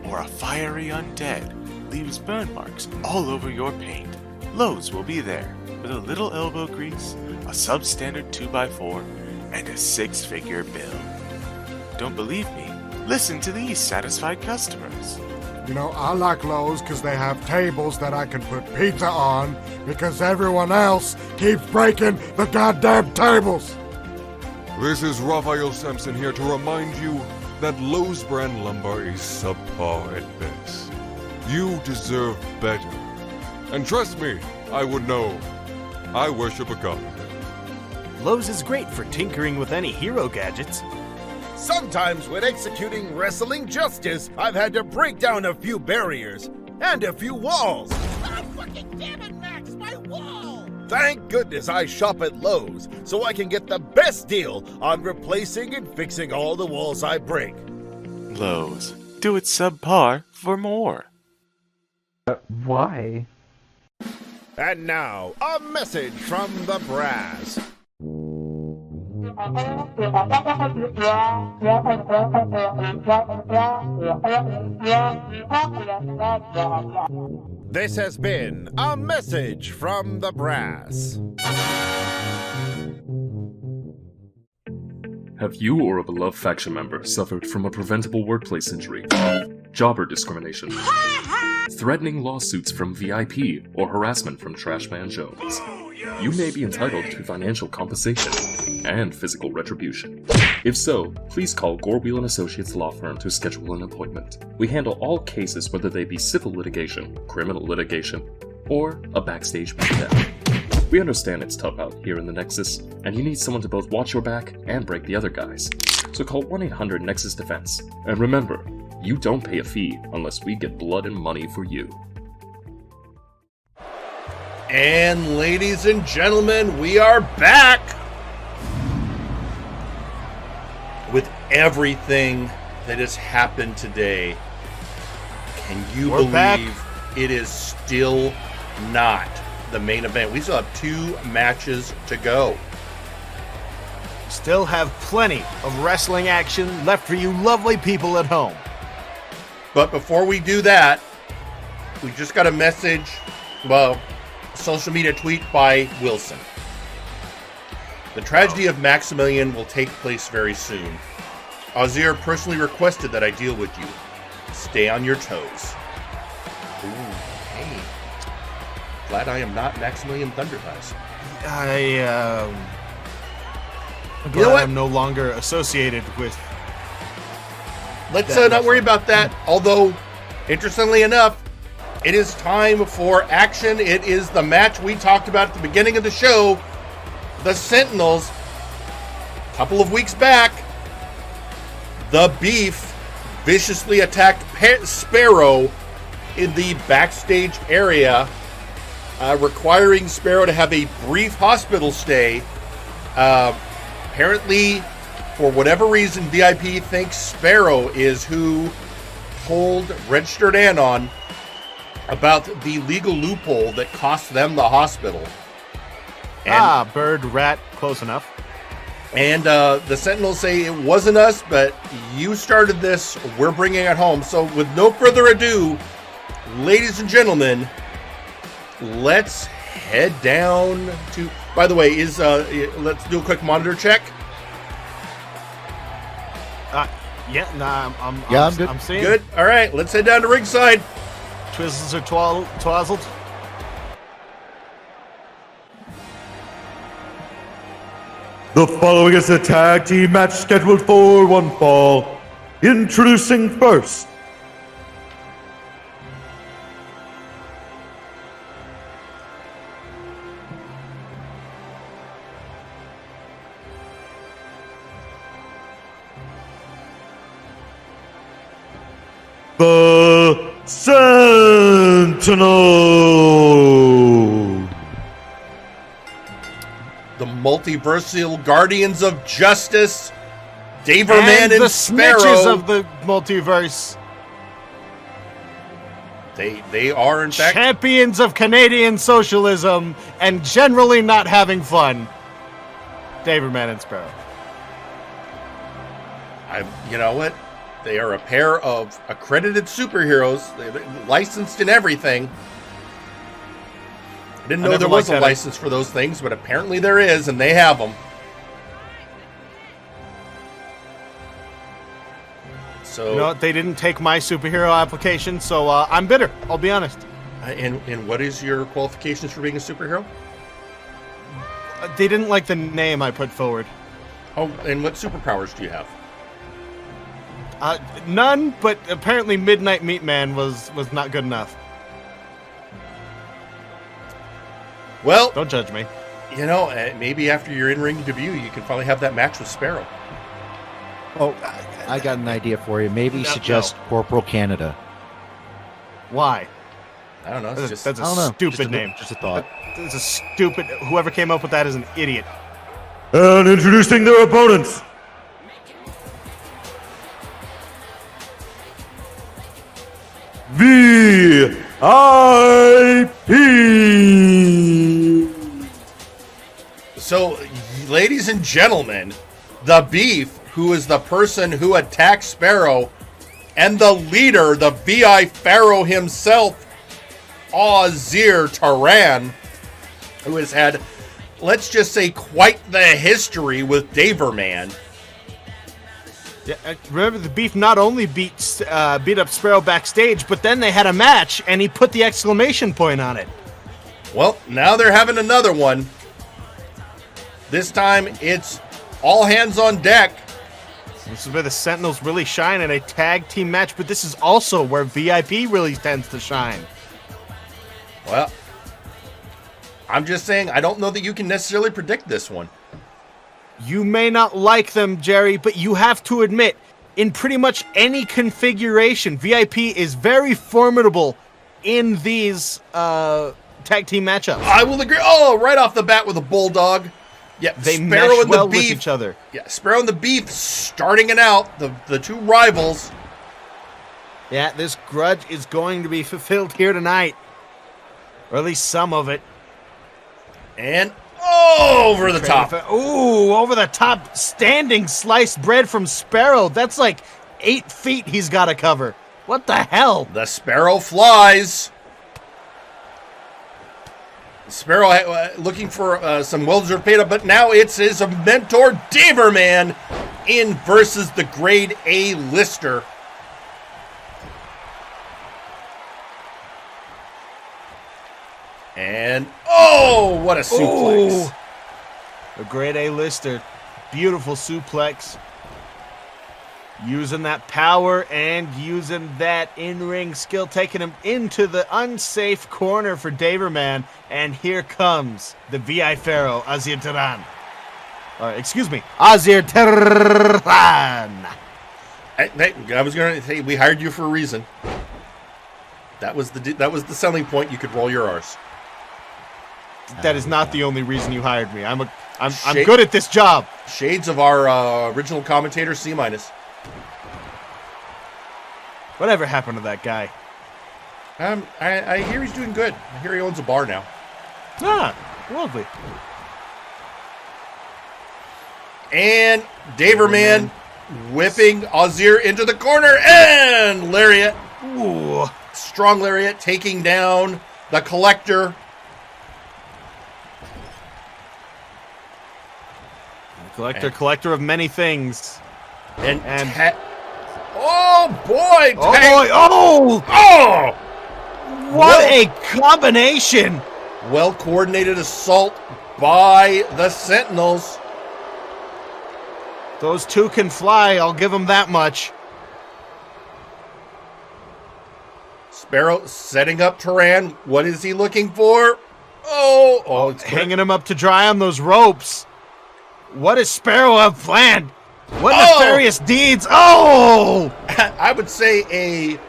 or a fiery undead leaves burn marks all over your paint, Lowe's will be there with a little elbow grease, a substandard 2x4, and a 6-figure bill. Don't believe me? Listen to these satisfied customers. You know, I like Lowe's because they have tables that I can put pizza on because everyone else keeps breaking the goddamn tables. This is Raphael Samson here to remind you that Lowe's brand lumber is subpar at best. You deserve better. And trust me, I would know. I worship a god. Lowe's is great for tinkering with any hero gadgets. Sometimes when executing wrestling justice, I've had to break down a few barriers and a few walls. Oh, fucking damn it, Max, my wall! Thank goodness I shop at Lowe's, so I can get the best deal on replacing and fixing all the walls I break. Lowe's. Do it subpar for more. Why? And now, a message from the brass. This has been a message from the brass. Have you or a beloved faction member suffered from a preventable workplace injury, jobber discrimination, threatening lawsuits from VIP, or harassment from Trashman Jones? you may be entitled to financial compensation and physical retribution. If so, please call Gorewheel & Associates Law Firm to schedule an appointment. We handle all cases, whether they be civil litigation, criminal litigation, or a backstage beatdown. We understand it's tough out here in the Nexus, and you need someone to both watch your back and break the other guys. So call 1-800-NEXUS Defense. And remember, you don't pay a fee unless we get blood and money for you. And ladies and gentlemen, we are back with everything that has happened today. Can you believe it is still not the main event? We still have 2 matches to go. Still have plenty of wrestling action left for you lovely people at home. But before we do that, we just got a message, well, a social media tweet by Wilson. The tragedy of Maximilian will take place very soon. Azir personally requested that I deal with you. Stay on your toes. Ooh, hey. Glad I am not Maximilian Thunderthighs. I'm glad I'm no longer associated with... Let's not worry about that. Although, interestingly enough, it is time for action. It is the match we talked about at the beginning of the show. The Sentinels, a couple of weeks back, the Beef viciously attacked Sparrow in the backstage area, requiring Sparrow to have a brief hospital stay. Apparently, for whatever reason, VIP thinks Sparrow is who told Registered Anon about the legal loophole that cost them the hospital. And, bird, rat, close enough. And the Sentinels say it wasn't us, but you started this. We're bringing it home. So with no further ado, ladies and gentlemen, let's head down to... By the way, let's do a quick monitor check. I'm good. I'm seeing. Good. All right, let's head down to ringside. Twizzles are twazzled. The following is a tag team match scheduled for one fall. Introducing first, the Sentinels. The multiversal guardians of justice, Daverman and the Sparrow. Snitches of the multiverse. They are, in fact, champions of Canadian socialism and generally not having fun. Daverman and Sparrow. You know what? They are a pair of accredited superheroes, they're licensed in everything. I didn't know there was a license for those things, but apparently there is, and they have them. So, you know what? They didn't take my superhero application, so I'm bitter. I'll be honest. And what is your qualifications for being a superhero? They didn't like the name I put forward. Oh, and what superpowers do you have? None, but apparently Midnight Meat Man was not good enough. Well, don't judge me. You know, maybe after your in-ring debut, you can finally have that match with Sparrow. Oh, I got an idea for you. Maybe suggest Corporal Canada. Why? I don't know. That's a stupid name. Just a thought. It's a stupid. Whoever came up with that is an idiot. And introducing their opponents. VIP. So, ladies and gentlemen, the Beef, who is the person who attacked Sparrow, and the leader, the VI Pharaoh himself, Azir Taran, who has had, let's just say, quite the history with Daverman. Yeah, remember, the Beef not only beat up Sparrow backstage, but then they had a match, and he put the exclamation point on it. Well, now they're having another one. This time, it's all hands on deck. This is where the Sentinels really shine in a tag team match, but this is also where VIP really tends to shine. Well, I'm just saying, I don't know that you can necessarily predict this one. You may not like them, Jerry, but you have to admit, in pretty much any configuration, VIP is very formidable in these tag team matchups. I will agree. Oh, right off the bat with a Bulldog. Yeah, they Sparrow mesh and well the Beef. with each other. Yeah, Sparrow and the Beef starting it out, the two rivals. Yeah, this grudge is going to be fulfilled here tonight. Or at least some of it. And over the top. Ooh, over the top. Standing sliced bread from Sparrow. That's like 8 feet he's got to cover. What the hell? The Sparrow flies. Sparrow looking for some well-deserved payday, but now it's his mentor, Daverman, in versus the grade A lister. And, what a suplex. Ooh. A grade A lister. Beautiful suplex. Using that power and using that in-ring skill, taking him into the unsafe corner for Daverman. And here comes the VI Pharaoh, Azir Terran. Excuse me, Azir Terran. I was going to say, we hired you for a reason. That was the selling point. You could roll your R's. That is not the only reason you hired me. I'm good at this job. Shades of our original commentator, C-. Whatever happened to that guy? I hear he's doing good. I hear he owns a bar now. Ah, lovely. And Daverman whipping Azir into the corner and lariat. Ooh. Strong lariat taking down the Collector. Collector of many things. And oh boy! Oh boy! Oh! What a combination! Well-coordinated assault by the Sentinels. Those two can fly, I'll give them that much. Sparrow setting up Terran. What is he looking for? It's hanging him up to dry on those ropes. What does Sparrow have planned? What nefarious deeds? Oh! I would say a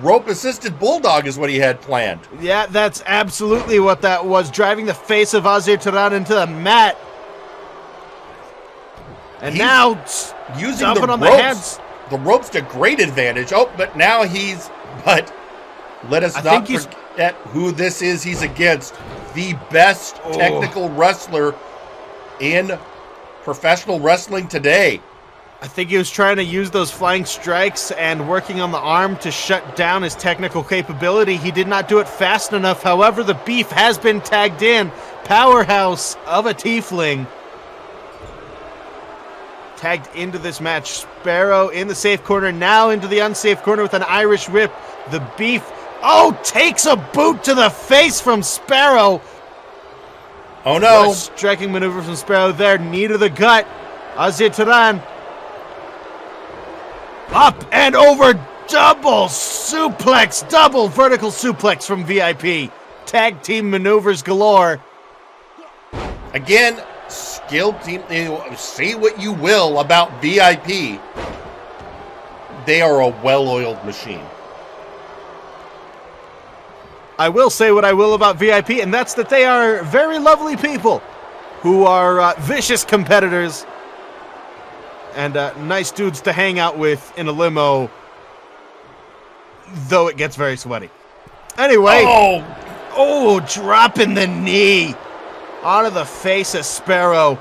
rope-assisted Bulldog is what he had planned. Yeah, that's absolutely what that was. Driving the face of Azir Terran into the mat. And now using the ropes to great advantage. But now but let us not forget who this is he's against. The best technical wrestler in professional wrestling today. I think he was trying to use those flying strikes and working on the arm to shut down his technical capability. He did not do it fast enough. However, the Beef has been tagged in. Powerhouse of a tiefling. Tagged into this match. Sparrow in the safe corner, now into the unsafe corner with an Irish whip. The Beef, takes a boot to the face from Sparrow. Oh no. What a striking maneuver from Sparrow there. Knee to the gut. Azir Terran. Up and over. Double suplex. Double vertical suplex from VIP. Tag team maneuvers galore. Again, skill team. Say what you will about VIP. They are a well-oiled machine. I will say what I will about VIP, and that's that they are very lovely people who are vicious competitors and nice dudes to hang out with in a limo, though it gets very sweaty. Anyway. Dropping the knee onto the face of Sparrow.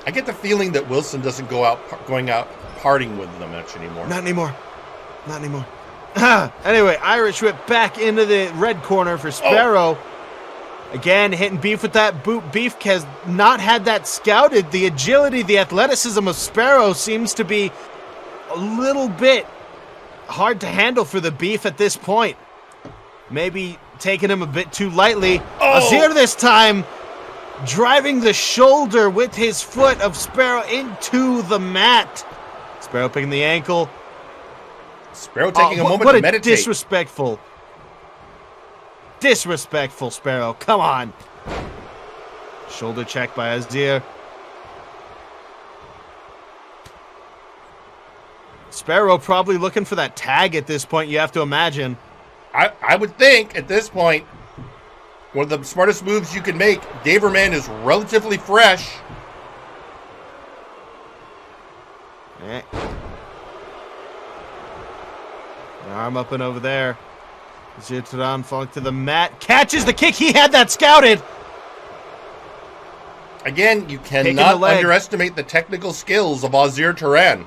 I get the feeling that Wilson doesn't going out partying with them much anymore. Not anymore. Anyway, Irish whip back into the red corner for Sparrow. Again, hitting Beef with that boot. Beef has not had that scouted. The agility, the athleticism of Sparrow seems to be a little bit hard to handle for the Beef at this point. maybe taking him a bit too lightly. Oh! Azir this time driving the shoulder with his foot of Sparrow into the mat. Sparrow picking the ankle. Sparrow taking a moment what to a meditate. Disrespectful Sparrow. Come on. Shoulder check by Azir. Sparrow probably looking for that tag at this point, you have to imagine. I would think at this point, one of the smartest moves you can make, Daverman is relatively fresh. Arm up and over there. Zirtaran falling to the mat. Catches the kick. He had that scouted. Again, you cannot underestimate the technical skills of Azir Turan.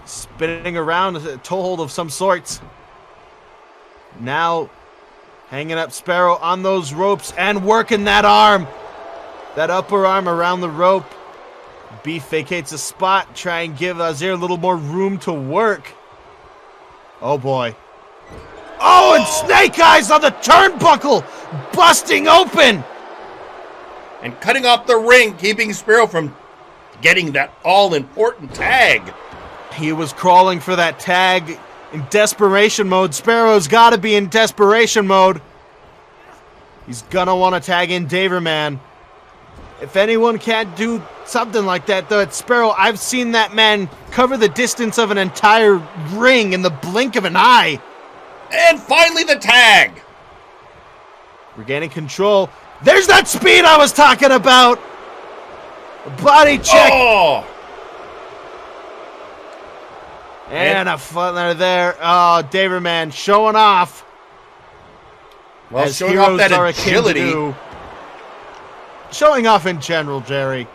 Spinning around, a toehold of some sorts. Now, hanging up Sparrow on those ropes and working that arm. That upper arm around the rope. Beef vacates a spot. Try and give Azir a little more room to work. Oh, boy. Oh, and Snake Eyes on the turnbuckle. Busting open. And cutting off the ring, keeping Sparrow from getting that all-important tag. He was crawling for that tag in desperation mode. Sparrow's got to be in desperation mode. He's going to want to tag in Daverman. If anyone can't do something like that, though, it's Sparrow. I've seen that man cover the distance of an entire ring in the blink of an eye. And finally the tag. Regaining control. There's that speed I was talking about. Body check. Oh. And a frontlander there. Oh, Daverman showing off. Well, showing off that agility. Showing off in general, Jerry.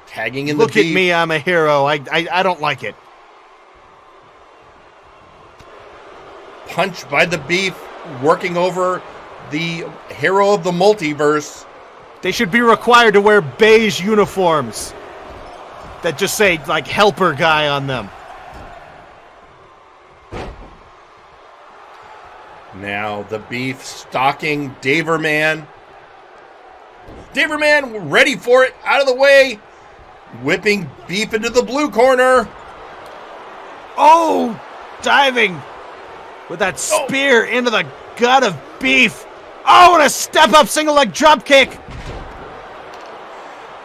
Tagging in the Look at me, I'm a hero. I don't like it. Punch by the Beef, working over the hero of the multiverse. They should be required to wear beige uniforms that just say, like, helper guy on them. Now the Beef stalking Daverman. Daverman ready for it, out of the way. Whipping Beef into the blue corner. Oh, diving with that spear into the gut of Beef. Oh, and a step-up single-leg dropkick.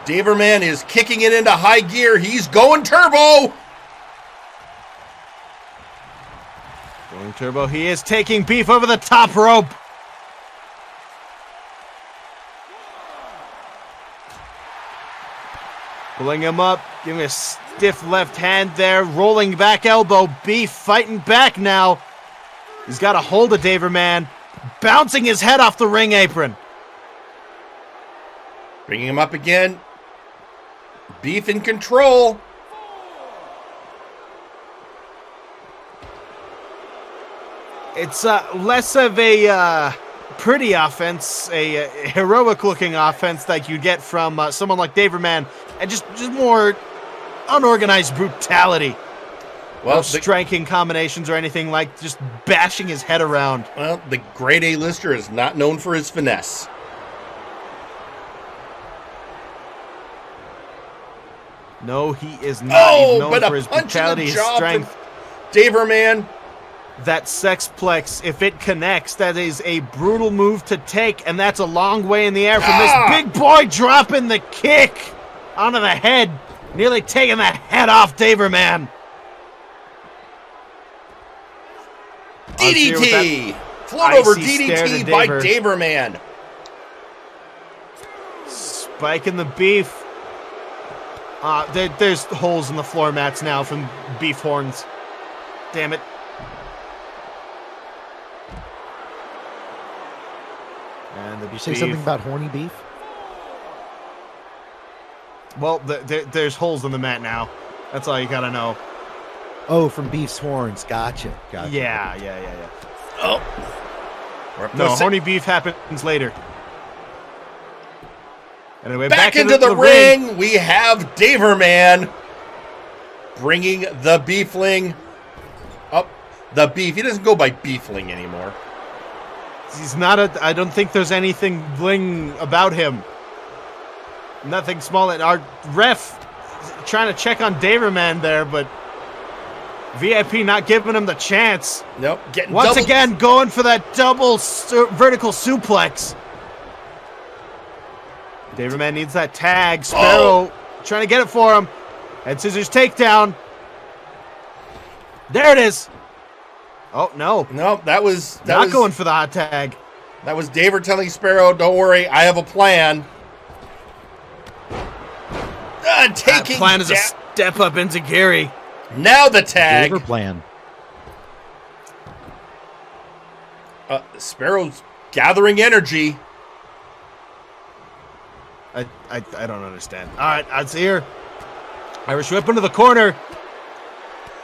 Daverman is kicking it into high gear. He's going turbo. Going turbo. He is taking Beef over the top rope. Pulling him up, giving a stiff left hand there, rolling back elbow. Beef fighting back now. He's got a hold of Daverman, bouncing his head off the ring apron. Bringing him up again. Beef in control. It's less of a pretty offense, a heroic-looking offense like you get from someone like Daverman, and just more unorganized brutality. Well, no striking combinations or anything, like just bashing his head around. Well, the grade A-lister is not known for his finesse. No, he is not even known but for his brutality, his strength. Daverman. That sexplex, if it connects, that is a brutal move to take, and that's a long way in the air from this big boy dropping the kick onto the head, nearly taking the head off Daverman. DDT! Float over DDT by Daverman. Spiking the Beef. There's holes in the floor mats now from Beef horns. Damn it. And Did you say something about horny Beef? Well, there's holes in the mat now. That's all you gotta know. Oh, from Beef's horns. Gotcha. Yeah. Oh. No, horny Beef happens later. Anyway, back into the ring. We have Daverman bringing the Beefling up. The Beef. He doesn't go by Beefling anymore. He's not I don't think there's anything bling about him. Nothing small. Our ref trying to check on Daverman there, but VIP not giving him the chance. Nope. Once again, going for that double vertical suplex. Daverman needs that tag. Sparrow trying to get it for him. And scissors takedown. There it is. Oh, no. No, that was not going for the hot tag. That was Daver telling Sparrow, don't worry, I have a plan. Taking that plan is a step up into Gary. Now the tag. Daver plan. Sparrow's gathering energy. I don't understand. All right, it's here. Irish whip into the corner.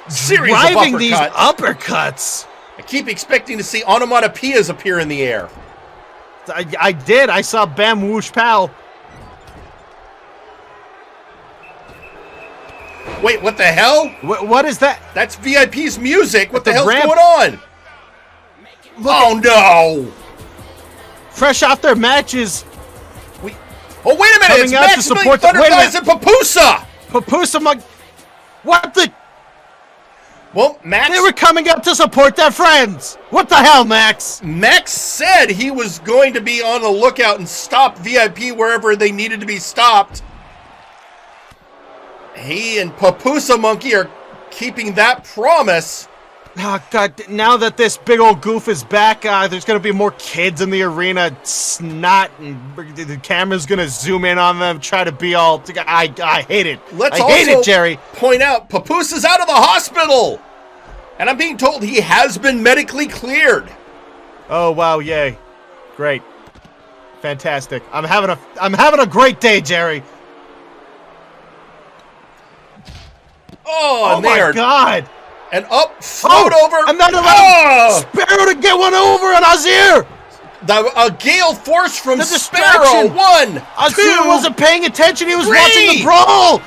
Series driving of these uppercuts. I keep expecting to see onomatopoeias appear in the air. I did. I saw Bam Whoosh Pow. Wait, what the hell? What is that? That's VIP's music. What the hell's ramp. going on? No! Fresh off their matches. Oh, wait a minute! Coming It's out to Max support Thunder Thighs and Papusa! Papusa, what the? Well, Max... They were coming up to support their friends. What the hell, Max? Max said he was going to be on the lookout and stop VIP wherever they needed to be stopped. He and Papusa Monkey are keeping that promise. Oh, God, now that this big old goof is back, there's going to be more kids in the arena. Snot, and the camera's going to zoom in on them, try to be all... I hate it. Let's I hate it, Jerry. Point out, Papusa's out of the hospital! And I'm being told he has been medically cleared. Oh, wow, yay. Great. Fantastic. I'm having a great day, Jerry. Oh my God. And up, float over. I'm not allowed Sparrow to get one over on Azir. A gale force from Sparrow. 1, 2. Azir wasn't paying attention. He was 3. watching the brawl.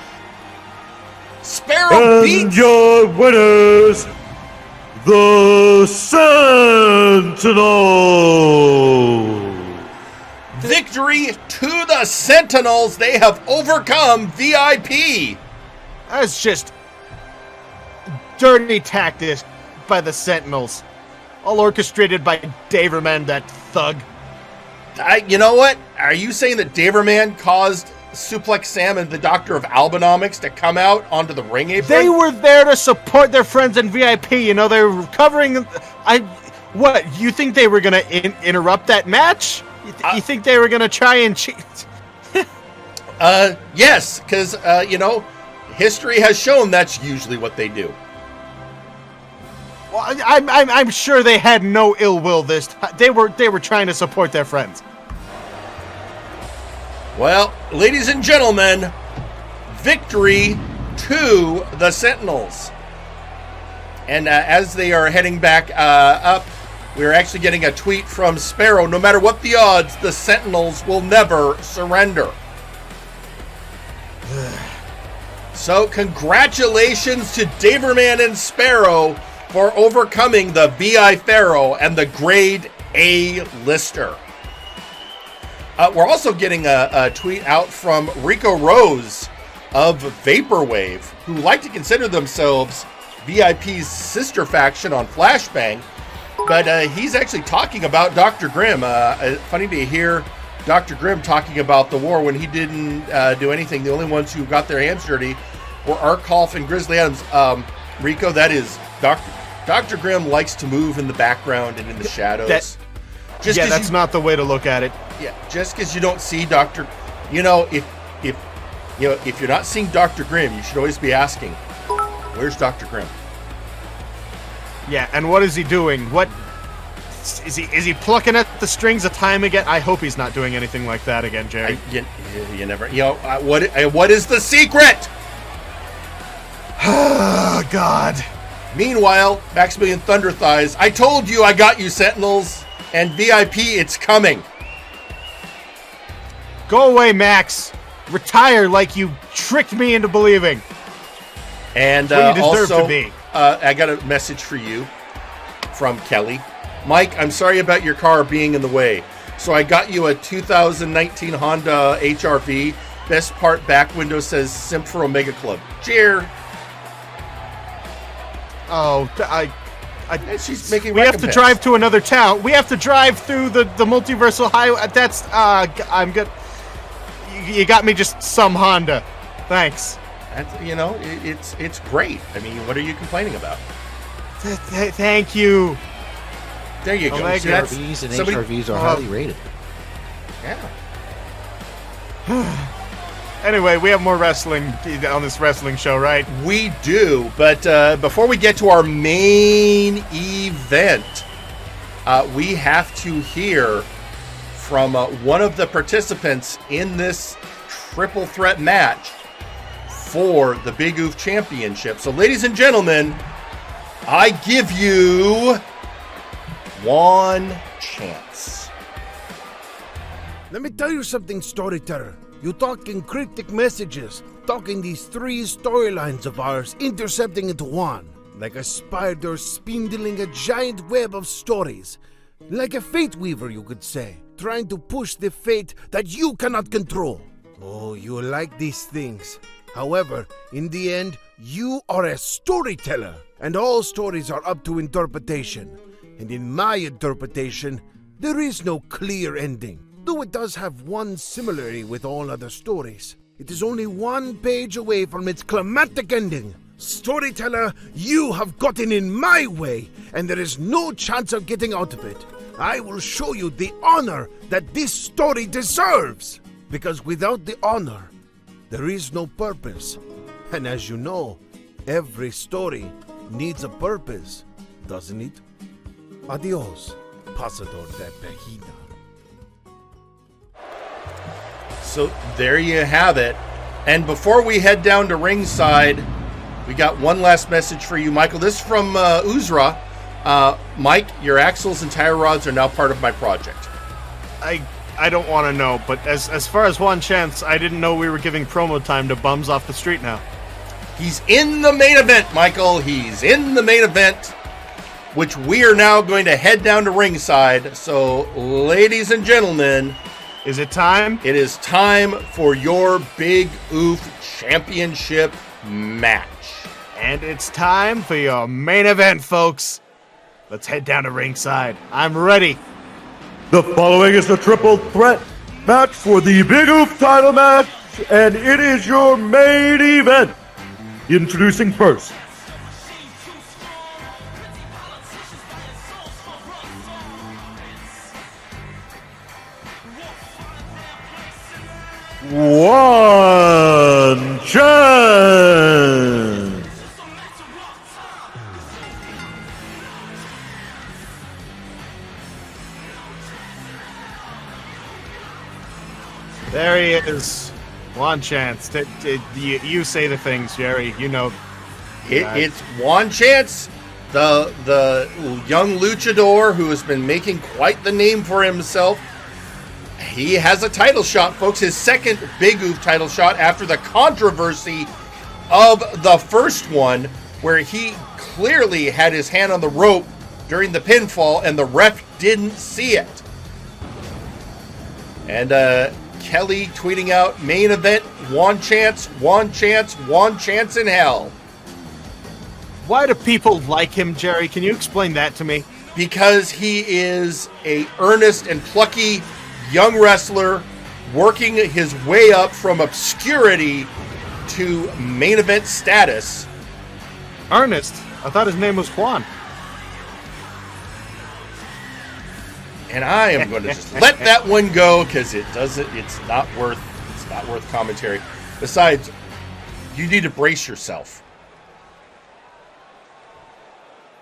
Sparrow beats your winners, the Sentinels. Victory to the Sentinels. They have overcome VIP. That's just dirty tactics by the Sentinels. All orchestrated by Daverman, that thug. You know what? Are you saying that Daverman caused Suplex Sam and the Doctor of Albanomics to come out onto the ring apron? They were there to support their friends in VIP. You know, they were covering... What? You think they were going to interrupt that match? You think they were going to try and cheat? Yes, because, history has shown that's usually what they do. Well, I'm sure they had no ill will this time. They were trying to support their friends. Well, ladies and gentlemen, victory to the Sentinels. And as they are heading back up, we're actually getting a tweet from Sparrow. No matter what the odds, the Sentinels will never surrender. So congratulations to Daverman and Sparrow for overcoming the VI Pharaoh and the Grade A Lister. We're also getting a tweet out from Rico Rose of Vaporwave, who like to consider themselves VIP's sister faction on Flashbang, but he's actually talking about Dr. Grimm. Funny to hear Dr. Grimm talking about the war when he didn't do anything. The only ones who got their hands dirty were Arkolf and Grizzly Adams. Rico, that is Dr. Grimm likes to move in the background and in the shadows. That's not the way to look at it. Yeah, just because you don't see Dr. If you're not seeing Dr. Grimm, you should always be asking, where's Dr. Grimm? Yeah, and what is he doing? What is he plucking at the strings of time again? I hope he's not doing anything like that again, Jerry. You never. What is the secret? Oh God. Meanwhile, Maximilian Thunder Thighs, I told you I got you, Sentinels, and VIP, it's coming. Go away, Max. Retire like you tricked me into believing. And you deserve also, to be. I got a message for you from Kelly. Mike, I'm sorry about your car being in the way. So I got you a 2019 Honda HR-V. Best part back window says Simp for Omega Club. Cheer. Oh, she's making. We have to drive to another town. We have to drive through the multiversal highway. That's I'm good. You got me just some Honda. Thanks. That's, it's great. I mean, what are you complaining about? Thank you. There you go. HRVs and HRVs are highly rated. Yeah. Anyway, we have more wrestling on this wrestling show, right? We do, but before we get to our main event, we have to hear from one of the participants in this triple threat match for the Big Oof Championship. So, ladies and gentlemen, I give you one chance. Let me tell you something, Storyteller. You talking cryptic messages, talking these 3 storylines of ours, intercepting into one. Like a spider spindling a giant web of stories. Like a fate weaver, you could say, trying to push the fate that you cannot control. Oh, you like these things. However, in the end, you are a storyteller, and all stories are up to interpretation. And in my interpretation, there is no clear ending. Though it does have one similarity with all other stories. It is only 1 page away from its climactic ending. Storyteller, you have gotten in my way, and there is no chance of getting out of it. I will show you the honor that this story deserves. Because without the honor, there is no purpose. And as you know, every story needs a purpose, doesn't it? Adios, pasador de Pejina. So there you have it. And before we head down to ringside, we got one last message for you, Michael. This is from Uzra. Mike, your axles and tire rods are now part of my project. I don't want to know, but as far as one chance, I didn't know we were giving promo time to bums off the street now. He's in the main event, Michael. He's in the main event, which we are now going to head down to ringside. So, ladies and gentlemen, is it time? It is time for your Big Oof Championship match. And it's time for your main event, folks. Let's head down to ringside. I'm ready. The following is the triple threat match for the Big Oof title match, and it is your main event. Introducing first, one chance. There he is. One chance. You say the things, Jerry. You know. It's one chance. The young luchador who has been making quite the name for himself. He has a title shot, folks. His second Big Oof title shot after the controversy of the first one, where he clearly had his hand on the rope during the pinfall and the ref didn't see it. And Kelly tweeting out, main event, one chance, one chance, one chance in hell. Why do people like him, Jerry? Can you explain that to me? Because he is a earnest and plucky young wrestler working his way up from obscurity to main event status. Ernest? I thought his name was Juan. And I am going to just let that one go because it's not worth commentary. Besides, you need to brace yourself.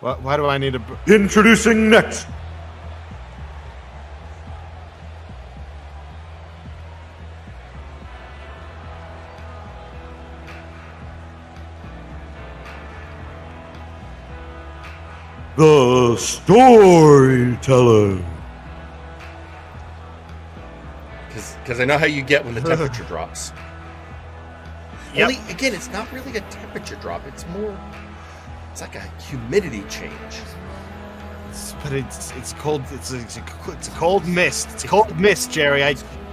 Why do I need to... Introducing next, the Storyteller. Because I know how you get when the temperature drops. Yep. Only, again, it's not really a temperature drop. It's like a humidity change. It's but it's cold. It's a cold mist. It's cold mist, Jerry.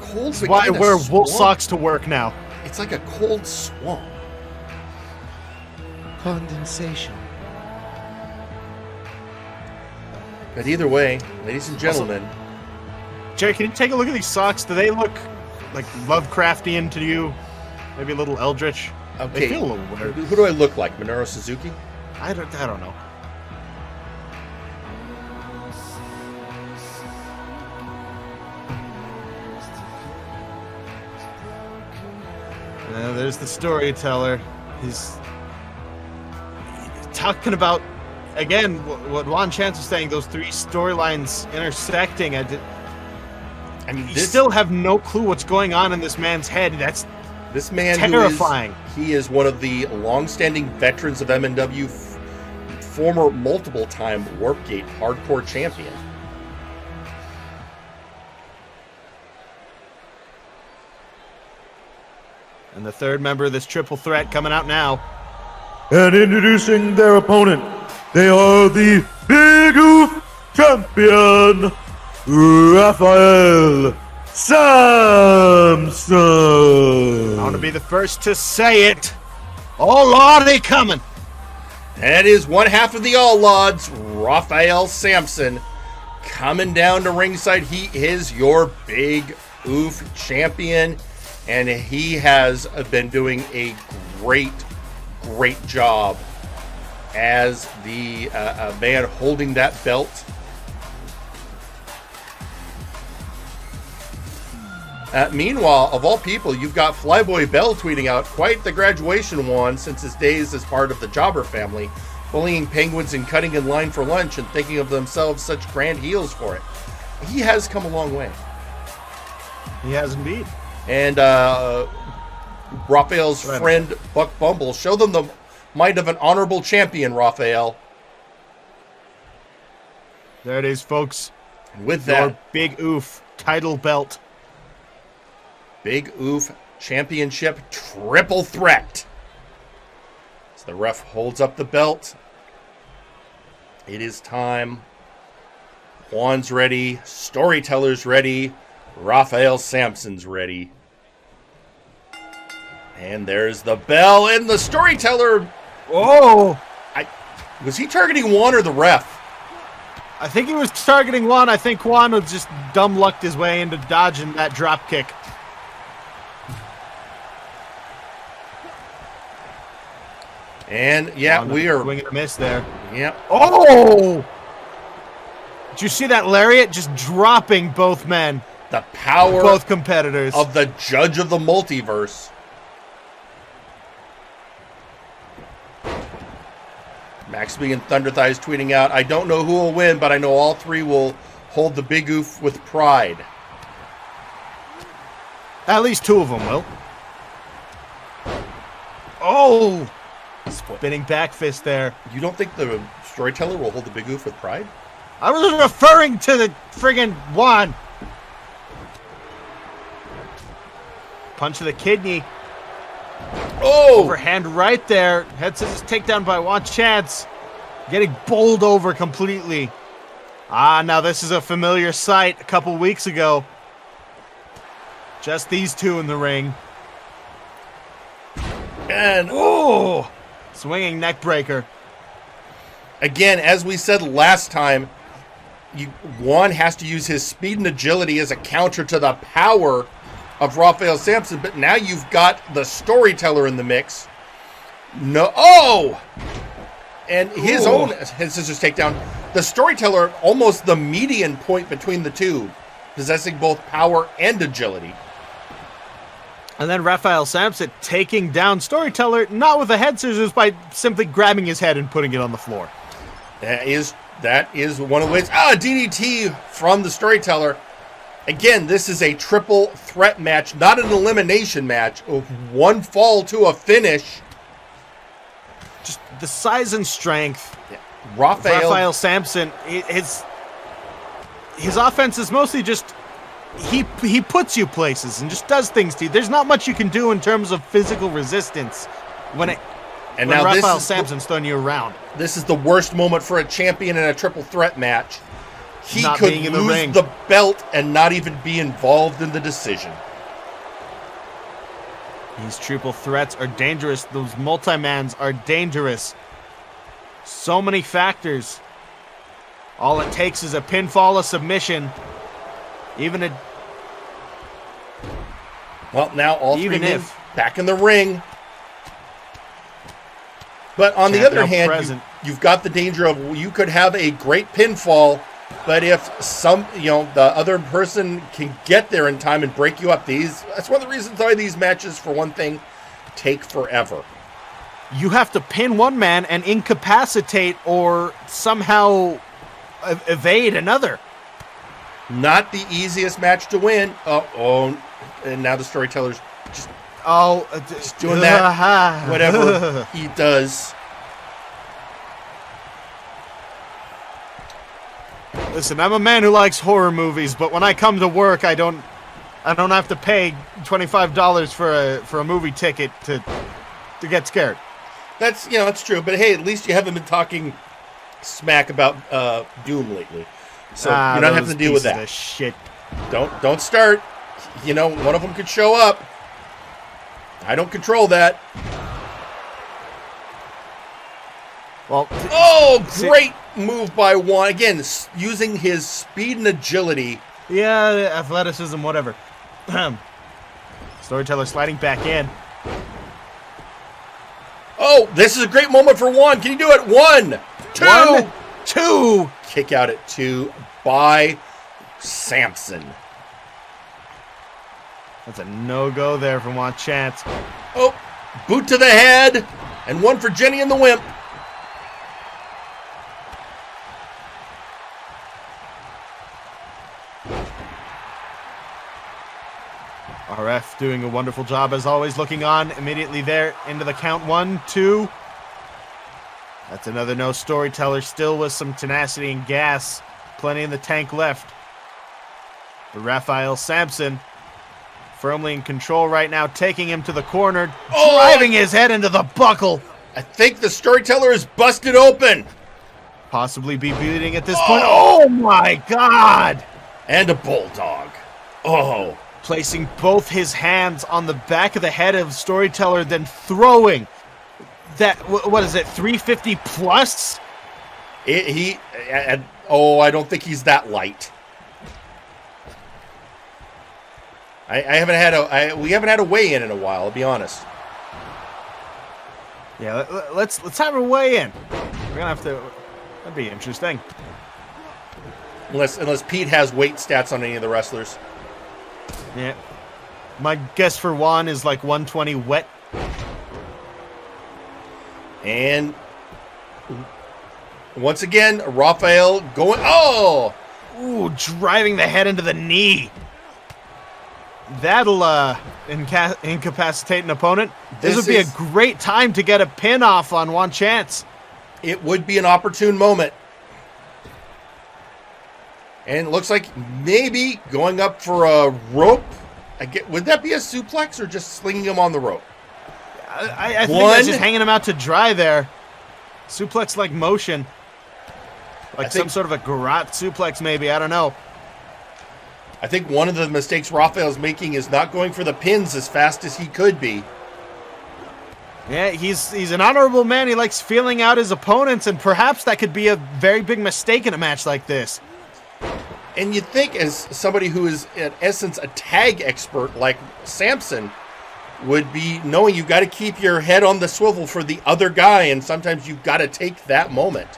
Cold. That's why I wear wool socks to work now. It's like a cold swamp. Condensation. But either way, ladies and gentlemen. Also, Jerry, can you take a look at these socks? Do they look like Lovecraftian to you? Maybe a little eldritch? Okay. They feel a little weird. Who do I look like? Minoru Suzuki? I don't know. There's the storyteller. He's talking about, again, what Juan Chance was saying, those three storylines intersecting. I mean, you still have no clue what's going on in this man's head. That's this man terrifying. He is one of the long-standing veterans of MNW, former multiple-time Warpgate hardcore champion. And the third member of this triple threat coming out now. And introducing their opponent, they are the Big Oof champion, Raphael Samson. I want to be the first to say it. Oh, Lade coming. That is one half of the All Lads, Raphael Samson, coming down to ringside. He is your Big Oof champion, and he has been doing a great job as the man holding that belt. Meanwhile, of all people, you've got Flyboy Bell tweeting out quite the graduation Juan since his days as part of the Jobber family, bullying penguins and cutting in line for lunch and thinking of themselves such grand heels for it. He has come a long way. He has indeed. And Raphael's friend Buck Bumble, show them the might of an honorable champion, Raphael. There it is, folks. And with your that, Big Oof title belt. Big Oof Championship triple threat. As the ref holds up the belt, it is time. Juan's ready. Storyteller's ready. Raphael Samson's ready. And there's the bell and the Storyteller. Oh! Was he targeting Juan or the ref? I think he was targeting Juan. I think Juan was just dumb lucked his way into dodging that drop kick. And yeah, we are swing and a miss there. Yep. Oh! Did you see that lariat just dropping both men? The power both competitors of the judge of the multiverse. Maxby and Thunderthighs tweeting out, I don't know who will win, but I know all three will hold the Big Oof with pride. At least two of them will. Oh! Spinning back fist there. You don't think the Storyteller will hold the Big Oof with pride? I was referring to the friggin' Juan. Punch to the kidney. Oh! Overhand right there. Head scissors takedown by Juan Chance. Getting bowled over completely. Ah, now this is a familiar sight a couple weeks ago. Just these two in the ring. And oh! Swinging neck breaker. Again, as we said last time, Juan has to use his speed and agility as a counter to the power of Raphael Samson, but now you've got the Storyteller in the mix. No, oh! And his own scissors takedown. The Storyteller, almost the median point between the two, possessing both power and agility. And then Raphael Samson taking down Storyteller, not with the head scissors, by simply grabbing his head and putting it on the floor. That is one of the ways. DDT from the Storyteller. Again, this is a triple threat match, not an elimination match. One fall to a finish. Just the size and strength. Yeah. Raphael Samson, his offense is mostly just he puts you places and just does things to you. There's not much you can do in terms of physical resistance when And when now Raphael this is Samson's throwing you around. This is the worst moment for a champion in a triple threat match. He Not could being in the lose ring. the belt and not even be involved in the decision. These triple threats are dangerous. Those multi-mans are dangerous. So many factors. All it takes is a pinfall, a submission, even a... Well, now all Even three men if- back in the ring. But on the Champ other now hand, present. you've got the danger of you could have a great pinfall, but if the other person can get there in time and break you up, that's one of the reasons why these matches, for one thing, take forever. You have to pin one man and incapacitate or somehow evade another. Not the easiest match to win. And now the Storyteller's just doing that. Whatever he does. Listen, I'm a man who likes horror movies, but when I come to work, I don't have to pay $25 for a movie ticket to get scared. That's it's true. But hey, at least you haven't been talking smack about Doom lately, so you're not having to deal with that. Of shit. Don't start. One of them could show up. I don't control that. Well, great move by Juan. Again, using his speed and agility. Yeah, athleticism, whatever. Storyteller sliding back in. Oh, this is a great moment for Juan. Can you do it? 1, 2. 1, 2. Kick out at 2 by Samson. That's a no-go there from Juan Chance. Oh, boot to the head. And 1 for Jenny and the Wimp. RF doing a wonderful job as always, looking on immediately there into the count. 1, 2. That's another no. Storyteller still with some tenacity and gas. Plenty in the tank left. But Raphael Samson firmly in control right now, taking him to the corner, driving his head into the buckle. I think the Storyteller is busted open. Possibly be bleeding at this point. Oh my God! And a bulldog. Oh. Placing both his hands on the back of the head of Storyteller, then throwing that, what is it, 350 plus? I don't think he's that light. We haven't had a weigh-in in a while, I'll be honest. Yeah, let's have a weigh-in. We're gonna have to. That'd be interesting. Unless Pete has weight stats on any of the wrestlers. Yeah. My guess for Juan is like 120 wet. And once again, Raphael going. Oh! Ooh, driving the head into the knee. That'll incapacitate an opponent. This would be a great time to get a pin off on Juan Chance. It would be an opportune moment. And it looks like maybe going up for a rope. Would that be a suplex or just slinging him on the rope? I think that's just hanging him out to dry there. Suplex-like motion. Like some sort of a garrote suplex maybe. I don't know. I think one of the mistakes Raphael's making is not going for the pins as fast as he could be. Yeah, he's an honorable man. He likes feeling out his opponents, and perhaps that could be a very big mistake in a match like this. And you'd think, as somebody who is, in essence, a tag expert like Samson, would be knowing you've got to keep your head on the swivel for the other guy, and sometimes you've got to take that moment.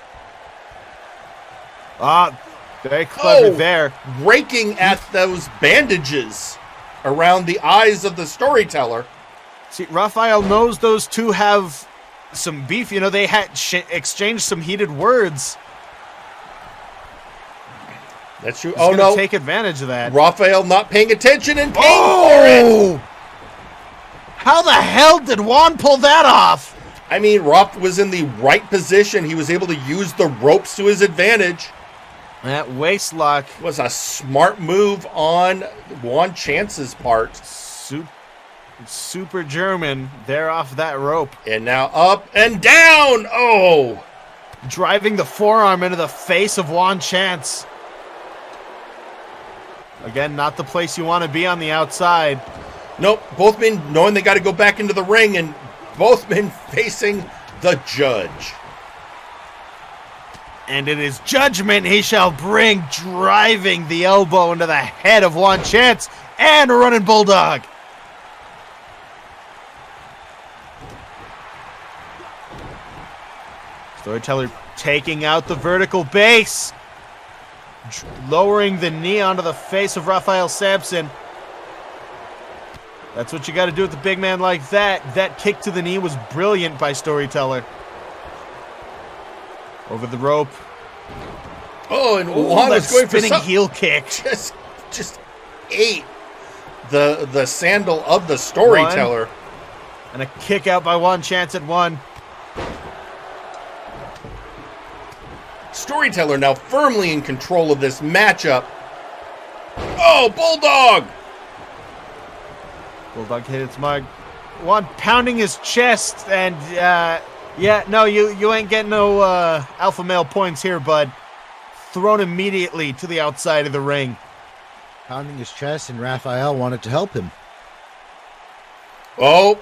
Very clever there. Raking at those bandages around the eyes of the Storyteller. See, Raphael knows those two have some beef. You know, they had exchanged some heated words. That's true. He's gonna take advantage of that. Raphael not paying attention and paying for it. How the hell did Juan pull that off? I mean, Raph was in the right position. He was able to use the ropes to his advantage. That waist lock was a smart move on Juan Chance's part. Super German. They're off that rope. And now up and down. Oh! Driving the forearm into the face of Juan Chance. Again, not the place you want to be on the outside. Nope. Both men knowing they got to go back into the ring, and both men facing the judge. And it is judgment he shall bring, driving the elbow into the head of Juan Chance, and a running bulldog. Storyteller taking out the vertical base, lowering the knee onto the face of Raphael Samson. That's what you got to do with the big man like that. That kick to the knee was brilliant by Storyteller. Over the rope. Oh, and Juan was going for spinning heel kick. Just ate the sandal of the Storyteller. One. And a kick out by Juan Chance at 1. Storyteller now firmly in control of this matchup. Oh, Bulldog! Bulldog hit its mark. Juan pounding his chest, and yeah, no, you ain't getting no alpha male points here, bud. Thrown immediately to the outside of the ring. Pounding his chest, and Raphael wanted to help him. Oh!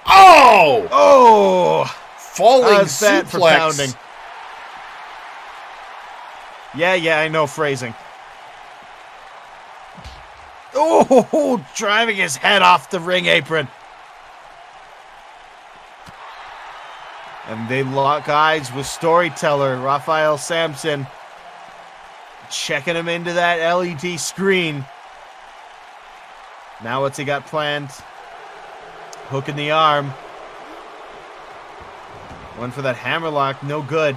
Oh! Falling How's that for suplex. pounding? Yeah, I know phrasing. Oh, driving his head off the ring apron. And they lock eyes with Storyteller. Raphael Samson checking him into that LED screen. Now what's he got planned? Hook in the arm. One for that hammerlock, no good.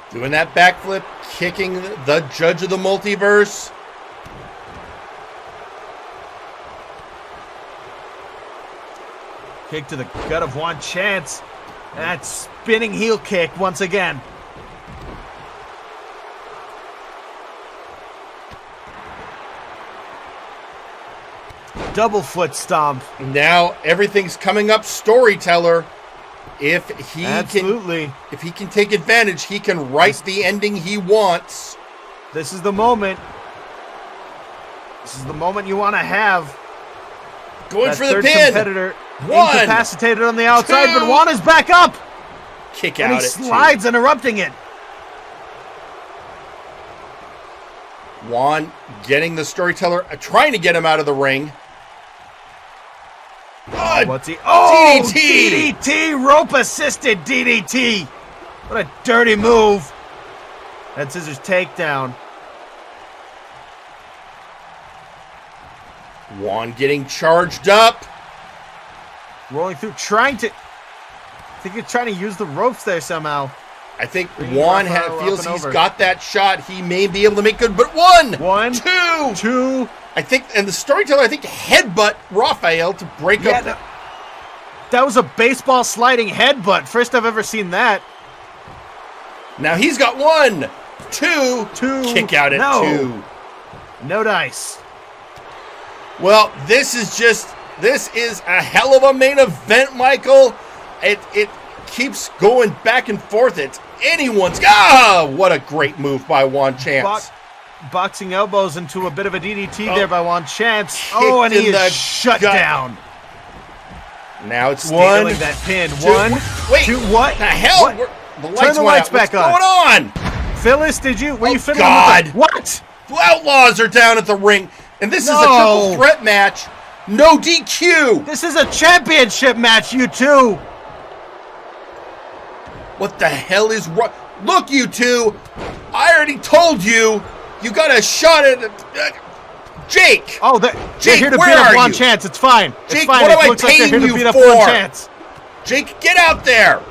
Doing that backflip, kicking the judge of the multiverse. Kick to the gut of Juan Chance. That spinning heel kick once again. Double foot stomp. Now everything's coming up Storyteller. If he can take advantage, he can write the ending he wants. This is the moment. This is the moment you want to have. Going that for the third pin. Competitor 1, incapacitated on the outside, 2. but Juan is back up. Kick and out he at slides, 2. interrupting it. Juan getting the Storyteller, trying to get him out of the ring. What's he? Oh, DDT! DDT, rope-assisted DDT. What a dirty move. That scissors takedown. Juan getting charged up. Rolling through, trying to... I think he's trying to use the ropes there somehow. I think Juan feels he's got that shot. He may be able to make good, but 1, 2. I think, and the Storyteller, I think, headbutt Raphael to break up. That was a baseball sliding headbutt. First I've ever seen that. Now he's got 1, 2. Kick out at 2. No dice. Well, this is a hell of a main event, Michael. It keeps going back and forth. It's anyone's. What a great move by Juan Chance. Boxing elbows into a bit of a DDT there by Juan Chance. Oh, and he is shut down. Now it's 1. That pin. 1, 2. What the hell? What? The lights Turn the lights went out. back on. What's going on? Phyllis, were you fiddling God. with the, what? The Outlaws are down at the ring, and this is a triple threat match. No DQ. This is a championship match, you two. What the hell is wrong? Look, you two. I already told you. You got a shot at Jake. Oh, they're here to beat up Juan Chance. It's fine. Jake, it's fine. what am I looks like paying they're here to you beat up for? Juan Chance. Jake, get out there.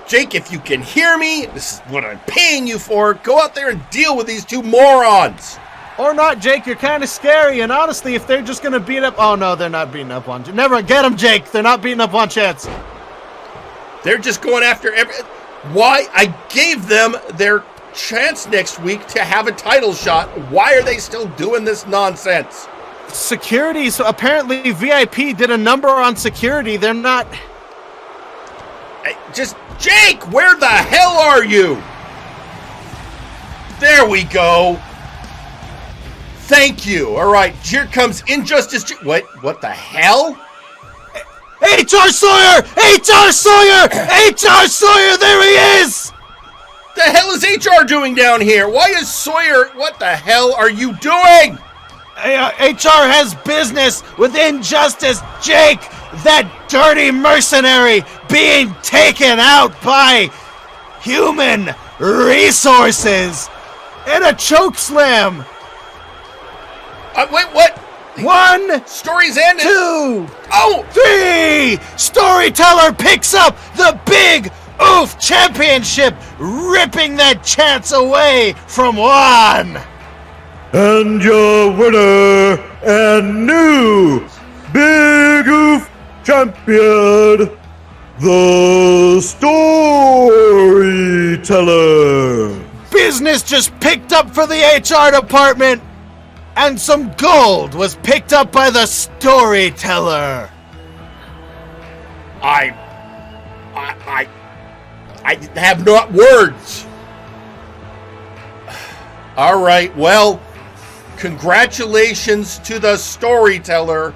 Jake, if you can hear me, this is what I'm paying you for. Go out there and deal with these two morons. Or not, Jake. You're kind of scary. And honestly, if they're just going to beat up... Oh, no, they're not beating up Juan Chance. Never get them, Jake. They're not beating up Juan Chance. They're just going after Why? I gave them their chance next week to have a title shot. Why are they still doing this nonsense? Security, so apparently VIP did a number on security. They're not... Just, Jake, where the hell are you? There we go. Thank you. All right, here comes Injustice. What the hell? HR Sawyer! HR Sawyer! HR Sawyer, there he is! The hell is HR doing down here? Why is Sawyer... What the hell are you doing? HR has business with Injustice Jake, that dirty mercenary being taken out by human resources in a choke slam. Wait, what? 1, story's ended. 2, oh, 3. Storyteller picks up the big Oof Championship, ripping that chance away from Juan. And your winner and new Big Oof Champion, the Storyteller. Business just picked up for the HR department, and some gold was picked up by the Storyteller. I have not words. All right, well, congratulations to the Storyteller,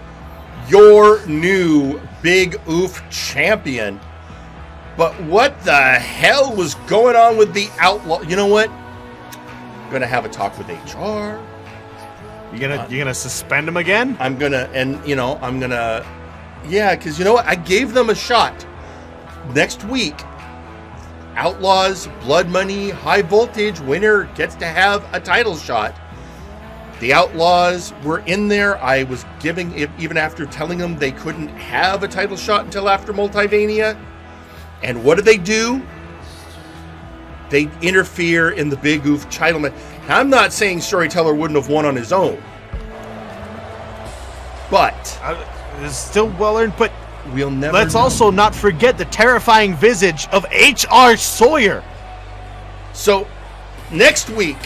your new Big Oof Champion. But what the hell was going on with the Outlaw? You know what? I'm gonna have a talk with HR. You gonna suspend him again? I'm gonna, yeah, because you know what? I gave them a shot. Next week, Outlaws, Blood Money, High Voltage winner gets to have a title shot. The Outlaws were in there. I was giving it, even after telling them they couldn't have a title shot until after Multivania. And what do? They interfere in the Big Oof title match. I'm not saying Storyteller wouldn't have won on his own, but it's still well earned. But we'll never. Let's know. also not forget the terrifying visage of HR Sawyer. So next week,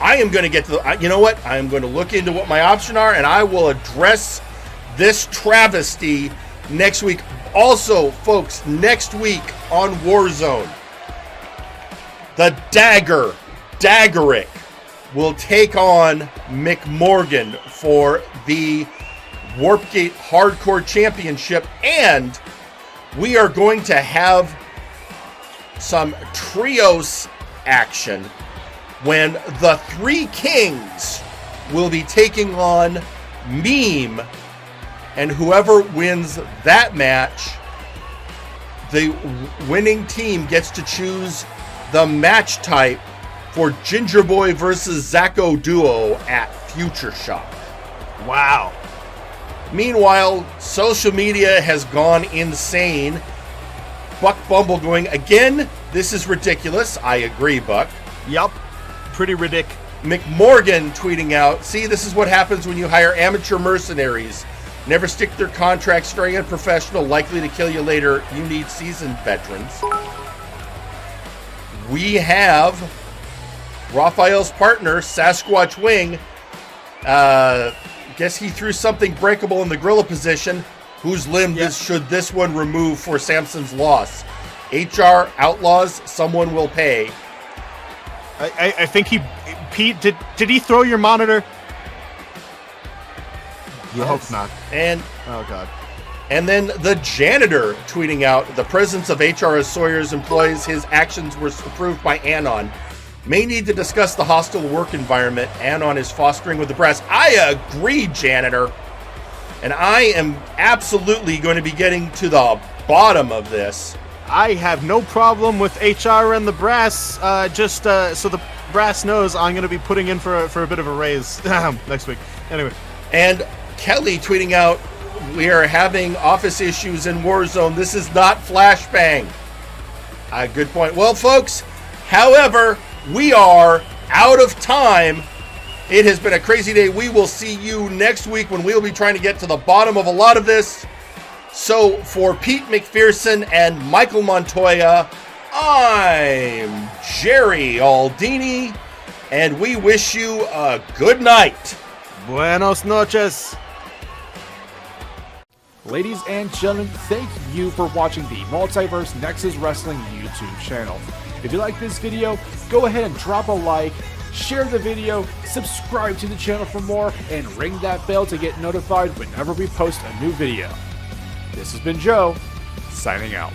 I am going to get to the. You know what? I am going to look into what my options are, and I will address this travesty next week. Also, folks, next week on Warzone, the Daggerick will take on McMorgan for the Warpgate Hardcore Championship, and we are going to have some trios action when the Three Kings will be taking on Meme, and whoever wins that match, the winning team gets to choose the match type for Ginger Boy versus Zacho Duo at Future Shock. Wow. Meanwhile, social media has gone insane. Buck Bumble going, again, this is ridiculous. I agree, Buck. Yup. Pretty ridiculous. McMorgan tweeting out, see, this is what happens when you hire amateur mercenaries. Never stick their contracts, very unprofessional, likely to kill you later. You need seasoned veterans. We have Raphael's partner, Sasquatch Wing. Guess he threw something breakable in the gorilla position. Whose limb should this one remove for Samson's loss? HR, Outlaws, someone will pay. I think Pete, did he throw your monitor? Yes. I hope not. And oh god. And then the janitor tweeting out, the presence of HR Sawyer's employees, his actions were approved by Anon. May need to discuss the hostile work environment Anon is fostering with the brass. I agree, janitor. And I am absolutely going to be getting to the bottom of this. I have no problem with HR and the brass. Just so the brass knows, I'm going to be putting in for a bit of a raise next week. Anyway. And Kelly tweeting out, we are having office issues in Warzone. This is not Flashbang. Good point. Well, folks, however, we are out of time. It has been a crazy day. We will see you next week when we'll be trying to get to the bottom of a lot of this. So for Pete McPherson and Michael Montoya, I'm Jerry Aldini, and we wish you a good night. Buenos noches. Ladies and gentlemen, thank you for watching the Multiverse Nexus Wrestling YouTube channel. If you like this video, go ahead and drop a like, share the video, subscribe to the channel for more, and ring that bell to get notified whenever we post a new video. This has been Joe, signing out.